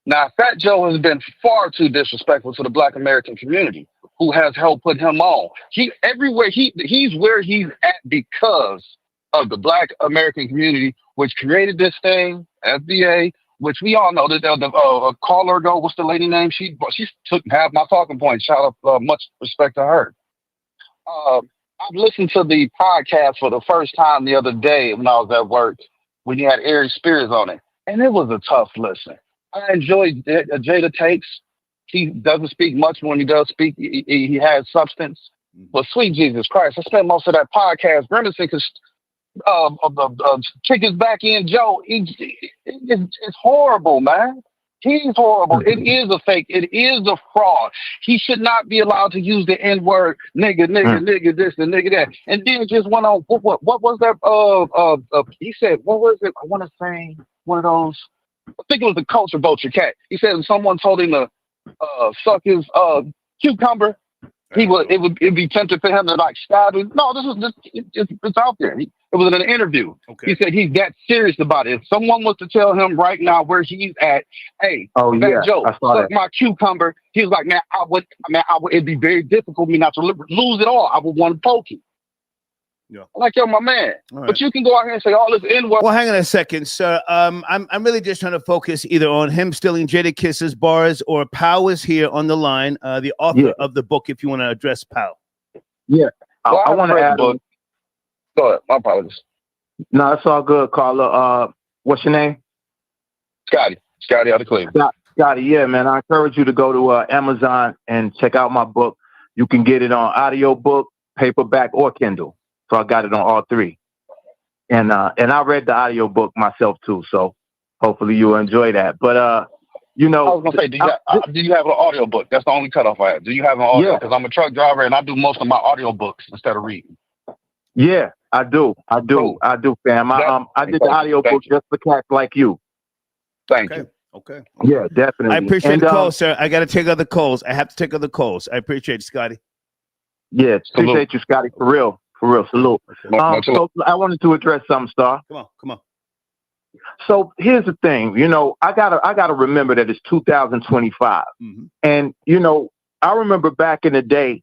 Now, Fat Joe has been far too disrespectful to the Black American community, who has helped put him on. He's where he's at because of the Black American community, which created this thing, FBA, which we all know that the caller ago, what's the lady name? She took half my talking points. Shout out, much respect to her. I've listened to the podcast for the first time the other day when I was at work, when you had Ari Spears on it, and it was a tough listen. I enjoyed Jada takes. He doesn't speak much, but when he does speak, he has substance. But sweet Jesus Christ, I spent most of that podcast grimacing because kick his back in Joe. It's horrible, man. He's horrible. It is a fake. It is a fraud. He should not be allowed to use the N-word, nigga, this and nigga that. And then just went on. What was that? He said, what was it? I want to say one of those. I think it was the culture vulture cat. He said someone told him to suck his cucumber. It'd be tempted for him to like stab him. No, it's out there. It was in an interview. Okay. He said he's that serious about it. If someone was to tell him right now where he's at, hey, Joe, suck my cucumber. He was like, man, it'd be very difficult for me not to lose it all. I would want to poke him. Yeah, like you're my man, right. But you can go out here and say all this N-word. Well, hang on a second, sir. I'm really just trying to focus either on him stealing Jada Kiss's bars or Powell is here on the line, the author of the book. If you want to address Powell, I want to add. Go ahead. My apologies. No, it's all good, Carla. What's your name? Scotty out of Cleveland. Scotty, yeah, man. I encourage you to go to Amazon and check out my book. You can get it on audiobook, paperback, or Kindle. So I got it on all three. And I read the audiobook myself too. So hopefully you'll enjoy that. But I was gonna say, do you have an audiobook? That's the only cutoff I have. Do you have an audio? Because I'm a truck driver and I do most of my audiobooks instead of reading. Yeah, I do, fam. I did the audiobook just for cats like you. Thank you. Okay. Yeah, definitely. I appreciate the call, sir. I got to take other calls. I have to take other calls. I appreciate it, Scotty. Yeah, appreciate you, Scotty. For real, salute. So I wanted to address something, Star. Come on. So here's the thing, I gotta remember that it's 2025, and I remember back in the day,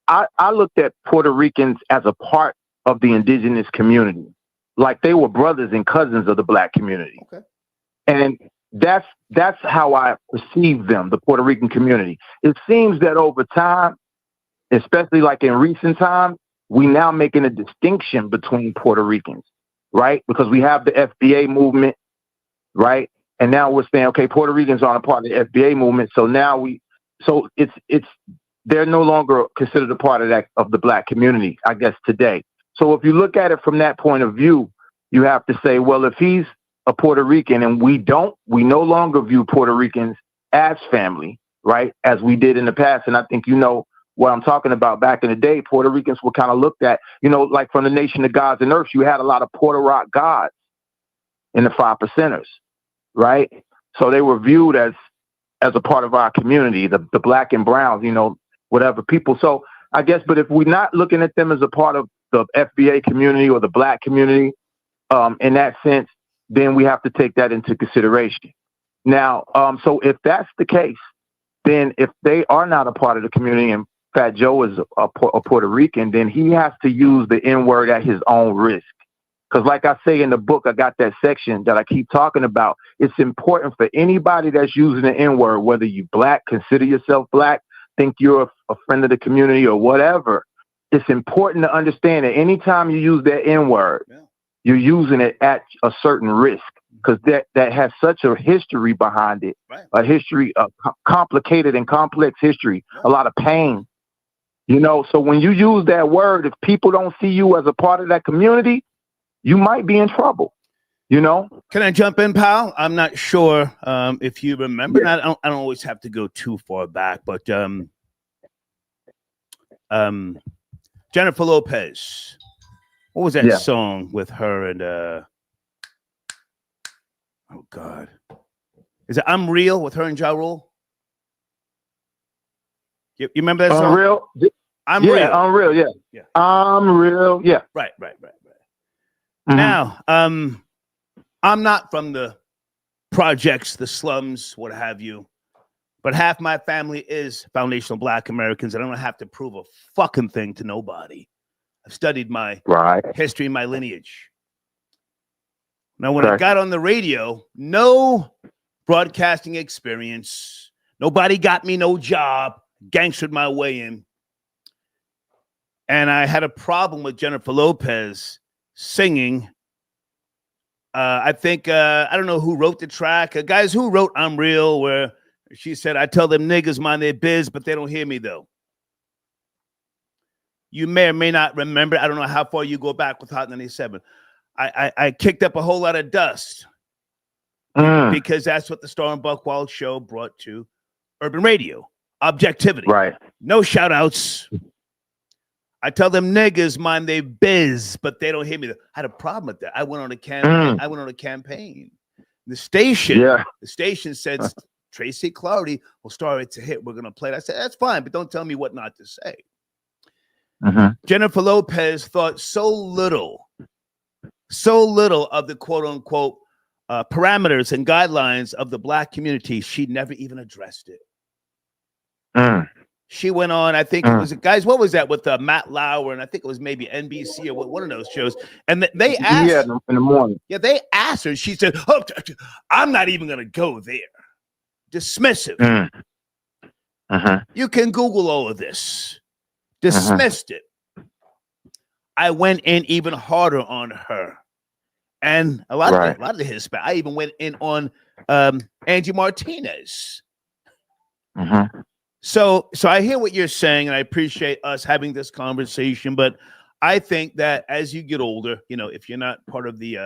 I looked at Puerto Ricans as a part of the indigenous community, like they were brothers and cousins of the Black community. Okay. And that's how I perceive them, the Puerto Rican community. It seems that over time, especially like in recent times, we now making a distinction between Puerto Ricans, right? Because we have the FBA movement, right? And now we're saying, okay, Puerto Ricans aren't a part of the FBA movement, so now they're no longer considered a part of the Black community, I guess, today. So if you look at it from that point of view, you have to say, well, if he's a Puerto Rican and we no longer view Puerto Ricans as family, right, as we did in the past. And I think you know what I'm talking about. Back in the day, Puerto Ricans were kind of looked at, like from the Nation of Gods and Earth, you had a lot of Puerto Rock gods in the 5 percenters, right? So they were viewed as a part of our community, the Black and browns, whatever people. So I guess, but if we're not looking at them as a part of the FBA community or the Black community, in that sense, then we have to take that into consideration. Now, so if that's the case, then if they are not a part of the community and Fat Joe is a Puerto Rican, then he has to use the N-word at his own risk. Because like I say in the book, I got that section that I keep talking about. It's important for anybody that's using the N-word, whether you Black, consider yourself Black, think you're a friend of the community or whatever. It's important to understand that anytime you use that N-word, you're using it at a certain risk, because that has such a history behind it, a history of complicated and complex history, a lot of pain. So when you use that word, if people don't see you as a part of that community, you might be in trouble. Can I jump in, pal? I'm not sure if you remember. I don't always have to go too far back, but Jennifer Lopez. What was that song with her and oh God. Is it I'm Real with her and Ja Rule? You remember that song? Unreal? I'm Real. Unreal, yeah. I'm Real, yeah. Right. Mm-hmm. Now, I'm not from the projects, the slums, what have you, but half my family is foundational Black Americans, and I don't have to prove a fucking thing to nobody. I've studied my history, my lineage. Now, when I got on the radio, no broadcasting experience, nobody got me no job, gangstered my way in. And I had a problem with Jennifer Lopez singing. I think, I don't know who wrote the track. Guys, who wrote I'm Real, where she said, I tell them niggas mind their biz, but they don't hear me, though. You may or may not remember. I don't know how far you go back with Hot 97. I kicked up a whole lot of dust because that's what the Star and Buckwild show brought to urban radio. Objectivity. Right. No shout outs. I tell them niggas mind their biz, but they don't hear me. I had a problem with that. I went on a campaign. The station said Tracy Clardy will star It's a Hit. We're gonna play it. I said, that's fine, but don't tell me what not to say. Jennifer Lopez thought so little of the quote unquote parameters and guidelines of the Black community. She never even addressed it. She went on, I think it was, guys, what was that with Matt Lauer? And I think it was maybe NBC or one of those shows. And they asked. Yeah, in the morning. Yeah, they asked her. She said, oh, I'm not even going to go there. Dismissive. You can Google all of this. Dismissed it. I went in even harder on her. And a lot of the Hispanic. I even went in on Angie Martinez. So I hear what you're saying, and I appreciate us having this conversation. But I think that as you get older, if you're not part of the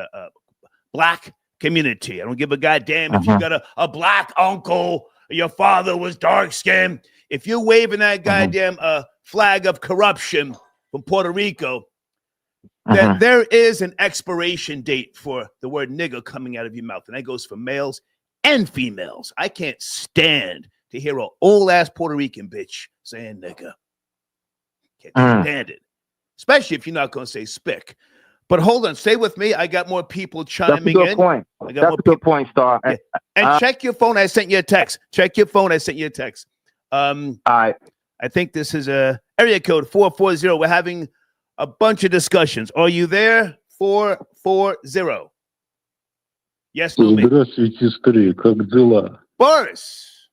Black community, I don't give a goddamn if you got a Black uncle, your father was dark skinned. If you're waving that goddamn flag of corruption from Puerto Rico, that there is an expiration date for the word nigga coming out of your mouth, and that goes for males and females. I can't stand to hear an old-ass Puerto Rican bitch saying nigga. Can't stand it. Especially if you're not going to say spick. But hold on. Stay with me. I got more people chiming in. Point. That's a good point, Star. Yeah. And check your phone. I sent you a text. Check your phone. I sent you a text. All right. I think this is a area code 440. We're having a bunch of discussions. Are you there? 440. Yes, no, man. Здравствуйте, старик. Как дела? Boris,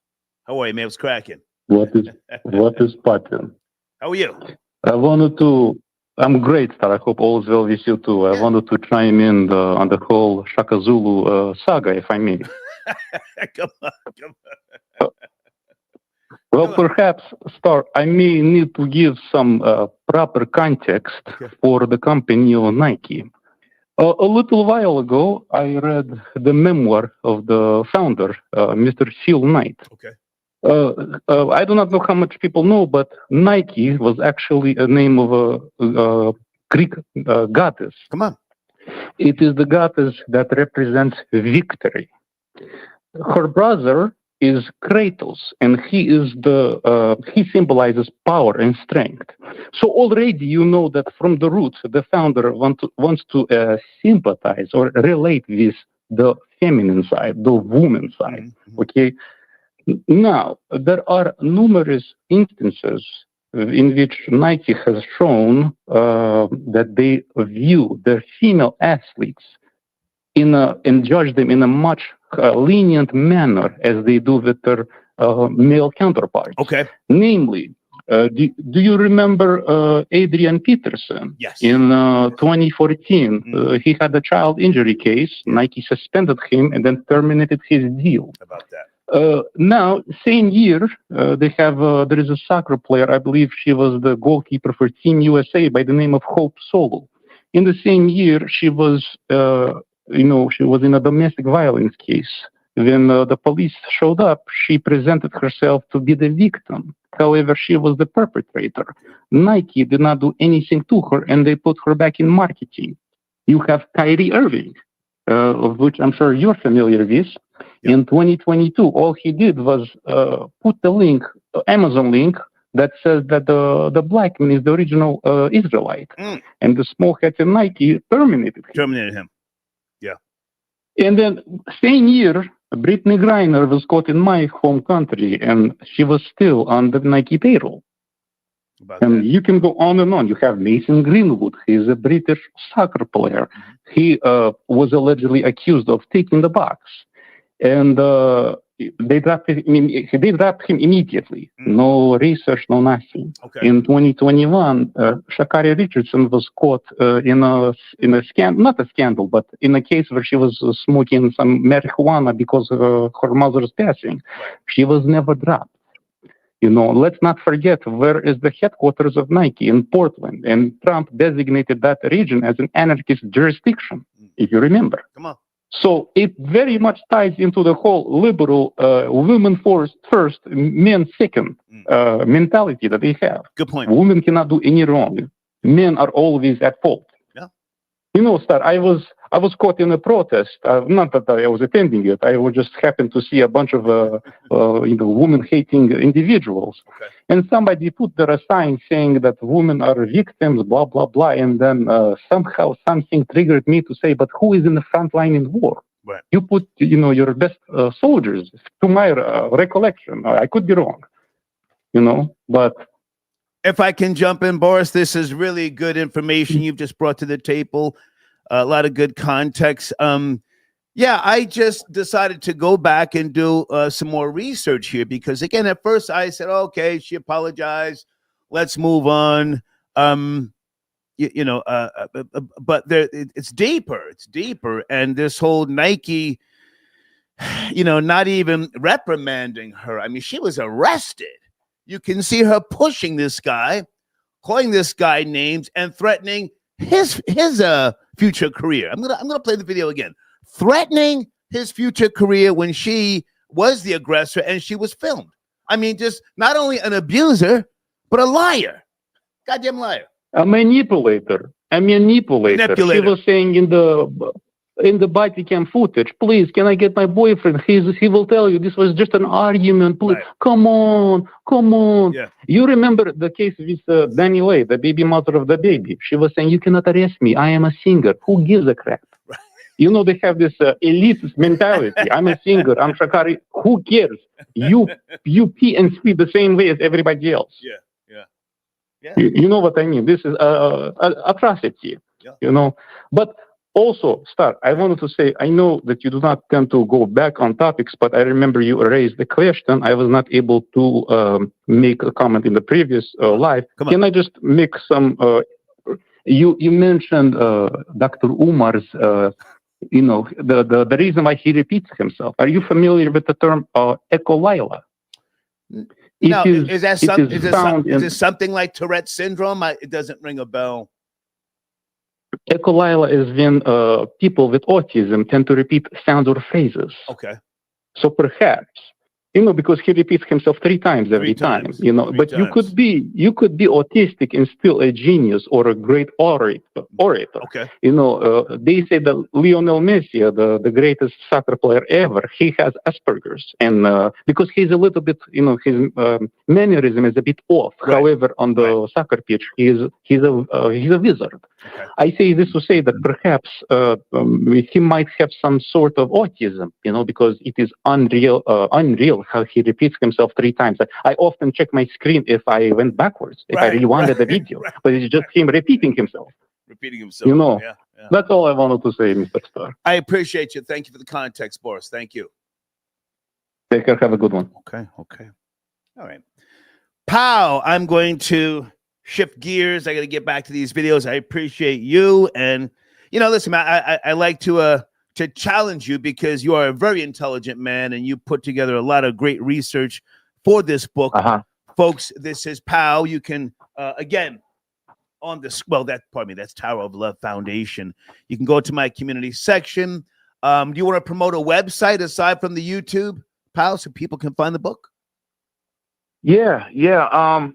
how are you, man? What's cracking? What is popping? How are you? I'm great, sir. I hope all is well with you too. I wanted to chime in on the whole Shaka Zulu saga, if I may. Come on. Well, perhaps, Star, I may need to give some proper context for the company of Nike. A little while ago, I read the memoir of the founder, Mr. Phil Knight. Okay. I do not know how much people know, but Nike was actually a name of a Greek goddess. Come on. It is the goddess that represents victory. Her brother is Kratos, and he symbolizes power and strength. So already you know that from the roots, the founder wants to sympathize or relate with the feminine side, the woman side. Mm-hmm. Okay. Now, there are numerous instances in which Nike has shown that they view their female athletes and judge them in a much lenient manner as they do with their male counterparts. Okay. Namely, do you remember Adrian Peterson? Yes. In 2014, he had a child injury case. Nike suspended him and then terminated his deal. About that. Now, same year, there is a soccer player, I believe she was the goalkeeper for Team USA by the name of Hope Solo. In the same year, she was in a domestic violence case. When the police showed up, she presented herself to be the victim. However, she was the perpetrator. Nike did not do anything to her, and they put her back in marketing. You have Kyrie Irving, of which I'm sure you're familiar with. In 2022, all he did was put the link, Amazon link, that says that the black man is the original Israelite. And the small hat in Nike terminated him. Yeah. And then same year, Brittany Griner was caught in my home country, and she was still on the Nike payroll. And you can go on and on. You have Mason Greenwood. He's a British soccer player. Mm-hmm. He was allegedly accused of taking the box. And they dropped him immediately. No research, no nothing. Okay. In 2021, Sha'Carri Richardson was caught in a scandal, not a scandal, but in a case where she was smoking some marijuana because of her mother's passing. Right. She was never dropped. Let's not forget where is the headquarters of Nike in Portland, and Trump designated that region as an anarchist jurisdiction, if you remember. Come on. So it very much ties into the whole liberal women first, men second mentality that they have. Good point. Women cannot do any wrong. Men are always at fault. Yeah. Star, I was caught in a protest. Not that I was attending it. I was just happened to see a bunch of women-hating individuals. Okay. And somebody put there a sign saying that women are victims, blah, blah, blah. And then somehow something triggered me to say, but who is in the front line in war? Right. You put, your best soldiers, to my recollection. I could be wrong, but... If I can jump in, Boris, this is really good information you've just brought to the table. A lot of good context. I just decided to go back and do some more research here because, again, at first I said, okay, she apologized. Let's move on. But it's deeper. It's deeper. And this whole Nike, not even reprimanding her. I mean, she was arrested. You can see her pushing this guy, calling this guy names, and threatening his future career. I'm gonna play the video again. Threatening his future career when she was the aggressor and she was filmed. I mean, just not only an abuser, but a liar. Goddamn liar. A manipulator. She was saying in the body cam footage, please, can I get my boyfriend? He will tell you this was just an argument. Please, right. Come on. Yeah. You remember the case with Danny Way, the baby mother of the baby. She was saying, you cannot arrest me. I am a singer. Who gives a crap? Right. They have this elite mentality. I'm a singer. I'm Sha'Carri. Who cares? You pee and sleep the same way as everybody else. Yeah. You know what I mean? This is atrocity. Yeah. But Also, Star, I wanted to say, I know that you do not tend to go back on topics, but I remember you raised the question. I was not able to make a comment in the previous live. Can I just make some? You mentioned Dr. Umar's, the reason why he repeats himself. Are you familiar with the term echolila? No, is it something like Tourette's syndrome? It doesn't ring a bell. Echolila is when people with autism tend to repeat sounds or phrases. Okay. So perhaps, because he repeats himself 3 times every time, but you could be autistic and still a genius or a great orator. Okay. They say that Lionel Messi, the greatest soccer player ever, he has Asperger's, and because he's a little bit, his mannerism is a bit off. Right. However, on the soccer pitch, he's a wizard. Okay. I say this to say that perhaps he might have some sort of autism, because it is unreal how he repeats himself 3 times. I often check my screen if I went backwards, if I rewinded the video, but it's just him repeating himself. Yeah. That's all I wanted to say, Mr. Star. I appreciate you. Thank you for the context, Boris. Thank you. Take care. Have a good one. Okay. All right. Pow, I'm going to shift gears. I got to get back to these videos. I appreciate you. And, listen, man, I like to challenge you because you are a very intelligent man and you put together a lot of great research for this book. Folks, this is Pow. You can, again, on this, that's Tower of Love Foundation. You can go to my community section. Do you want to promote a website aside from the YouTube, Pow, so people can find the book? Yeah. I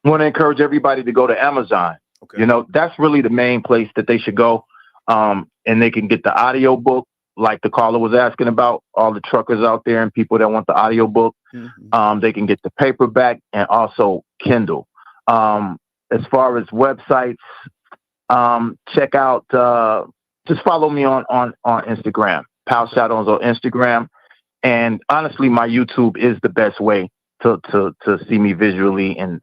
want to encourage everybody to go to Amazon. Okay. That's really the main place that they should go. And they can get the audio book, like the caller was asking about, all the truckers out there and people that want the audio book. Mm-hmm. They can get the paperback and also Kindle. As far as websites, check out, just follow me on Instagram, Pow Shadows on Instagram. And honestly, my YouTube is the best way to see me visually and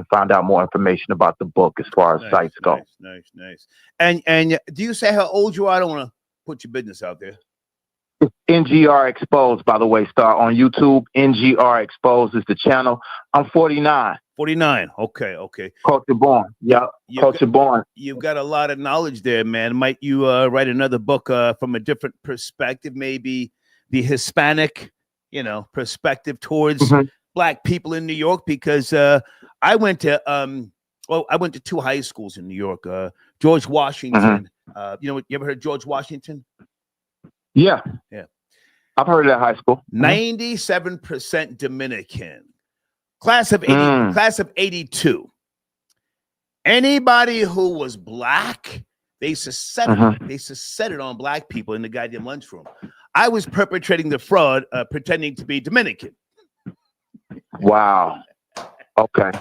find out more information about the book as far as sites go. Nice. And do you say how old you are? I don't want to put your business out there. NGR Exposed, by the way, Star, on YouTube. NGR Exposed is the channel. I'm 49. 49. Okay. Culture born. Yeah. Culture born. You've got a lot of knowledge there, man. Might you write another book from a different perspective, maybe the Hispanic, perspective towards Black people in New York? Because I went to 2 high schools in New York. George Washington. You ever heard of George Washington? Yeah. I've heard of that high school. 97% Dominican. Class of 82. Anybody who was Black, they used to set it on Black people in the goddamn lunchroom. I was perpetrating the fraud, pretending to be Dominican. Wow. Okay.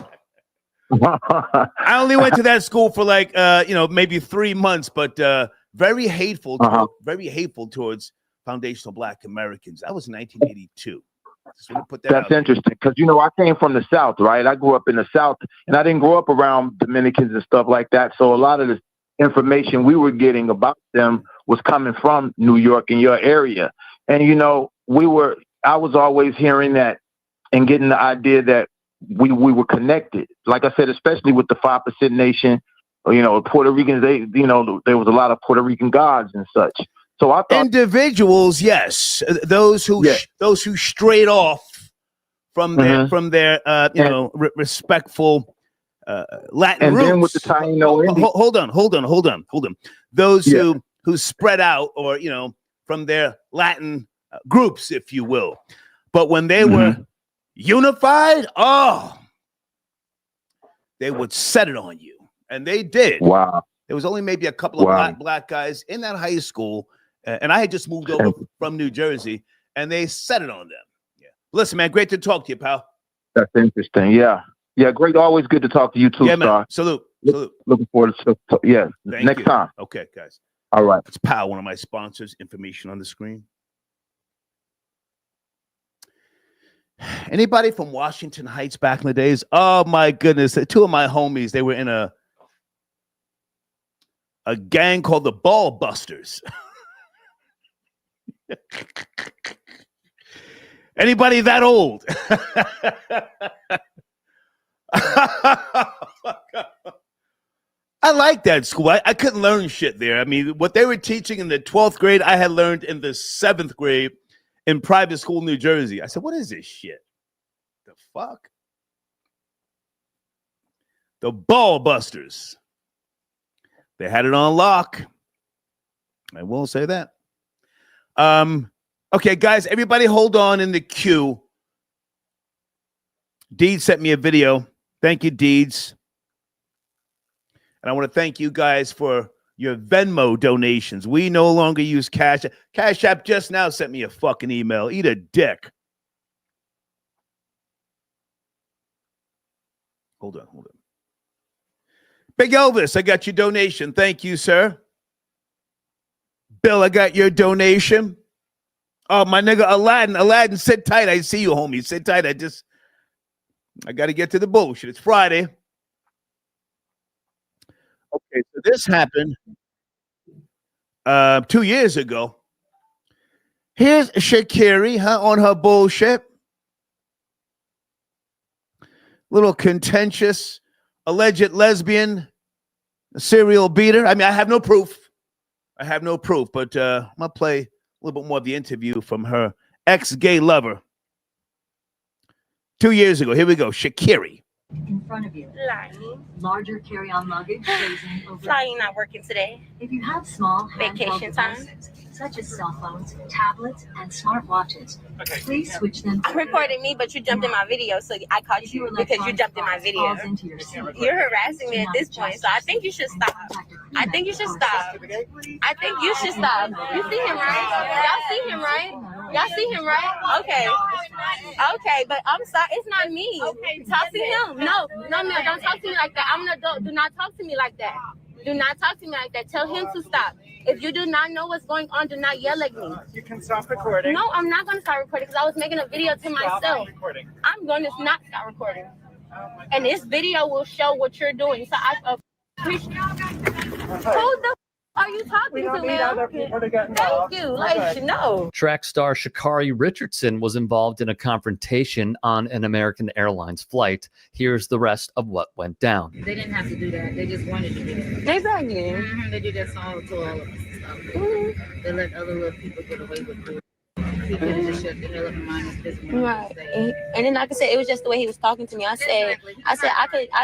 I only went to that school for maybe 3 months, but very hateful towards foundational Black Americans. That was 1982. That's interesting because I came from the South, right? I grew up in the South, and I didn't grow up around Dominicans and stuff like that. So a lot of the information we were getting about them was coming from New York in your area, and I was always hearing that and getting the idea that we were connected. Like I said, especially with the 5% Nation, Puerto Ricans. There was a lot of Puerto Rican gods and such. So I thought individuals, yes, those who strayed off from their respectful Latin and roots. Then with the Taino hold on. Those who spread out, or from their Latin groups, if you will. But when they were unified, they would set it on you, and they did. Wow. There was only maybe a couple of black guys in that high school, and I had just moved over from New Jersey, and they set it on them. Yeah. Listen, man, great to talk to you, pal. That's interesting. Yeah, great. Always good to talk to you too, Star. Man. Salute. Looking forward to next time. Okay, guys. All right. It's Pal, one of my sponsors. Information on the screen. Anybody from Washington Heights back in the days? Oh my goodness, 2 of my homies. They were in a a gang called the Ball Busters. Anybody that old? I like that school. I couldn't learn shit there. I mean, what they were teaching in the 12th grade, I had learned in the 7th grade in private school in New Jersey. I said, what is this shit? The fuck? The Ball Busters. They had it on lock. I will say that. Okay, guys, everybody hold on in the queue. Deeds sent me a video. Thank you, Deeds. And I want to thank you guys for your Venmo donations. We no longer use Cash App. Cash App just now sent me a fucking email. Eat a dick. Hold on. Big Elvis, I got your donation. Thank you, sir. Bill, I got your donation. Oh, my nigga Aladdin. Aladdin, sit tight. I see you, homie. Sit tight. I got to get to the bullshit. It's Friday. Okay, so this happened 2 years ago. Here's Sha'Carri, on her bullshit. Little contentious, alleged lesbian, serial beater. I mean, I have no proof. But I'm going to play a little bit more of the interview from her ex-gay lover 2 years ago. Here we go. Sha'Carri. In front of you. Lying. Larger carry-on luggage raising over. Lying, not working today. If you have small Vacation time. devices, such as cell phones, tablets, and smartwatches, please switch them. I'm recording me, but you jumped in my video, so I caught you because you jumped in my video. You're harassing me at this point, so I think you should stop. I think you should stop. You see him, right? Y'all see him, right? Okay, but I'm sorry, it's not me. Talk to him. No, don't talk to me like that. I'm an adult. Do not talk to me like that. Tell him to stop. If you do not know what's going on, do not yell at me. You can stop recording. No, I'm not going to stop recording because I was making a video to myself. I'm going to not stop recording. And this video will show what you're doing. So I appreciate. Who the are you talking to, man? Thank you. No. Track star Sha'Carri Richardson was involved in a confrontation on an American Airlines flight. Here's the rest of what went down. They didn't have to do that. They just wanted to do that. Exactly. They did that song to all of us. They let other little people get away with it. He could have just shut the hell up and mind his business. Right. And then like I said, it was just the way he was talking to me. I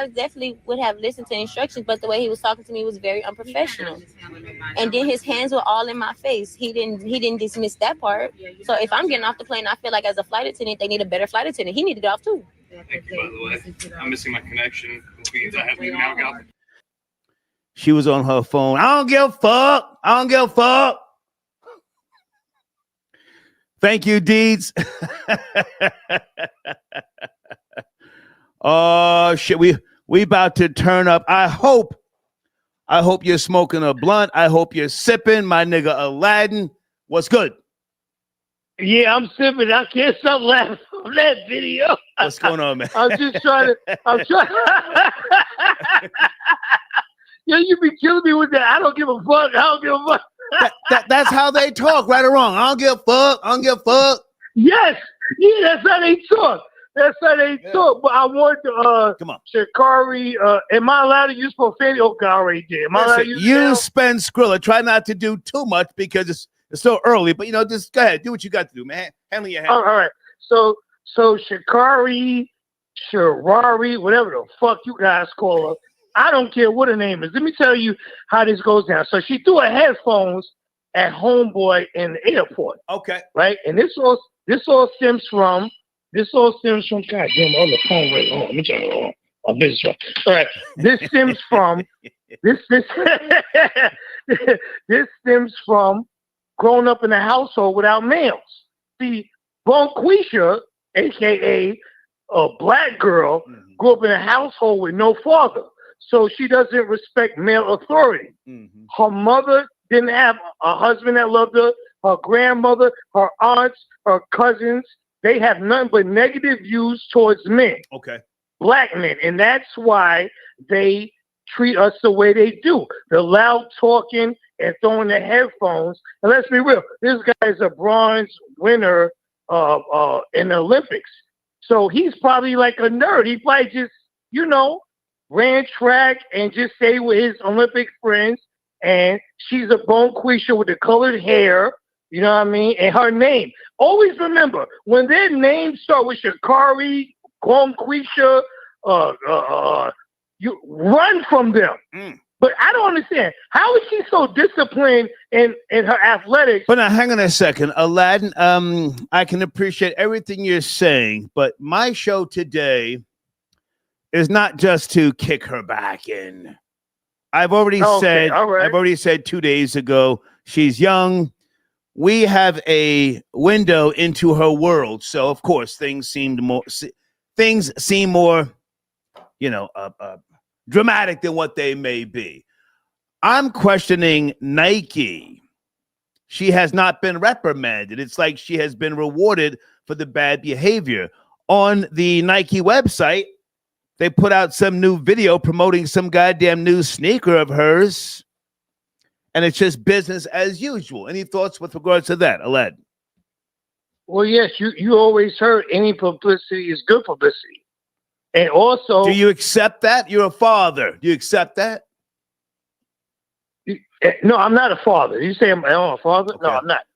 definitely would have listened to instructions, but the way he was talking to me was very unprofessional. And then his hands were all in my face. He didn't dismiss that part. So if I'm getting off the plane, I feel like as a flight attendant, they need a better flight attendant. He needed to get off too. Thank you, by the way. I'm missing my connection, which means I have to now go. She was on her phone. I don't give a fuck. Thank you, Deeds. Oh shit, we about to turn up. I hope you're smoking a blunt. I hope you're sipping, my nigga Aladdin. What's good? Yeah, I'm sipping. I can't stop laughing on that video. What's going on, man? I'm trying. Yo, you be killing me with that. I don't give a fuck. That's how they talk, right or wrong. I don't give a fuck. Yes. Yeah, that's how they talk. But I want to, come on. Sha'Carri, am I allowed to use profanity? Okay, I already did. Am I allowed to use you spend Skrilla. Try not to do too much because it's so early, but just go ahead. Do what you got to do, man. Handle your hand. All right. So Sha'Carri, whatever the fuck you guys call her. I don't care what her name is. Let me tell you how this goes down. So she threw her headphones at homeboy in the airport. Okay. Right? And this all stems from goddamn on the phone right on. Let me tell you my business one. All right. This stems from this stems from growing up in a household without males. See, Bonquisha, aka a black girl, grew up in a household with no father. So she doesn't respect male authority. Mm-hmm. Her mother didn't have a husband that loved her. Her grandmother, her aunts, her cousins, they have nothing but negative views towards men. Okay. Black men. And that's why they treat us the way they do. The loud talking and throwing the headphones. And let's be real, this guy is a bronze winner in the Olympics. So he's probably like a nerd. He probably just, you know, ran track and just stayed with his Olympic friends. And she's a bonquisha with the colored hair, you know what I mean? And her name. Always remember, when their names start with Sha'Carri, bonquisha, you run from them. But I don't understand. How is she so disciplined in her athletics? But now, hang on a second. Aladdin, I can appreciate everything you're saying, but my show today is not just to kick her back in. I've already said 2 days ago, she's young. We have a window into her world. So, of course, things seem more, you know, dramatic than what they may be. I'm questioning Nike. She has not been reprimanded. It's like she has been rewarded for the bad behavior. On the Nike website, they put out some new video promoting some goddamn new sneaker of hers, and it's just business as usual. Any thoughts with regards to that, Aladdin? Well, yes, you always heard any publicity is good publicity. And also... Do you accept that? You're a father. Do you accept that? No, I'm not a father. You say I'm a father? Okay. No, I'm not.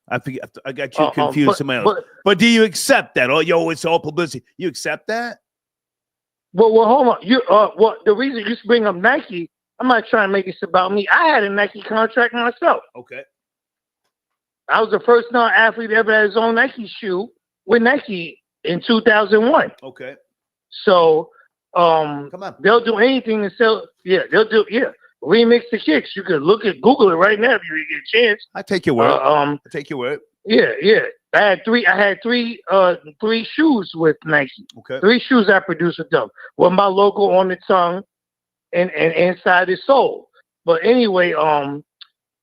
I got you confused with somebody else. But do you accept that? Oh, yo, it's all publicity. You accept that? Well, hold on. The reason you bring up Nike, I'm not trying to make this about me. I had a Nike contract myself. Okay. I was the first non-athlete to ever have his own Nike shoe with Nike in 2001. Okay. So, come on. They'll do anything to sell. Yeah, they'll do. Yeah, remix the kicks. You can Google it right now if you get a chance. I take your word. I take your word. Yeah. I had three shoes with Nike. Okay. 3 shoes I produced with them. With my logo on the tongue and inside the sole. But anyway, I'm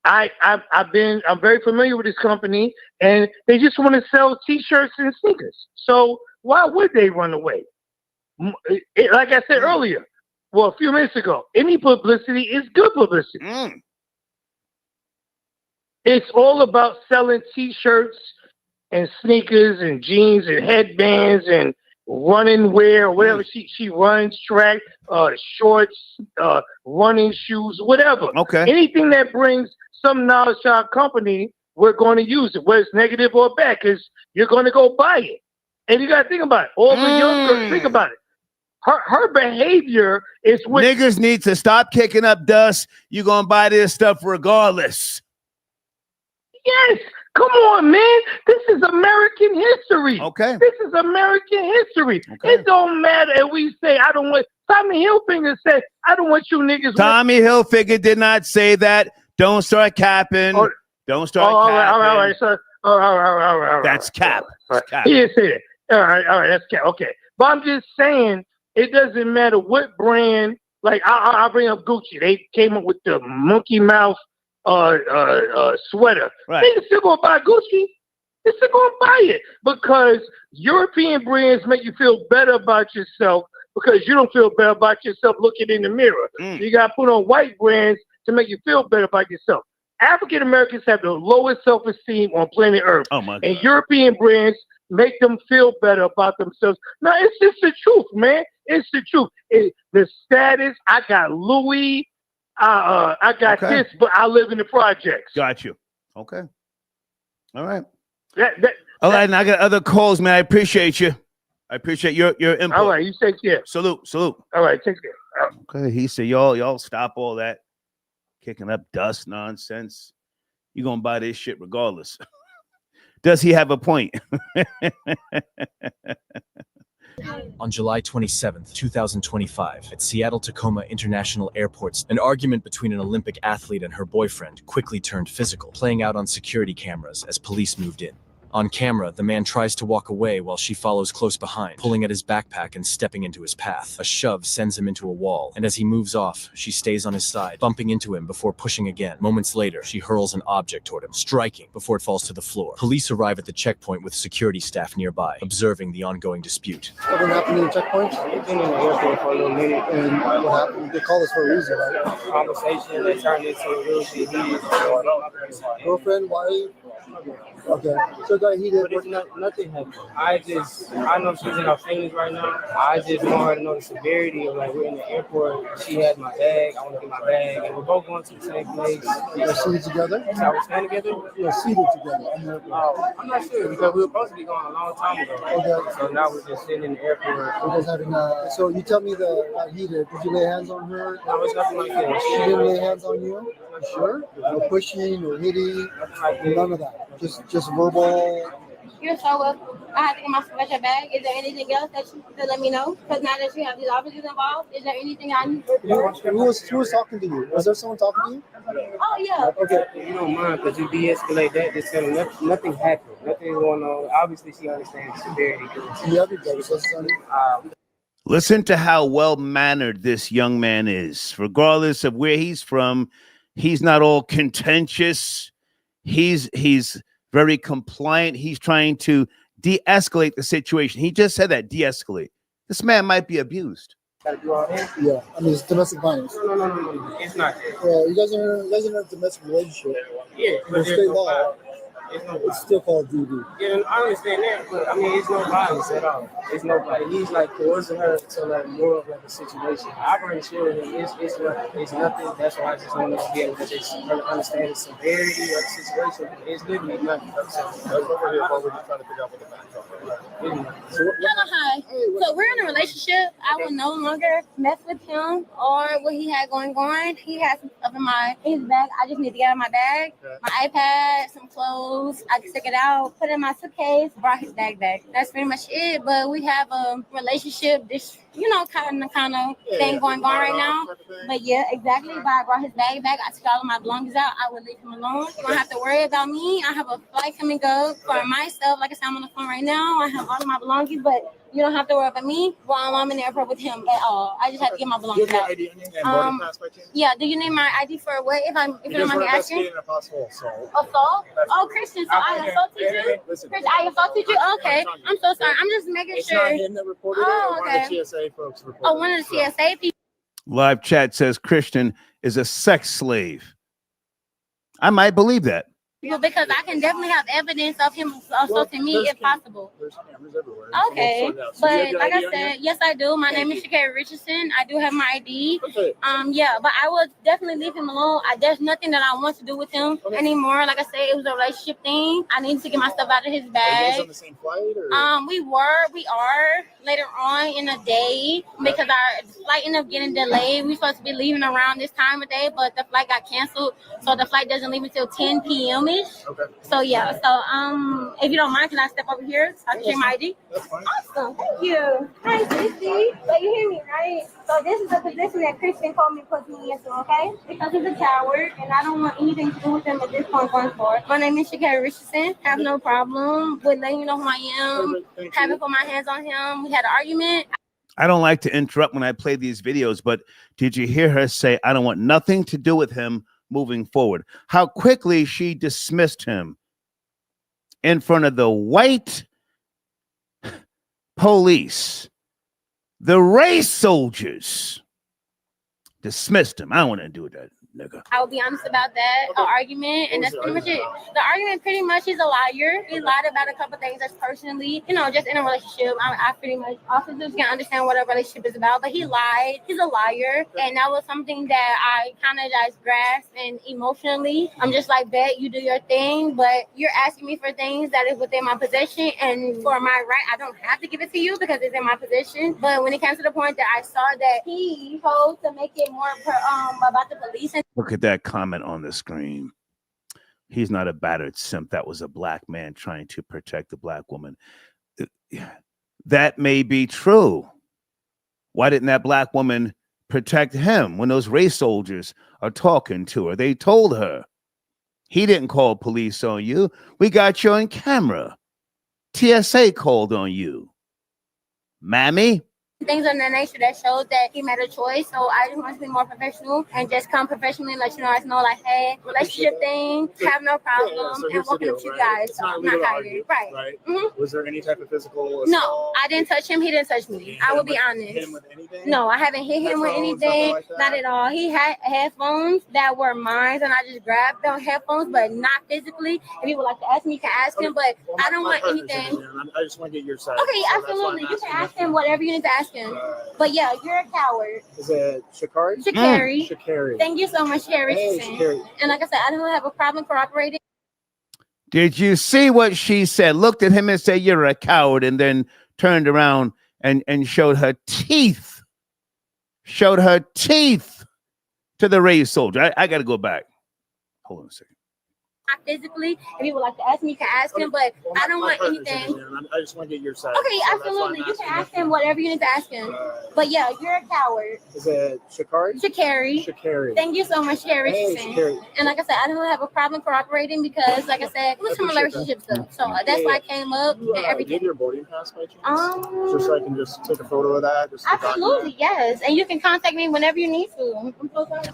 very familiar with this company, and they just want to sell T-shirts and sneakers. So why would they run away? Like I said earlier, a few minutes ago, any publicity is good publicity. It's all about selling T-shirts and sneakers and jeans and headbands and running wear, whatever she runs, track, shorts, running shoes, whatever. Okay. Anything that brings some knowledge to our company, we're going to use it, whether it's negative or bad, because you're going to go buy it. And you got to think about it. All the young girls, think about it. Her behavior is what niggas need to stop kicking up dust. You're going to buy this stuff regardless. Yes. Come on, man. This is American history. Okay. This is American history. Okay. It don't matter if we say, I don't want... Tommy Hilfiger said, I don't want you niggas... Tommy Hilfiger did not say that. Don't start capping. Don't start capping. All right. So, all right. That's cap. Right. He didn't say that. All right. That's cap. Okay. But I'm just saying, it doesn't matter what brand... Like, I'll bring up Gucci. They came up with the monkey mouth sweater. Right. They still gonna buy Gucci. They still gonna buy it because European brands make you feel better about yourself because you don't feel better about yourself looking in the mirror. So you gotta put on white brands to make you feel better about yourself. African Americans have the lowest self-esteem on planet Earth. Oh my God. And European brands make them feel better about themselves. No, it's just the truth, man. It's the truth. The status. I got Louis. I got this, but I live in the projects. Got you. Okay. All right. Aladdin, I got other calls, man. I appreciate you. I appreciate your input. All right, you take care. Salute. All right, take care. Okay, he said, y'all stop all that kicking up dust nonsense. You're gonna buy this shit regardless. Does he have a point? On July 27th, 2025, at Seattle-Tacoma International Airport, an argument between an Olympic athlete and her boyfriend quickly turned physical, playing out on security cameras as police moved in. On camera, the man tries to walk away while she follows close behind, pulling at his backpack and stepping into his path. A shove sends him into a wall, and as he moves off, she stays on his side, bumping into him before pushing again. Moments later, she hurls an object toward him, striking before it falls to the floor. Police arrive at the checkpoint with security staff nearby, observing the ongoing dispute. What happened in the checkpoints? We've been in the airport for a little minute, and what happened? They called us for a reason, right? Conversation that turned into a real shit heated. Girlfriend, wife? Okay. So got heated. But it's nothing happened. I know she's in her feelings right now. I just want her to know the severity of, like, we're in the airport. She has my bag. I want to get my bag. And we're both going to the same place. You're seated together? So we're standing together? You're seated together. I'm not sure because we were supposed to be going a long time ago. Okay. So now we're just sitting in the airport. We're just having so you tell me the heated. Did you lay hands on her? No, it's nothing like that. She didn't lay hands on you? You sure? No pushing, no hitting, none of that. Just verbal. You're so welcome. I have to get my special bag. Is there anything else that you could let me know? Because now that you have these officers involved, is there anything I need? Who was talking to you? Was there someone talking to you? Oh, yeah. Okay. You don't mind because you de-escalate that. Just tell them nothing happened. Nothing going on. Obviously, she understands the severity. Yeah, everybody. Listen to how well-mannered this young man is. Regardless of where he's from, he's not all contentious. He's very compliant. He's trying to de-escalate the situation. He just said that, de-escalate. This man might be abused. Yeah, I mean, it's domestic violence. No. It's not. You guys are in a domestic relationship. Yeah, but state law. It's still called DV. Yeah, I understand that, but I mean, it's no violence at all. It's nobody. He's like coercing her to like more of like a situation. I've already shared with him. It's nothing. That's why I just want to be able to just understand the severity of the situation. It's literally nothing. So over here, we're just trying to figure out what the facts are. Hello, hi. So we're in a relationship. I will no longer mess with him or what he had going on. He has some stuff in his bag. I just need to get out of my bag, my iPad, some clothes. I can stick it out, put it in my suitcase, brought his bag back. That's pretty much it. But we have a relationship, this, kind of thing going on right now. But yeah, exactly. But I brought his bag back. I took all of my belongings out. I would leave him alone. You don't have to worry about me. I have a flight coming up for myself. Like I said, I'm on the phone right now. I have all of my belongings, but you don't have to worry about me while I'm in the airport with him at all. I just have to get my belongings out. Yeah, do you need my ID for what? If you don't mind me asking? Assault? Oh, Christian, so I assaulted you? Christian, I assaulted you? Okay, I'm so sorry. I'm just making sure. It's not him that reported it. One of the TSA folks reported it. Oh, one of the TSA people. Live chat says Christian is a sex slave. I might believe that. Because I can definitely have evidence of him assaulting me if possible. There's cameras everywhere. Okay, but like I said, yes, I do. My name is Sha'Carri Richardson. I do have my ID. Yeah, but I will definitely leave him alone. There's nothing that I want to do with him anymore. Like I said, it was a relationship thing. I need to get my stuff out of his bag. Are you guys on the same flight? Or? We are later on in the day because our flight ended up getting delayed. We supposed to be leaving around this time of day, but the flight got canceled, so the flight doesn't leave until 10 p.m. Okay. So yeah, if you don't mind, can I step over here so I can check my ID? That's fine. Awesome, thank you. Hi, Cece. So you hear me, right? So this is the position that Christian told me to put me into, okay? Because he's a coward, and I don't want anything to do with him at this point going forward. My name is Sha'Carri Richardson. Have no problem with letting you know who I am. Haven't put my hands on him. We had an argument. I don't like to interrupt when I play these videos, but did you hear her say, I don't want nothing to do with him moving forward? How quickly she dismissed him in front of the white police, the race soldiers dismissed him. I don't want to do that, nigga. I will be honest about that argument, and that's pretty much it. The argument pretty much is a liar. He lied about a couple things that's personally, just in a relationship. I pretty much officers can understand what a relationship is about, but he lied. He's a liar, and that was something that I kind of just grasped and emotionally. I'm just like, bet you do your thing, but you're asking me for things that is within my possession, and for my right, I don't have to give it to you because it's in my possession. But when it came to the point that I saw that he chose to make it more about the police. Look at that comment on the screen. He's not a battered simp. That was a black man trying to protect a black woman. That may be true. Why didn't that black woman protect him when those race soldiers are talking to her? They told her, he didn't call police on you. We got you on camera. TSA called on you. Mammy? Things of that nature that shows that he made a choice. So I just want to be more professional and just come professionally and let you guys know, like, hey, relationship thing, have no problem, So and here's the working deal, with you right? guys. It's not I'm illegal to hiding. argue, Right. right? Mhm. Was there any type of physical assault? No, I didn't touch him. He didn't touch me. I will be honest. Hit him with anything? No, I haven't hit him with Headphones, nothing anything. like that? Not at all. He had headphones that were mine, and I just grabbed the headphones, but not physically. If you would like to ask me, you can ask him, but Well, I don't my want partner's anything. in here, I just want to get your side. Okay, So that's why absolutely. I'm You can asking ask him whatever you need to ask him. But yeah, you're a coward. Is it Sha'Carri? Sha'Carri. Sha'Carri. Thank you so much, Sha'Carri Hey, Richardson. Sha'Carri. And like I said, I don't have a problem cooperating. Did you see what she said? Looked at him and said, "You're a coward," and then turned around and showed her teeth. Showed her teeth to the raised soldier. I got to go back. Hold on a second. Not physically. If you would like to ask me, you can ask him, but I don't want partner's in anything. here, I just want to get your side. Okay, So that's why absolutely. I'm You can asking ask him whatever you need to ask him. But yeah, you're a coward. Is it Sha'Carri? Sha'Carri. Sha'Carri. Thank you so much, Sha'Carri Hey, Richardson. Sha'Carri. And like I said, I don't have a problem cooperating because, like I said, it was some relationship stuff. So that's why I came up and Do you have everything. your boarding pass by chance? Just so I can just take a photo of that. Just to Absolutely, yes. And you can contact me whenever you need to. I'm so sorry.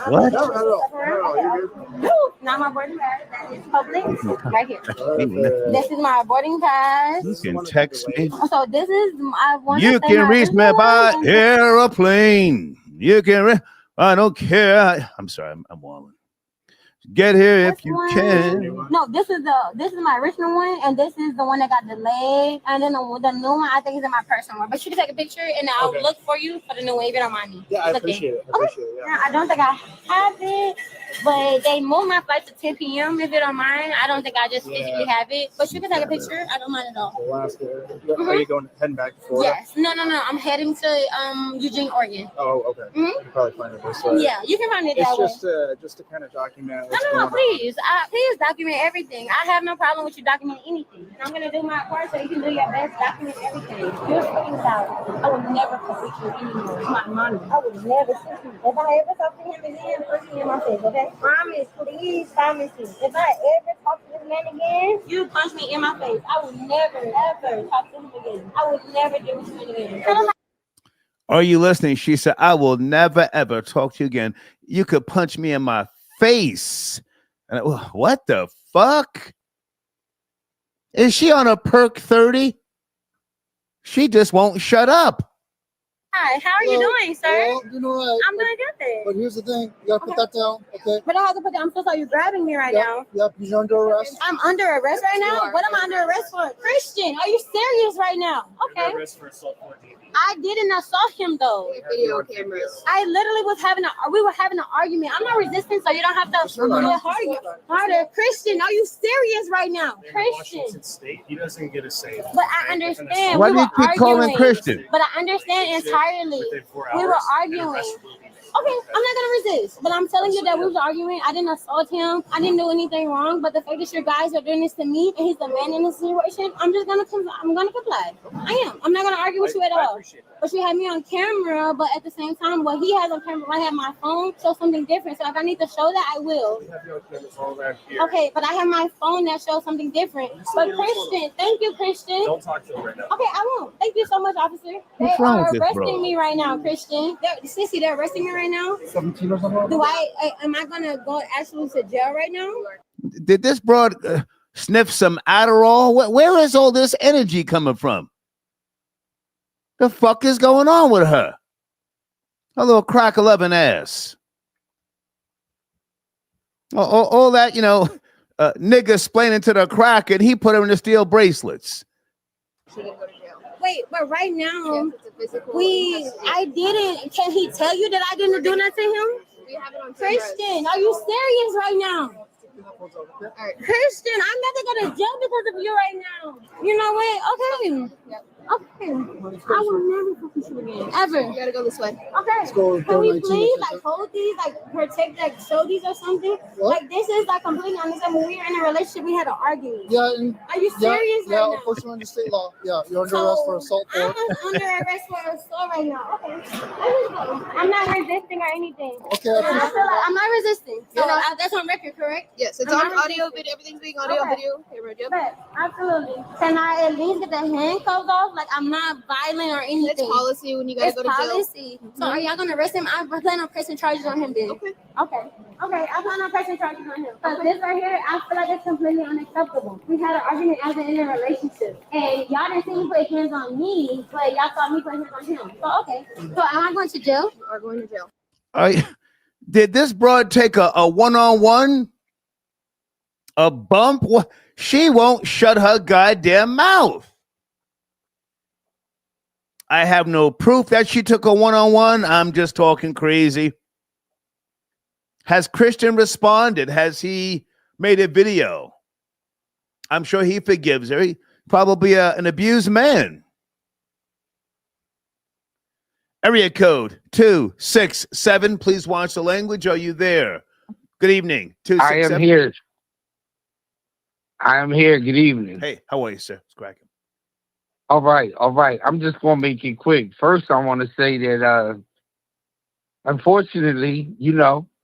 What? No, you're good. Not my boarding pass. That is public. Right here. This is my boarding pass. You can text me. So this is I want You can reach me by airplane. You can. I don't care. I'm sorry. I'm walling. Get here if you can. No, this is my original one, and this is the one that got delayed. And then the new one I think is in my personal one. But you can take a picture, and I'll look for you for the new one if you don't mind me. Yeah, I looking. appreciate it. I appreciate it. Yeah. I don't think I have it, but they moved my flight to 10 p.m. If you don't mind, I don't think I just physically have it. But you can take a picture. I don't mind at all. Alaska. Are you heading back to Florida? Yes. No. I'm heading to Eugene, Oregon. Oh, okay. You can probably find it this way. Yeah, you can find it that way. It's just to kind of document what's No, going on. please. Please document everything. I have no problem with you documenting anything. I'm going to do my part so you can do your best, document everything. You're speaking about I will never come with you anymore. It's my money. I will never see you. If I ever talk to him again, punch me in my face, okay? Promise, please promise me. If I ever talk to this man again, you punch me in my face. I will never, ever talk to him again. I will never deal with him again. Are you listening? She said, "I will never ever talk to you again. You could punch me in my face." And what the fuck? Is she on a perk 30? She just won't shut up. Hi, how are you doing, sir? Well, you know what? I'm doing good there. But here's the thing. You gotta put that down, okay? But I have to put that. I'm so sorry. You're grabbing me right now. Yep, you're under arrest. I'm under arrest right now? What am I under arrest for? Christian, are you serious right now? Okay. I didn't assault him though. Video cameras. I literally we were having an argument. I'm not resisting, so you don't have to do it harder. Christian, are you serious right now? Christian. State, he doesn't get a say. But I understand. Why we do you were keep calling arguing. Christian? But I understand entirely. We were arguing. Okay, I'm not gonna resist, but I'm telling you that we was arguing. I didn't assault him. I didn't do anything wrong. But the fact that your guys are doing this to me, and he's the man in this situation, I'm gonna comply. I am. I'm not gonna argue with you at all. But you have me on camera. But at the same time, what he has on camera, I have my phone, shows something different. So if I need to show that, I will. Okay, but I have my phone that shows something different. But Christian, thank you, Christian. Don't talk to him right now. Okay, I won't. Thank you so much, officer. What's They wrong are with this, bro? arresting me right now, Christian. Sissy, they're arresting me right now. 17 or something? Am I gonna go actually to jail right now? Did this broad sniff some Adderall? Where is all this energy coming from? The fuck is going on with her? A little crack 11 ass. All that, nigga explaining to the crack, and he put her in the steel bracelets. Wait, but right now, I didn't. Can he tell you that I didn't do that to him? Christian, are you serious right now? Christian, I'm not gonna go to jail because of you right now. You know what? Okay. Okay. I will never fuck with you again. Ever. You gotta go this way. Okay. Let's go. Can we please like hold these, like protect, like show these or something? Like this is like completely understand. When we were in a relationship, we had an argument. Yeah. And, are you serious right now? Unfortunately, under state law. Yeah, you're under arrest for assault. I'm under arrest for assault right now. Okay. I'm not resisting or anything. Okay. I feel like I'm not resisting. So that's on record, correct? Yes, it's on audio, video. Everything's being audio, video, camera. Yep. Absolutely. Can I at least get the handcuffs off? Like I'm not violent or anything. It's policy when you gotta go to jail. Policy. So are y'all gonna arrest him? I plan on pressing charges on him then. Okay. I plan on pressing charges on him. But this right here, I feel like it's completely unacceptable. We had an argument as in a relationship, and y'all didn't see me put hands on me, but y'all saw me put hands on him. So okay. So am I going to jail? You are going to jail. Did this broad take a one-on-one? A bump? She won't shut her goddamn mouth. I have no proof that she took a one-on-one. I'm just talking crazy. Has Christian responded? Has he made a video? I'm sure he forgives her. He probably an abused man. Area code 267. Please watch the language. Are you there? Good evening. 267. I am here. I am here. Good evening. Hey, how are you, sir? It's cracking. All right. I'm just going to make it quick. First, I want to say that, unfortunately,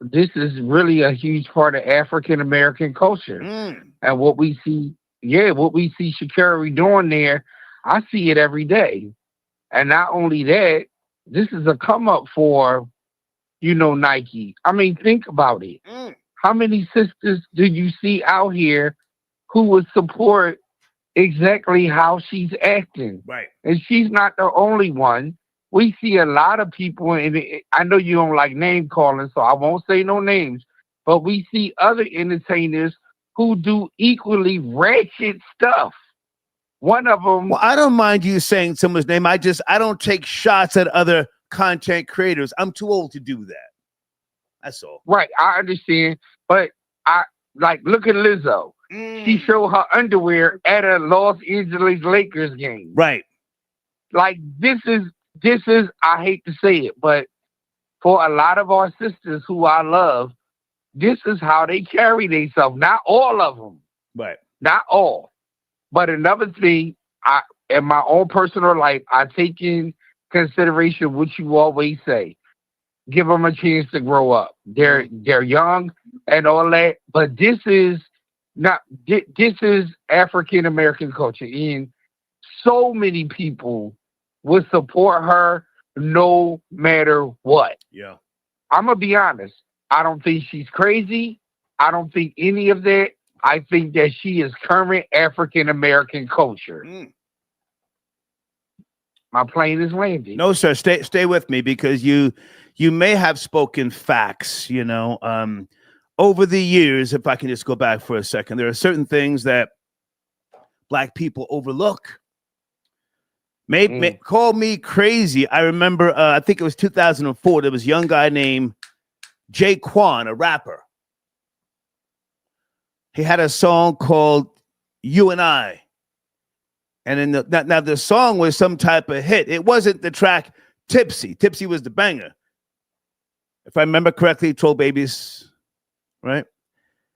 this is really a huge part of African American culture. And what we see Sha'Carri doing there, I see it every day. And not only that, this is a come up for, Nike. I mean, think about it. How many sisters do you see out here who would support exactly how she's acting? Right. And she's not the only one. We see a lot of people, and I know you don't like name calling, so I won't say no names, but we see other entertainers who do equally ratchet stuff. One of them. Well, I don't mind you saying someone's name. I don't take shots at other content creators. I'm too old to do that. That's all. Right. I understand. But look at Lizzo. She showed her underwear at a Los Angeles Lakers game. Right. Like this is, I hate to say it, but for a lot of our sisters who I love, this is how they carry themselves. Not all of them. Right. Not all. But another thing, in my own personal life, I take in consideration what you always say. Give them a chance to grow up. They're young and all that, but this is African American culture, and so many people would support her no matter what. Yeah. I'm gonna be honest. I don't think she's crazy. I don't think any of that. I think that she is current African American culture. My plane is landing. No, sir. Stay with me, because you may have spoken facts. Over the years, if I can just go back for a second, there are certain things that Black people overlook. Call me crazy. I remember, I think it was 2004. There was a young guy named Jaquan, a rapper. He had a song called "You and I," and now the song was some type of hit. It wasn't the track "Tipsy." Tipsy was the banger, if I remember correctly. Troll Babies, right?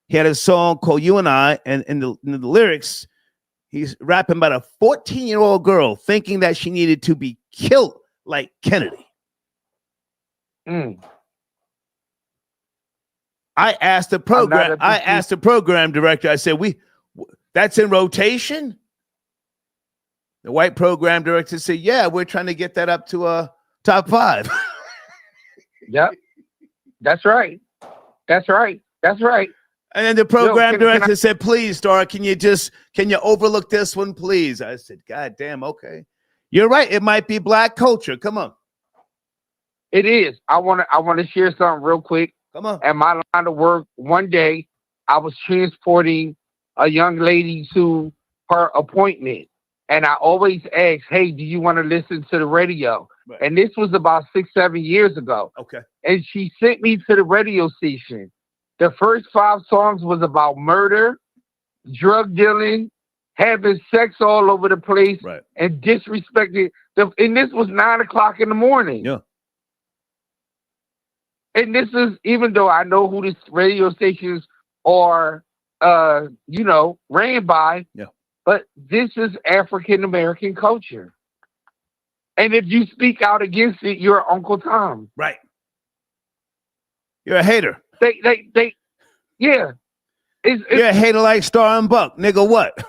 He had a song called "You and I," and in the lyrics, he's rapping about a 14-year-old girl thinking that she needed to be killed like Kennedy. I asked the program director, I said, that's in rotation? The white program director said, yeah, we're trying to get that up to top 5. Yep. That's right. And then the program director said, please, Star, can you overlook this one, please? I said, God damn, okay. You're right. It might be Black culture. Come on. It is. I want to share something real quick. Come on. At my line of work, one day, I was transporting a young lady to her appointment. And I always ask, hey, do you want to listen to the radio? Right. And this was about 6-7 years ago. Okay. And she sent me to the radio station. The first 5 songs was about murder, drug dealing, having sex all over the place, right, and disrespecting. And this was 9 o'clock in the morning. Yeah. And this is, even though I know who these radio stations are, ran by, yeah, but this is African American culture. And if you speak out against it, you're Uncle Tom. Right. You're a hater. Yeah. You're a hater like Star and Buck, nigga. What?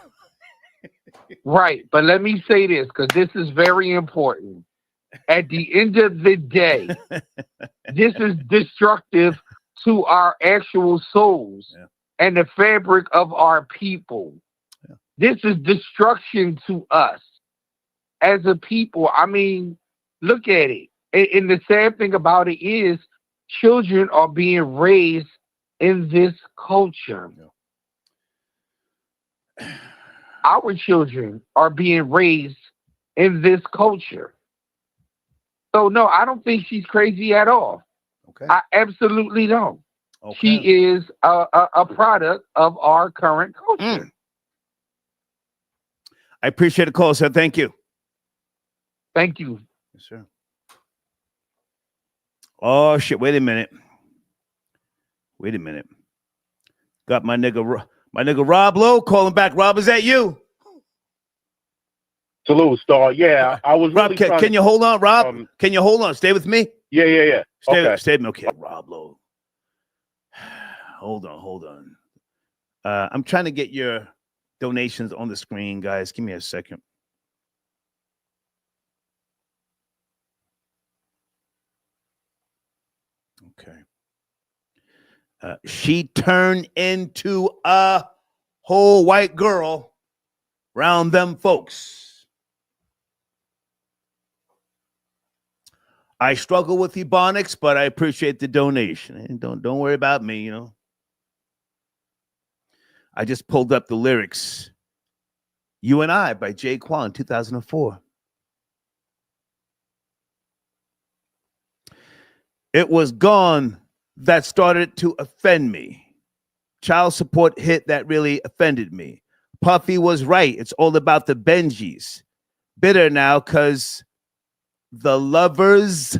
Right. But let me say this, because this is very important. At the end of the day, this is destructive to our actual souls and the fabric of our people. Yeah. This is destruction to us as a people. I mean, look at it. And the sad thing about it is children are being raised in this culture. Yeah. Our children are being raised in this culture. So, no, I don't think she's crazy at all. Okay. I absolutely don't. Okay. She is a product of our current culture. I appreciate the call, sir. Thank you. Thank you. Yes, sir. Oh, shit. Wait a minute. Got my nigga Rob Lowe calling back. Rob, is that you? Salute, Star. Yeah, I was Rob, really can you hold on, Rob? Can you hold on? Stay with me? Yeah. Stay Okay. with me. Okay, Rob Lowe. Hold on. I'm trying to get your donations on the screen, guys. Give me a second. Okay. She turned into a whole white girl round them folks. I struggle with Ebonics, but I appreciate the donation. And don't worry about me, I just pulled up the lyrics. You and I by Jay Quan, 2004. It was gone that started to offend me. Child support hit that really offended me. Puffy was right. It's all about the Benjis. Bitter now because the love's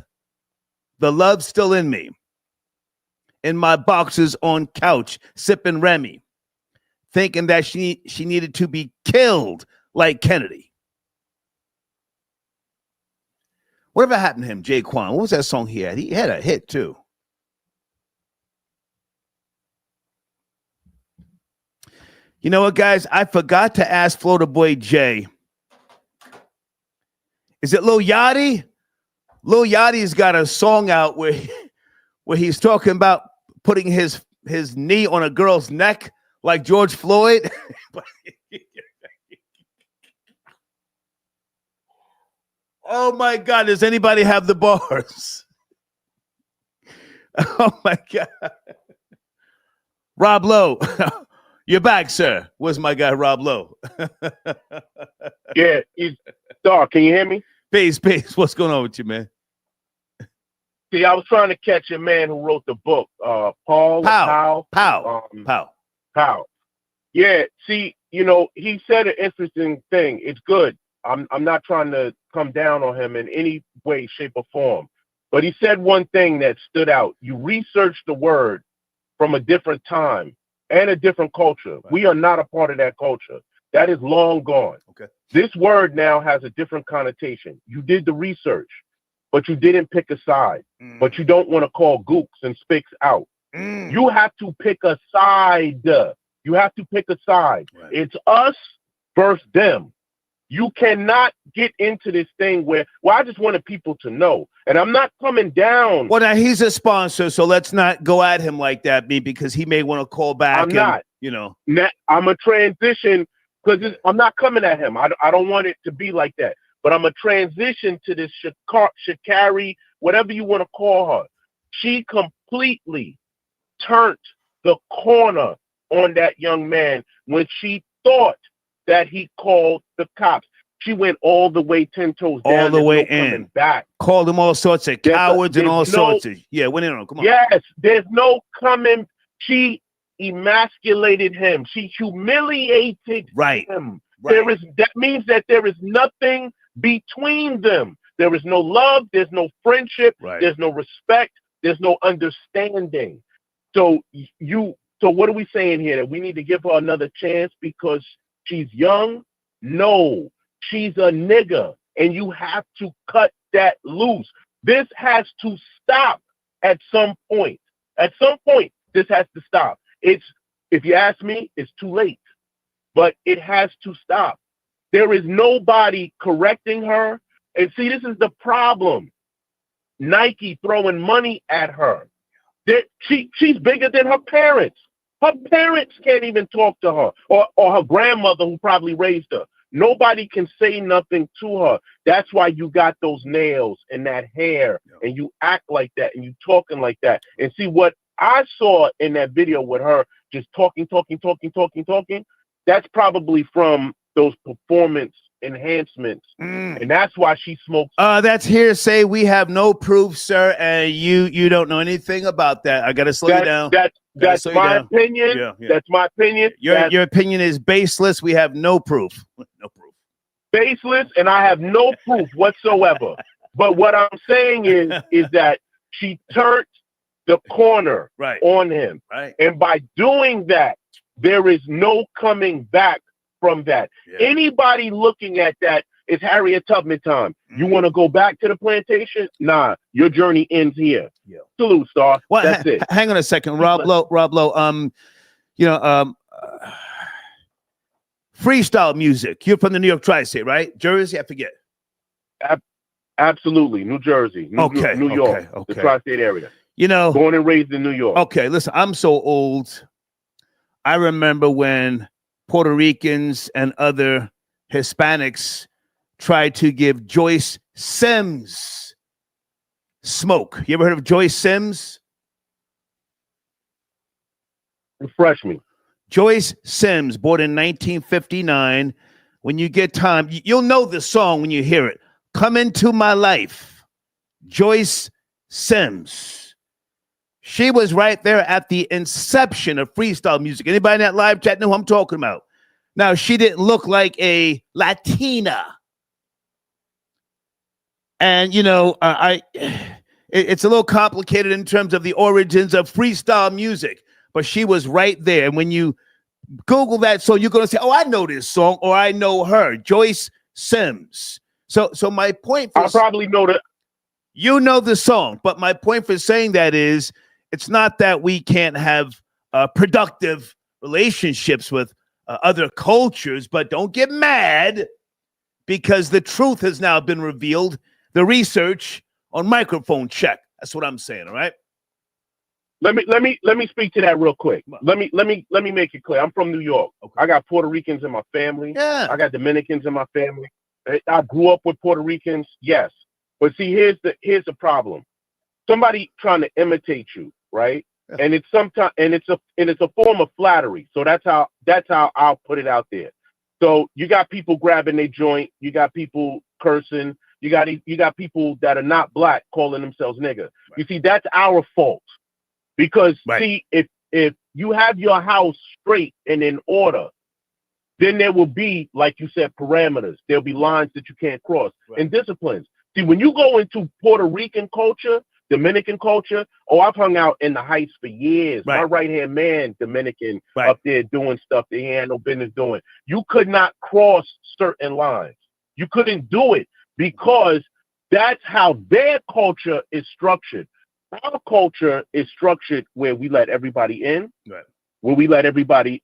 still in me. In my boxes on couch, sipping Remy. Thinking that she needed to be killed like Kennedy. Whatever happened to him, Jay Quan? What was that song he had? He had a hit too. You know what, guys? I forgot to ask Florida Boy Jay. Is it Lil Yachty? Lil Yachty's got a song out where he's talking about putting his knee on a girl's neck like George Floyd. Oh my God, does anybody have the bars? Oh my God. Rob Lowe, you're back, sir. Where's my guy, Rob Lowe? Yeah, Star, can you hear me? Peace. What's going on with you, man? See, I was trying to catch a man who wrote the book, Powell. Powell. Yeah, see, he said an interesting thing. It's good. I'm not trying to come down on him in any way, shape, or form. But he said one thing that stood out. You research the word from a different time and a different culture. Right. We are not a part of that culture. That is long gone. Okay. This word now has a different connotation. You did the research, but you didn't pick a side. But you don't want to call gooks and spicks out. You have to pick a side. You have to pick a side. Right. It's us versus them. You cannot get into this thing where, I just wanted people to know. And I'm not coming down. Well, now he's a sponsor, so let's not go at him like that, because he may want to call back. I'm not. I'm a transition, because I'm not coming at him. I don't want it to be like that. But I'm a transition to this Sha'Carri, whatever you want to call her. She completely turned the corner on that young man when she thought that he called the cops. She went all the way 10 toes down. All the way in. Back. Called them all sorts of cowards and all sorts of. Yeah, went in on him. Come on. Yes, there's no coming. She emasculated him. She humiliated him. Right. That means that there is nothing between them. There is no love. There's no friendship. Right. There's no respect. There's no understanding. So what are we saying here? That we need to give her another chance because she's young? No, she's a nigga, and you have to cut that loose. This has to stop at some point. At some point, this has to stop. If you ask me, it's too late, but it has to stop. There is nobody correcting her. And see, this is the problem. Nike throwing money at her. She's bigger than her parents. Her parents can't even talk to her, or her grandmother who probably raised her. Nobody can say nothing to her. That's why you got those nails and that hair, and you act like that, and you talking like that. And see, what I saw in that video with her just talking, that's probably from those performance enhancements. And that's why she smokes. That's hearsay. We have no proof, sir, and you don't know anything about that. I gotta slow you down. That's my opinion. Yeah. That's my opinion. Your opinion is baseless. We have no proof. No proof. Baseless, and I have no proof whatsoever. But what I'm saying is that she turned the corner on him. Right. And by doing that, there is no coming back from that. Yeah. Anybody looking at that is Harriet Tubman time. You want to go back to the plantation? Nah, your journey ends here. Yeah. Salute, Star. Well, that's it. Hang on a second, Rob Lowe. Freestyle music. You're from the New York Tri-State, right? Jersey, I forget. Absolutely, New Jersey, New York, the Tri-State area. Born and raised in New York. Okay, listen, I'm so old. I remember when Puerto Ricans and other Hispanics tried to give Joyce Sims smoke. You ever heard of Joyce Sims? Refresh me. Joyce Sims, born in 1959. When you get time, you'll know the song when you hear it. Come Into My Life. Joyce Sims. She was right there at the inception of freestyle music. Anybody in that live chat know who I'm talking about? Now, she didn't look like a Latina. And, it's a little complicated in terms of the origins of freestyle music, but she was right there. And when you Google that song, you're going to say, oh, I know this song, or I know her, Joyce Sims. So my point for... I probably know that. You know the song, but my point for saying that is, it's not that we can't have productive relationships with other cultures, but don't get mad because the truth has now been revealed. The research on microphone check. That's what I'm saying. All right. Let me speak to that real quick. Let me make it clear. I'm from New York. Okay. I got Puerto Ricans in my family. Yeah. I got Dominicans in my family. I grew up with Puerto Ricans. Yes. But see, here's the problem. Somebody trying to imitate you, right? Yeah. And it's a form of flattery. So that's how I'll put it out there. So you got people grabbing their joint, you got people cursing, you got people that are not black calling themselves nigga. Right. You see, that's our fault. Because see, if you have your house straight and in order, then there will be, like you said, parameters. There'll be lines that you can't cross and disciplines. See, when you go into Puerto Rican culture, Dominican culture, I've hung out in the Heights for years. My right-hand man, Dominican, up there doing stuff that he had no business doing. You could not cross certain lines. You couldn't do it because that's how their culture is structured. Our culture is structured where we let everybody in, where we let everybody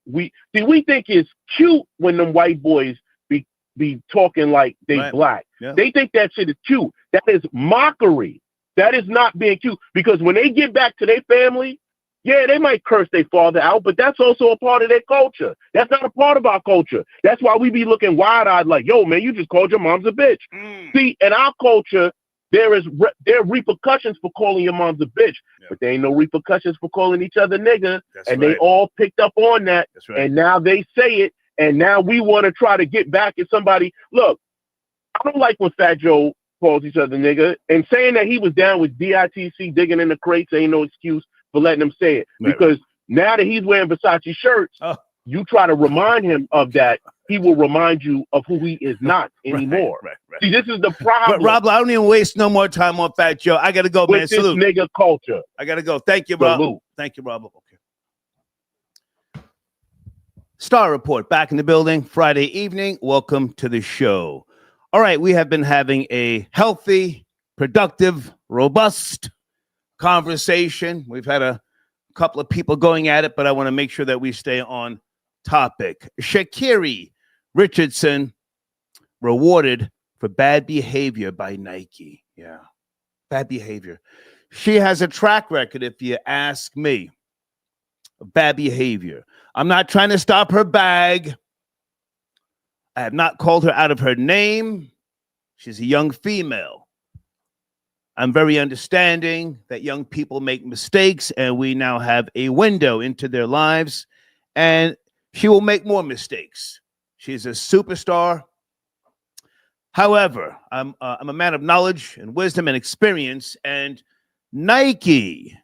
we think it's cute when them white boys be talking like they black. Yeah. They think that shit is cute. That is mockery. That is not being cute. Because when they get back to their family, yeah, they might curse their father out, but that's also a part of their culture. That's not a part of our culture. That's why we be looking wide-eyed like, yo, man, you just called your mom's a bitch. See, in our culture, there are repercussions for calling your mom's a bitch, but there ain't no repercussions for calling each other nigga. They all picked up on that, and now they say it, and now we want to try to get back at somebody. Look, I don't like when Fat Joe calls each other nigga, and saying that he was down with DITC digging in the crates ain't no excuse for letting him say it. Because now that he's wearing Versace shirts, you try to remind him of that, he will remind you of who he is not anymore. Right. See, this is the problem. But Rob, I don't even waste no more time on Fat Joe. I got to go, with man. this Salute. nigga culture. I got to go. Thank you, Rob. Salute. Thank you, Rob. Okay. Star Report back in the building Friday evening. Welcome to the show. All right, we have been having a healthy, productive, robust conversation. We've had a couple of people going at it, but I want to make sure that we stay on topic. Sha'Carri Richardson rewarded for bad behavior by Nike. Yeah, bad behavior. She has a track record, if you ask me, of bad behavior. I'm not trying to stop her bag. I have not called her out of her name. She's a young female. I'm very understanding that young people make mistakes, and we now have a window into their lives, and she will make more mistakes. She's a superstar. However, I'm a man of knowledge and wisdom and experience, and Nike,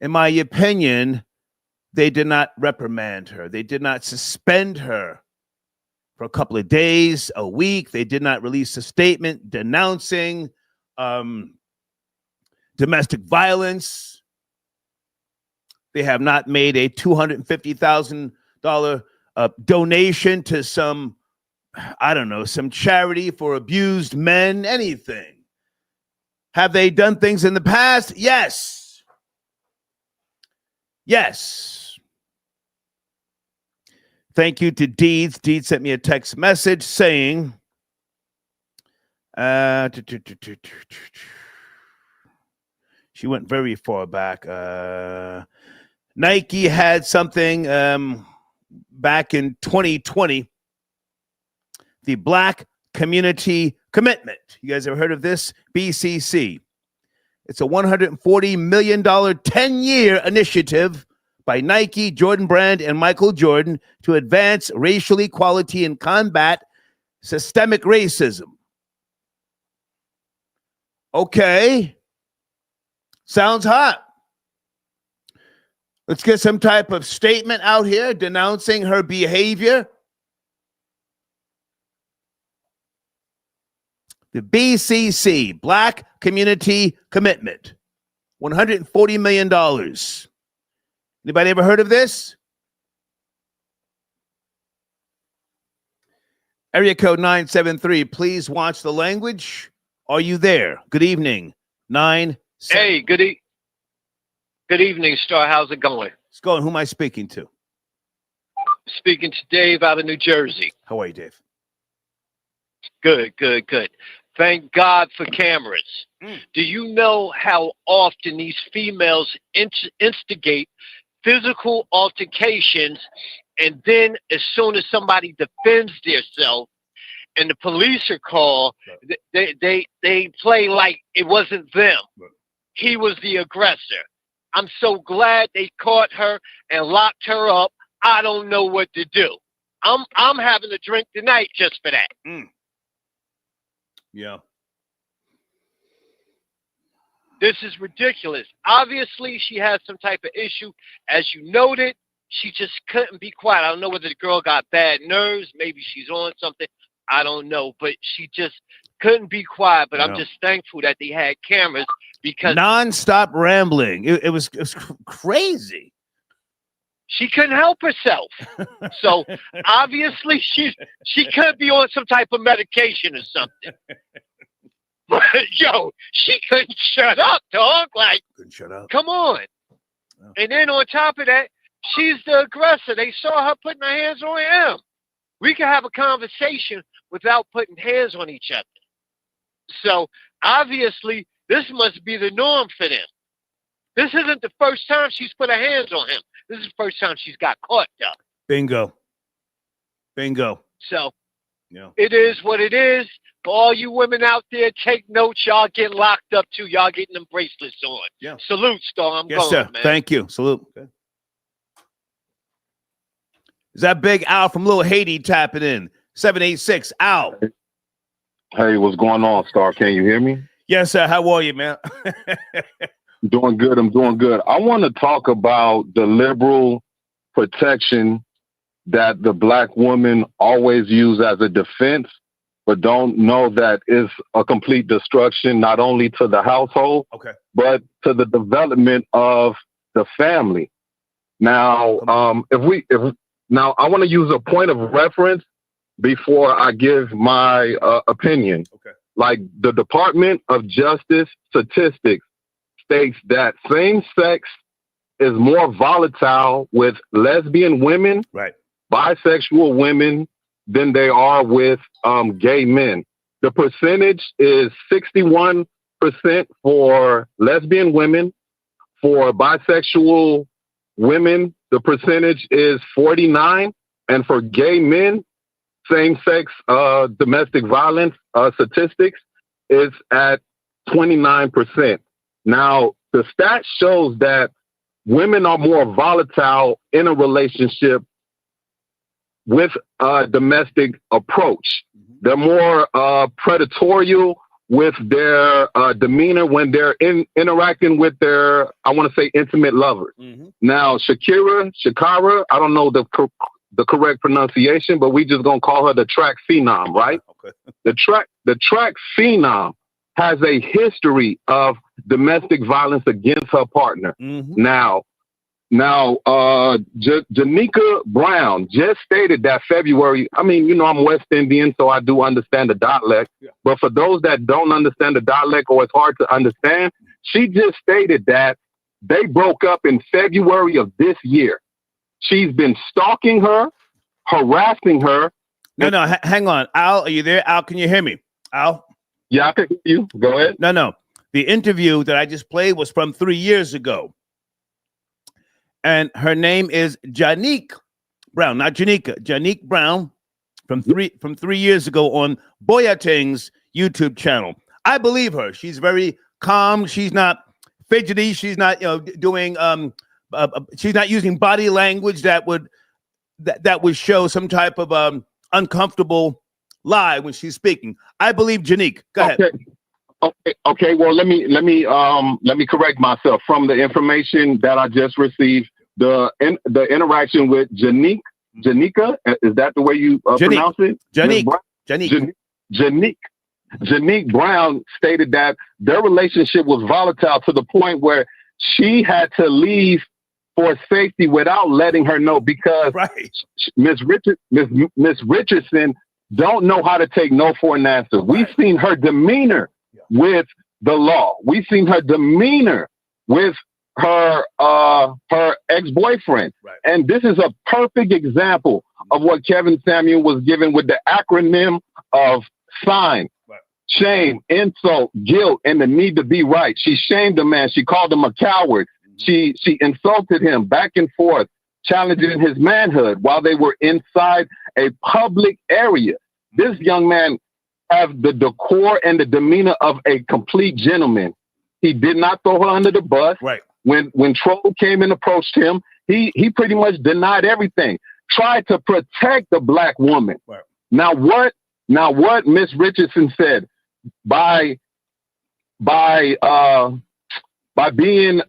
in my opinion, they did not reprimand her. They did not suspend her for a couple of days, a week. They did not release a statement denouncing domestic violence. They have not made a $250,000 donation to some, I don't know, some charity for abused men, anything. Have they done things in the past? Yes. Yes. Thank you to Deeds. Deeds sent me a text message saying, she went very far back. Nike had something back in 2020, the Black Community Commitment. You guys ever heard of this? BCC. It's a $140 million 10-year initiative by Nike, Jordan Brand, and Michael Jordan to advance racial equality and combat systemic racism. Okay. Sounds hot. Let's get some type of statement out here denouncing her behavior. The BCC, Black Community Commitment, $140 million. Anybody ever heard of this? Area code 973. Please watch the language. Are you there? Good evening. 9. Hey, good evening, Star. How's it going? It's going. Who am I speaking to? Speaking to Dave out of New Jersey. How are you, Dave? Good. Thank God for cameras. Do you know how often these females instigate physical altercations, and then as soon as somebody defends themselves and the police are called, they play like it wasn't them. He was the aggressor. I'm so glad they caught her and locked her up. I don't know what to do. I'm having a drink tonight just for that. Yeah. This is ridiculous. Obviously, she has some type of issue. As you noted, she just couldn't be quiet. I don't know whether the girl got bad nerves. Maybe she's on something. I don't know. But she just couldn't be quiet. But I'm just thankful that they had cameras because... Non-stop rambling. It was crazy. She couldn't help herself. So, obviously, she could be on some type of medication or something. But, yo, she couldn't shut up, dog. Like, couldn't shut up. Come on. Oh. And then on top of that, she's the aggressor. They saw her putting her hands on him. We can have a conversation without putting hands on each other. So, obviously, this must be the norm for them. This isn't the first time she's put her hands on him. This is the first time she's got caught, though. Bingo. So, It is what it is. For all you women out there, take notes. Y'all getting locked up, too. Y'all getting them bracelets on. Yeah. Salute, Star. I'm yes, going, sir. man. Thank you. Salute. Okay. Is that Big Al from Little Haiti tapping in? 786. Al. Hey, what's going on, Star? Can you hear me? Yes, sir. How are you, man? Doing good. I'm doing good. I want to talk about the liberal protection that the black woman always use as a defense, but don't know that is a complete destruction, not only to the household, but to the development of the family. Now, now I want to use a point of reference before I give my opinion. Like the Department of Justice statistics states that same sex is more volatile with lesbian women, bisexual women, than they are with gay men. The percentage is 61% for lesbian women. For bisexual women, the percentage is 49%. And for gay men, same-sex domestic violence statistics is at 29%. Now, the stat shows that women are more volatile in a relationship with a domestic approach. They're more predatorial with their demeanor when they're interacting with their, I want to say, intimate lovers. Now, Sha'Carri, I don't know the correct pronunciation, but we just gonna call her the track phenom, right? The track phenom has a history of domestic violence against her partner. Now, Janika Brown just stated that February, I mean, you know, I'm West Indian, so I do understand the dialect. But for those that don't understand the dialect or it's hard to understand, she just stated that they broke up in February of this year. She's been stalking her, harassing her. No, hang on. Al, are you there? Al, can you hear me? Al? Yeah, I can hear you. Go ahead. No. The interview that I just played was from 3 years ago. And her name is Janique Brown, not Janika. Janique Brown from 3 years ago on Boyating's YouTube channel. I believe her. She's very calm. She's not fidgety. She's not, doing she's not using body language that would show some type of uncomfortable lie when she's speaking. I believe Janique. Go ahead. Okay. Well, let me correct myself. From the information that I just received, the interaction with Janika, is that the way you pronounce it? Janique Brown stated that their relationship was volatile to the point where she had to leave for safety without letting her know, because Miss Richardson don't know how to take no for an answer. We've seen her demeanor with the law. We've seen her demeanor with her ex-boyfriend. And this is a perfect example of what Kevin Samuel was given with the acronym of SIGN. Shame, insult, guilt, and the need to be right. She shamed the man. She called him a coward. She insulted him back and forth, challenging his manhood while they were inside a public area. This young man have the decor and the demeanor of a complete gentleman. He did not throw her under the bus. When trouble came and approached him, he pretty much denied everything. Tried to protect the black woman. Now what Miss Richardson said, by being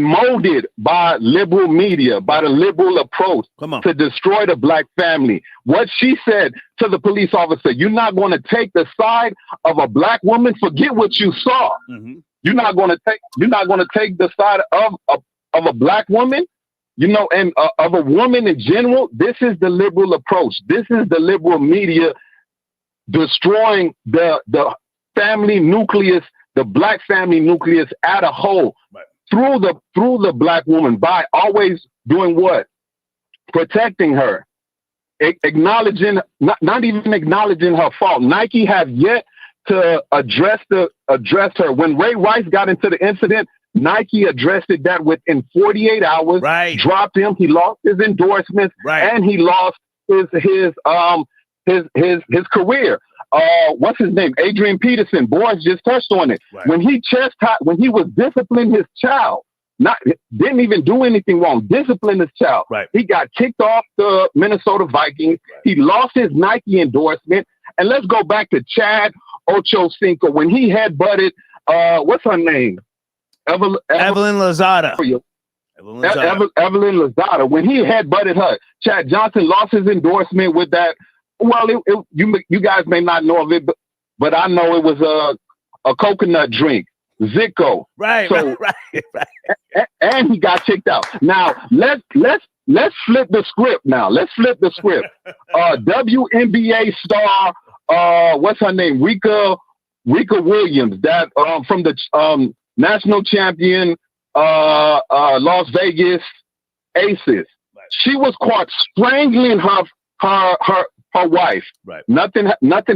molded by liberal media, by the liberal approach to destroy the black family. What she said to the police officer, you're not going to take the side of a black woman. Forget what you saw. You're not going to take the side of a black woman, and of a woman in general. This is the liberal approach. This is the liberal media destroying the family nucleus, the black family nucleus at a whole, through the black woman, by always doing what? Protecting her, acknowledging, not even acknowledging her fault. Nike have yet to address her. When Ray Rice got into the incident, Nike addressed that within 48 hours, dropped him. He lost his endorsements, and he lost his career. What's his name? Adrian Peterson. Boris just touched on it. When he was disciplining his child, didn't even do anything wrong, disciplined his child. He got kicked off the Minnesota Vikings. He lost his Nike endorsement. And let's go back to Chad Ochocinco when he headbutted what's her name? Evelyn Lozada. Evelyn Lozada, when he had butted her, Chad Johnson lost his endorsement with that. Well, you guys may not know of it, but I know it was a coconut drink, Zicco. Right. And he got kicked out. Now let's flip the script. WNBA star, what's her name? Rika Williams, that from the national champion Las Vegas Aces. She was caught strangling her wife. Right. Nothing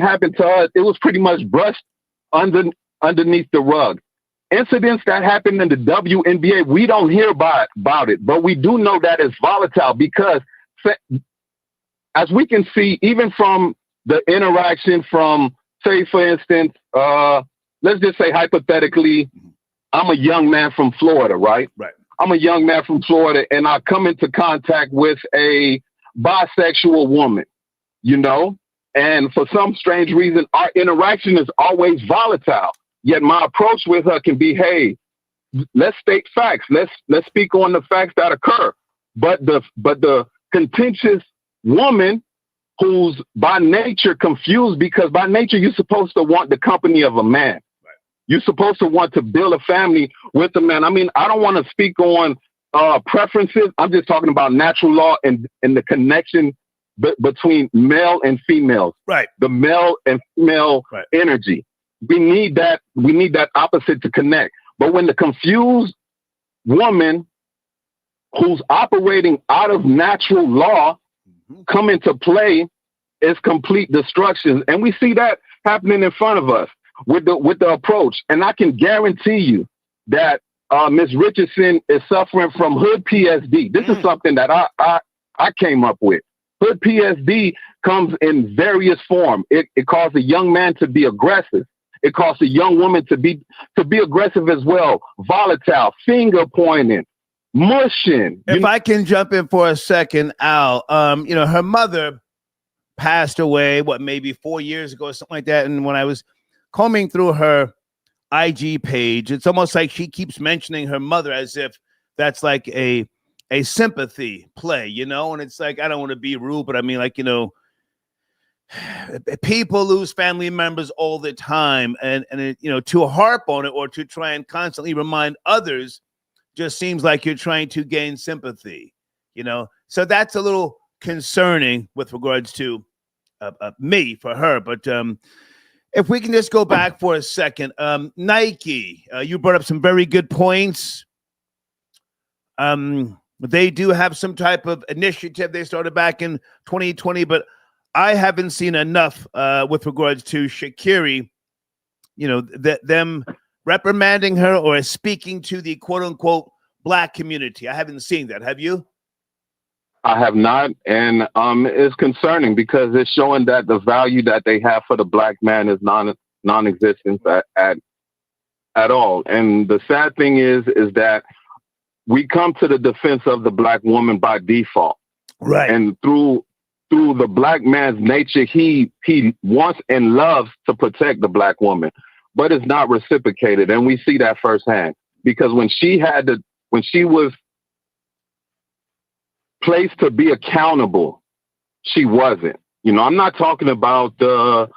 happened to her. It was pretty much brushed underneath the rug. Incidents that happen in the WNBA, we don't hear about it, but we do know that it's volatile because, as we can see, even from the interaction from, say, for instance, let's just say hypothetically, I'm a young man from Florida, right? Right. I'm a young man from Florida, and I come into contact with a bisexual woman, and for some strange reason, our interaction is always volatile. Yet my approach with her can be, hey, let's state facts. Let's speak on the facts that occur. But the contentious woman who's by nature confused, because by nature you're supposed to want the company of a man. Right. You're supposed to want to build a family with a man. I mean, I don't want to speak on preferences. I'm just talking about natural law and the connection between male and females. Right. The male and female energy. We need that opposite to connect. But when the confused woman who's operating out of natural law come into play, it's complete destruction. And we see that happening in front of us with the approach. And I can guarantee you that Ms. Richardson is suffering from hood PSD. This is something that I came up with. Hood PSD comes in various forms. It causes a young man to be aggressive. It causes a young woman to be aggressive as well. Volatile, finger pointing, mushing. If I can jump in for a second, Al, her mother passed away, maybe 4 years ago or something like that. And when I was combing through her IG page, it's almost like she keeps mentioning her mother as if that's like a sympathy play, and it's like, I don't want to be rude, but I mean, like, people lose family members all the time, and to harp on it or to try and constantly remind others just seems like you're trying to gain sympathy, so that's a little concerning with regards to me for her. But if we can just go back for a second, Nike, you brought up some very good points. They do have some type of initiative they started back in 2020, but I haven't seen enough with regards to Sha'Carri, them reprimanding her or speaking to the quote unquote black community. I haven't seen that. Have you? I have not. And it's concerning because it's showing that the value that they have for the black man is non-existent at all. And the sad thing is that we come to the defense of the black woman by default. Right. And through the black man's nature, he wants and loves to protect the black woman, but it's not reciprocated. And we see that firsthand because when she was placed to be accountable, she wasn't. I'm not talking about the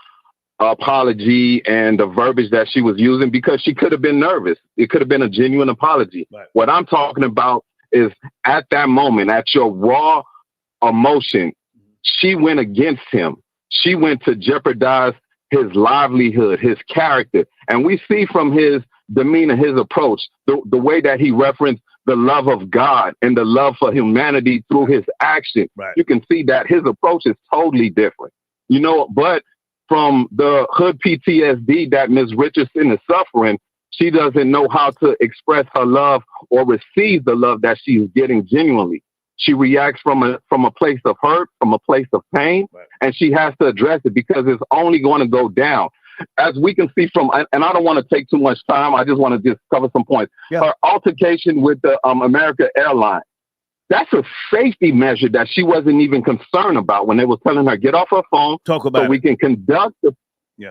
apology and the verbiage that she was using because she could have been nervous. It could have been a genuine apology. Right. What I'm talking about is at that moment, at your raw emotion, she went against him. She went to jeopardize his livelihood, his character. And we see from his demeanor, his approach, the way that he referenced the love of God and the love for humanity through his action. Right. You can see that his approach is totally different. But from the hood PTSD that Ms. Richardson is suffering, she doesn't know how to express her love or receive the love that she's getting genuinely. She reacts from a place of hurt, from a place of pain, right. And she has to address it because it's only going to go down. As we can see from, and I don't want to take too much time, I just want to just cover some points. Yeah. Her altercation with the American Airlines, that's a safety measure that she wasn't even concerned about when they were telling her, get off her phone so we can conduct the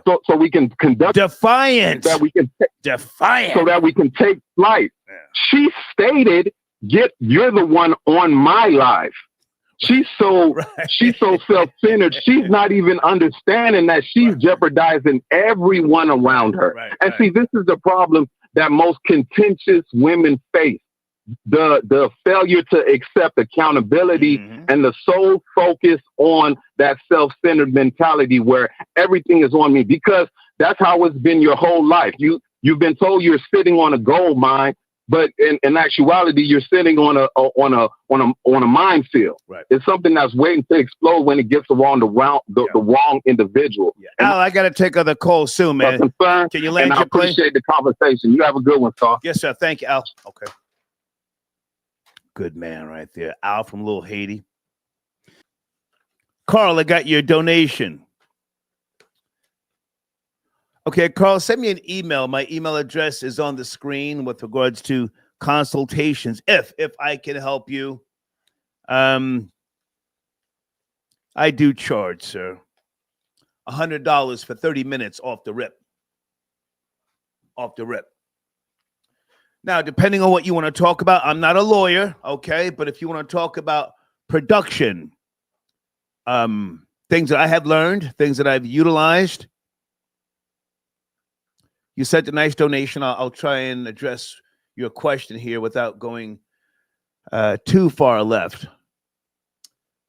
so we can conduct defiant so that we can defiant so that we can take flight. Yeah. She stated you're the one on my life. She's so self-centered. She's not even understanding that she's jeopardizing everyone around her. See, this is the problem that most contentious women face. The failure to accept accountability and the sole focus on that self-centered mentality where everything is on me, because that's how it's been your whole life. You've been told you're sitting on a gold mine, but in actuality, you're sitting on a minefield. Right. It's something that's waiting to explode when it gets around the wrong individual. Yeah. Al, I got to take other calls soon, man. Can you land and I your plane? appreciate the conversation. You have a good one, Star. Yes, sir. Thank you, Al. Okay. Good man right there. Al from Little Haiti. Carl, I got your donation. Okay, Carl, send me an email. My email address is on the screen with regards to consultations. If I can help you, I do charge, sir, $100 for 30 minutes off the rip. Off the rip. Now, depending on what you want to talk about, I'm not a lawyer, okay? But if you want to talk about production, things that I have learned, things that I've utilized, you sent a nice donation. I'll try and address your question here without going too far left.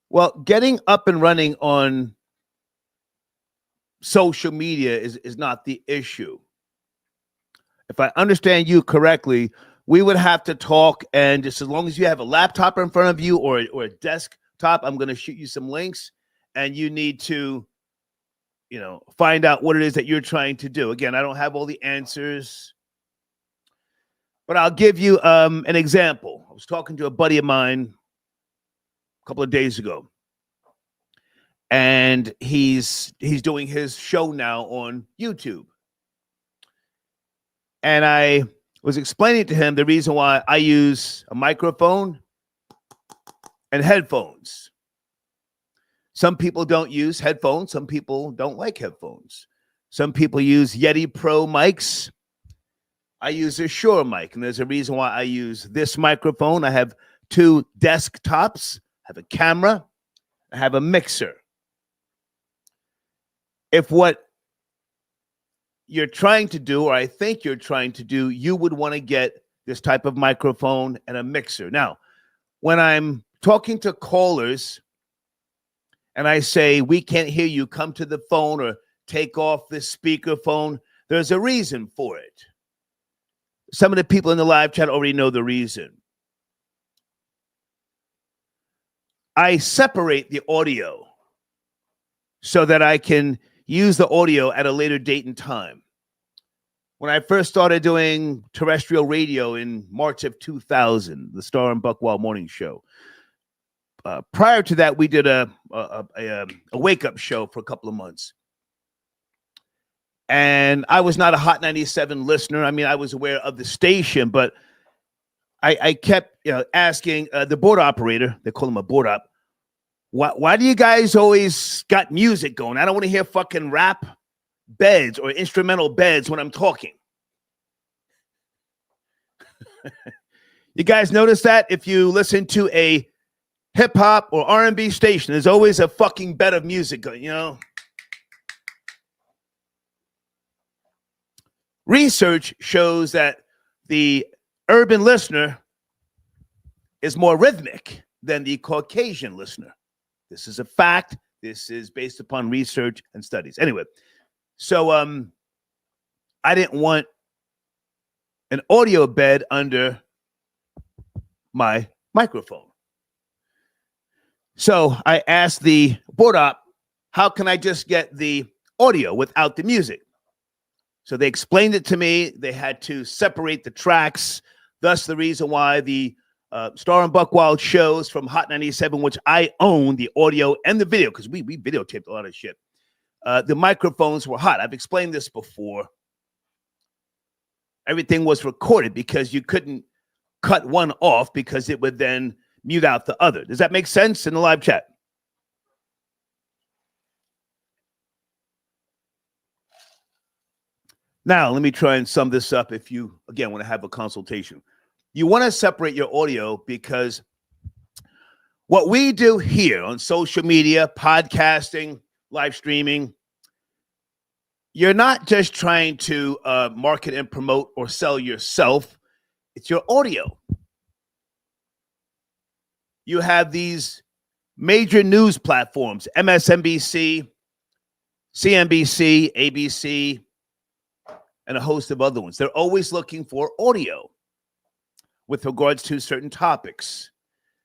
Well, getting up and running on social media is not the issue. If I understand you correctly, we would have to talk, and just as long as you have a laptop in front of you or a desktop, I'm going to shoot you some links, and you need to find out what it is that you're trying to do. Again, I don't have all the answers, but I'll give you an example. I was talking to a buddy of mine a couple of days ago, and he's doing his show now on YouTube. And I was explaining to him the reason why I use a microphone and headphones. Some people don't use headphones. Some people don't like headphones. Some people use Yeti Pro mics. I use a Shure mic, and there's a reason why I use this microphone. I have 2 desktops, I have a camera, I have a mixer. If what you're trying to do, or I think you're trying to do, you would want to get this type of microphone and a mixer. Now, when I'm talking to callers and I say, we can't hear you, come to the phone or take off this speakerphone, there's a reason for it. Some of the people in the live chat already know the reason. I separate the audio so that I can use the audio at a later date and time. When I first started doing terrestrial radio in March of 2000, the Star and Buckwald Morning Show. Prior to that, we did a wake-up show for a couple of months. And I was not a Hot 97 listener. I mean, I was aware of the station, but I kept asking the board operator, they call him a board op, why do you guys always got music going? I don't want to hear fucking rap beds or instrumental beds when I'm talking. You guys notice that if you listen to a hip hop or R&B station, there's always a fucking bed of music going, Research shows that the urban listener is more rhythmic than the Caucasian listener. This is a fact. This is based upon research and studies. Anyway, so I didn't want an audio bed under my microphone. So I asked the board op, how can I just get the audio without the music? So they explained it to me. They had to separate the tracks. Thus, the reason why the Star and Buckwald shows from Hot 97, which I own the audio and the video, because we videotaped a lot of shit. The microphones were hot. I've explained this before. Everything was recorded because you couldn't cut one off because it would then mute out the other. Does that make sense in the live chat? Now, let me try and sum this up if you, again, want to have a consultation. you want to separate your audio because what we do here on social media, podcasting, live streaming, you're not just trying to market and promote or sell yourself. It's your audio. You have these major news platforms, MSNBC, CNBC, ABC, and a host of other ones. They're always looking for audio with regards to certain topics.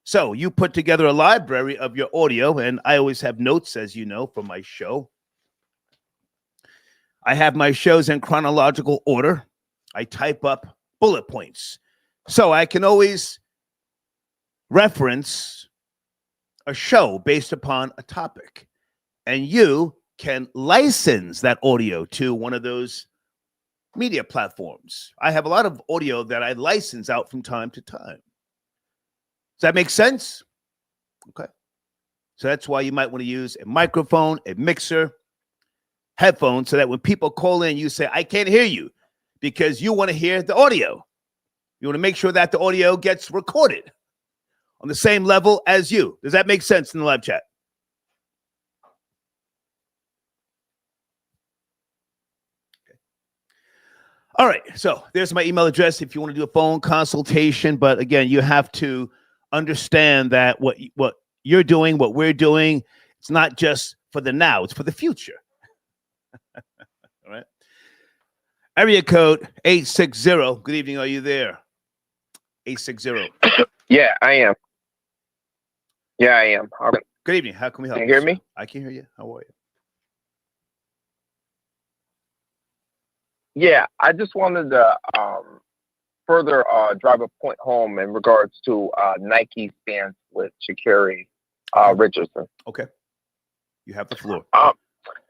So you put together a library of your audio, and I always have notes, as you know, for my show. I have my shows in chronological order. I type up bullet points. So I can always reference a show based upon a topic. And you can license that audio to one of those media platforms. I have a lot of audio that I license out from time to time. Does that make sense? Okay. So that's why you might want to use a microphone, a mixer, headphones, so that when people call in, you say, I can't hear you, because you want to hear the audio. You want to make sure that the audio gets recorded on the same level as you. Does that make sense in the live chat? Okay. All right. So there's my email address if you want to do a phone consultation. But again, you have to understand that what you're doing, what we're doing, it's not just for the now, it's for the future. All right. Area code 860. Good evening. Are you there? 860. Yeah, I am. Yeah, I am. Okay. Good evening. How can we help Can you hear sir? me? I can hear you. How are you? Yeah, I just wanted to further drive a point home in regards to Nike's stance with Sha'Carri Richardson. Okay. You have the floor.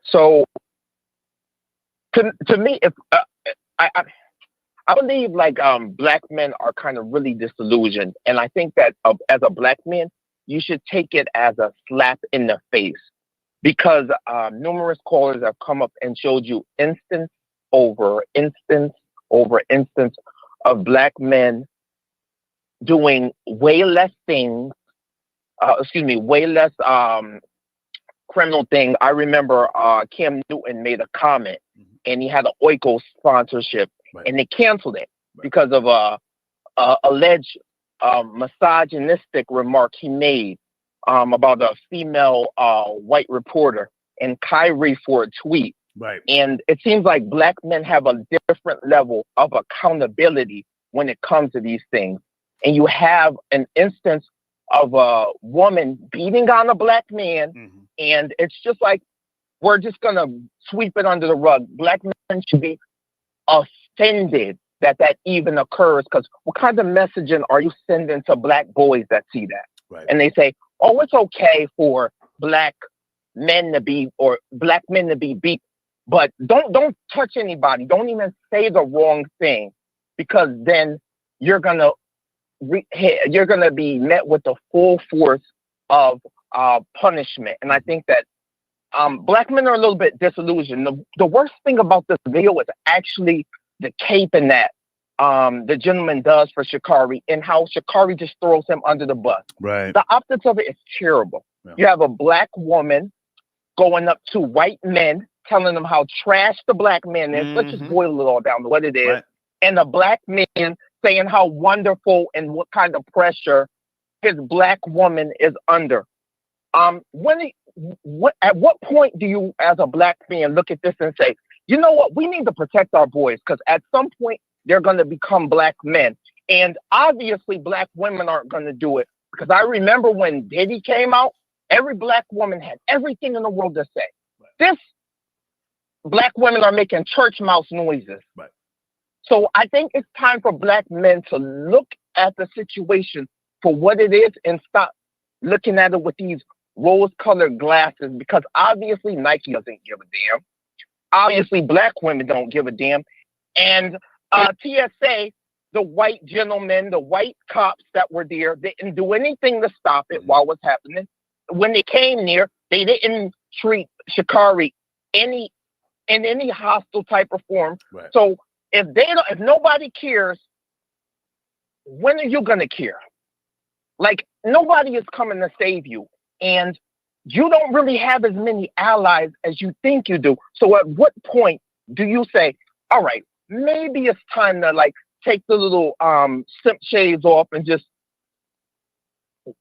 So, to me, if I believe like black men are kind of really disillusioned, and I think that as a black man, you should take it as a slap in the face, because numerous callers have come up and showed you instance over instance over instance of black men doing way less things, way less criminal thing. I remember Cam Newton made a comment, and he had an Oikos sponsorship, and they canceled it because of a alleged misogynistic remark he made about a female white reporter, and Kyrie for a tweet. Right. And it seems like black men have a different level of accountability when it comes to these things. And you have an instance of a woman beating on a black man, and it's just like, we're just going to sweep it under the rug. Black men should be offended that even occurs, because what kind of messaging are you sending to black boys that see that? Right. And they say, oh, it's okay for black men to be beat, but don't touch anybody. Don't even say the wrong thing, because then you're gonna be met with the full force of punishment. And I think that black men are a little bit disillusioned. The worst thing about this video is actually the caping that the gentleman does for Sha'Carri, and how Sha'Carri just throws him under the bus. Right. The optics of it is terrible. Yeah. You have a black woman going up to white men, telling them how trash the black man is. Let's just boil it all down to what it is. Right. And a black man saying how wonderful and what kind of pressure his black woman is under. At what point do you, as a black man, look at this and say, you know what, we need to protect our boys, because at some point they're going to become black men. And obviously black women aren't going to do it, because I remember when Diddy came out, every black woman had everything in the world to say. Right. This black women are making church mouse noises. Right. So I think it's time for black men to look at the situation for what it is and stop looking at it with these rose-colored glasses, because obviously Nike doesn't give a damn. Obviously black women don't give a damn. And TSA, the white gentlemen, the white cops that were there, they didn't do anything to stop it while it was happening. When they came near, they didn't treat Sha'Carri in any hostile type of form. Right. So if nobody cares when are you gonna care? Like, nobody is coming to save you, and you don't really have as many allies as you think you do. So at what point do you say, all right, maybe it's time to like take the little simp shades off and just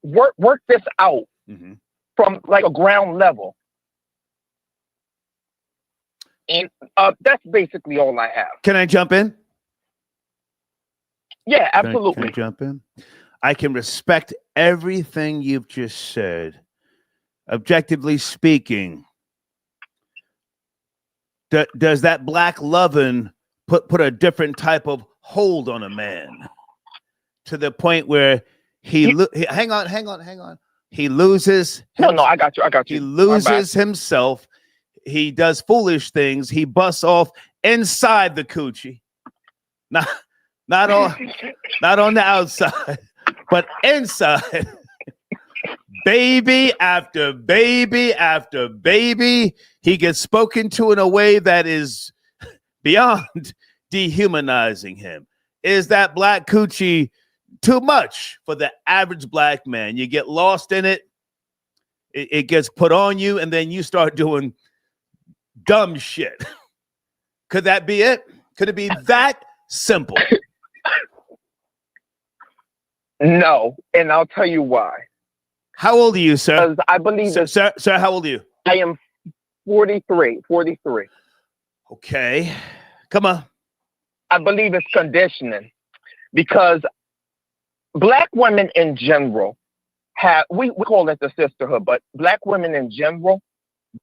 work this out from like a ground level? And that's basically all I have. Can I jump in? Yeah, absolutely. Can I jump in? I can respect everything you've just said. Objectively speaking, does that black lovin' put a different type of hold on a man to the point where he hang on. He loses. No, I got you. He loses himself. He does foolish things. He busts off inside the coochie, not on the outside, but inside. Baby after baby after baby, he gets spoken to in a way that is beyond dehumanizing him. Is that black coochie too much for the average black man? You get lost in it. It gets put on you, and then you start doing dumb shit. Could that be it? Could it be that simple? No, and I'll tell you why. How old are you, sir? Because I believe sir, how old are you? I am 43. Okay. Come on. I believe it's conditioning, because black women in general we call it the sisterhood, but black women in general,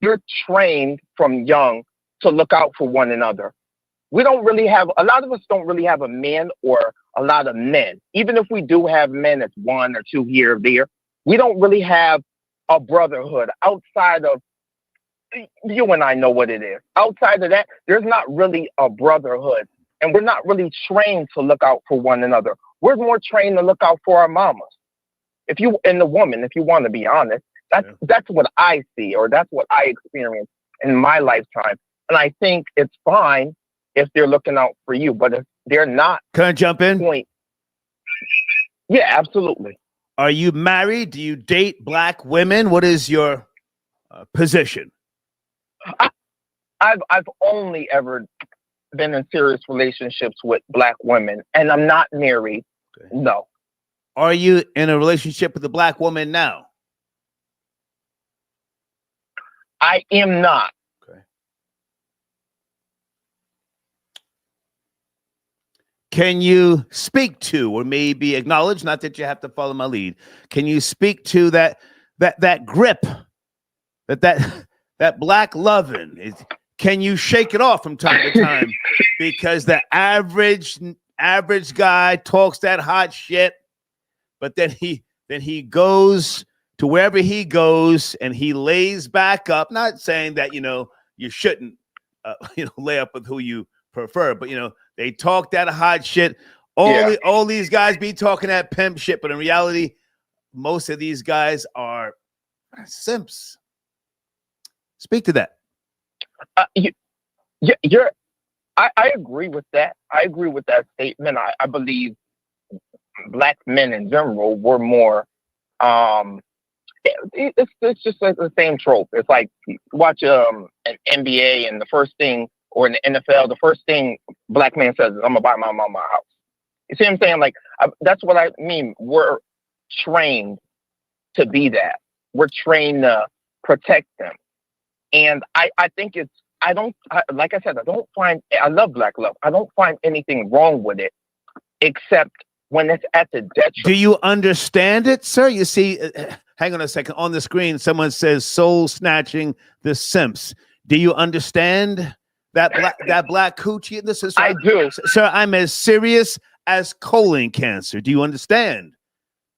you're trained from young to look out for one another. A lot of us don't really have a man or a lot of men. Even if we do have men, it's one or two here or there. We don't really have a brotherhood outside of, you and I know what it is. Outside of that, there's not really a brotherhood. And we're not really trained to look out for one another. We're more trained to look out for our mamas. If you want to be honest, that's what I see, or that's what I experienced in my lifetime. And I think it's fine if they're looking out for you, but if they're not. Can I jump in? Yeah, absolutely. Are you married? Do you date black women? What is your position? I've only ever been in serious relationships with black women, and I'm not married. Okay. No. Are you in a relationship with a black woman now? I am not. Okay. Can you speak to, or maybe acknowledge, not that you have to follow my lead, can you speak to that grip, that black loving? Can you shake it off from time to time? Because the average guy talks that hot shit, but then he goes to wherever he goes and he lays back up. Not saying that you shouldn't lay up with who you prefer, but they talk that hot shit. All these guys be talking that pimp shit, but in reality, most of these guys are simps. Speak to that. I agree with that. I agree with that statement. I believe black men in general were more. It's just like the same trope. It's like watch an NBA, and the first thing, or in the NFL, the first thing black man says is, "I'm gonna buy my mama a house." You see what I'm saying? Like that's what I mean. We're trained to be that. We're trained to protect them, and I think it's. Like I said, I love black love. I don't find anything wrong with it, except when it's at the detriment. Do you understand it, sir? You see, hang on a second. On the screen, someone says soul snatching the simps. Do you understand that black coochie? This is, I do. Sir, I'm as serious as colon cancer. Do you understand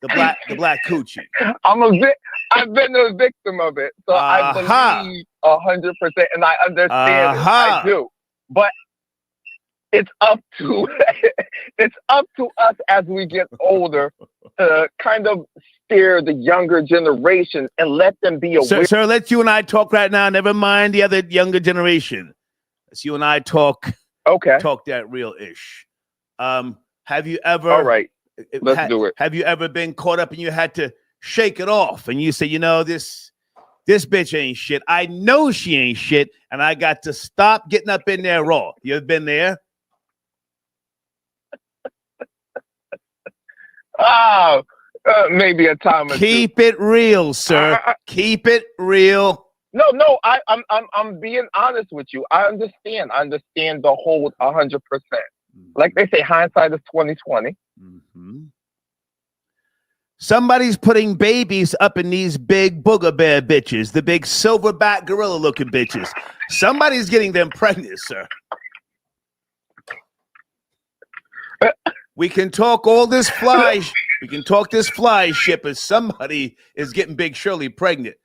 the black coochie? I've been a victim of it, so I believe 100%, and I understand it. I do, but it's up to us as we get older to kind of steer the younger generation and let them be aware. Sir, let you and I talk right now. Never mind the other younger generation. Let's you and I talk. Okay. Talk that real ish. Have you ever? All right. Let's do it. Have you ever been caught up and you had to shake it off and you say, you know, this bitch ain't shit. I know she ain't shit, and I got to stop getting up in there raw. You ever been there? Oh, maybe a time or Keep it real, sir. Keep it real. No, I'm being honest with you. I understand the whole 100%. Like they say, hindsight is 20/20. Somebody's putting babies up in these big booger bear bitches, the big silverback gorilla looking bitches. Somebody's getting them pregnant, sir. We can talk all this fly. We can talk this fly shit, but somebody is getting Big Shirley pregnant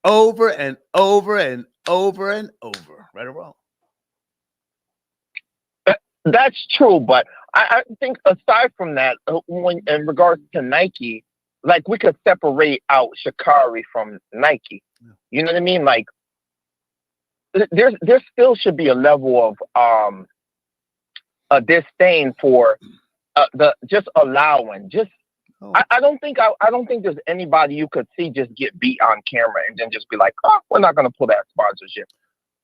over and over and over and over. Right or wrong? That's true, but I think aside from that, when in regards to Nike, like we could separate out Sha'Carri from Nike. You know what I mean? Like there still should be a level of a disdain for the just allowing. I don't think there's anybody you could see just get beat on camera and then just be like, oh, we're not gonna pull that sponsorship.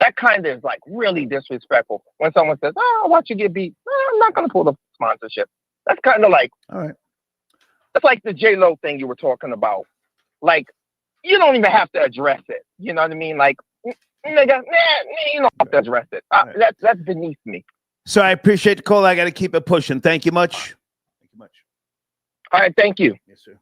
That kind of is like really disrespectful when someone says, oh, I'll watch you get beat. I'm not gonna pull the sponsorship. That's kind of like, all right. That's like the J-Lo thing you were talking about. Like, you don't even have to address it. You know what I mean? Like, nigga, you don't have to address it. That's beneath me. So I appreciate the call. I got to keep it pushing. Thank you much. All right, thank you. Yes, sir.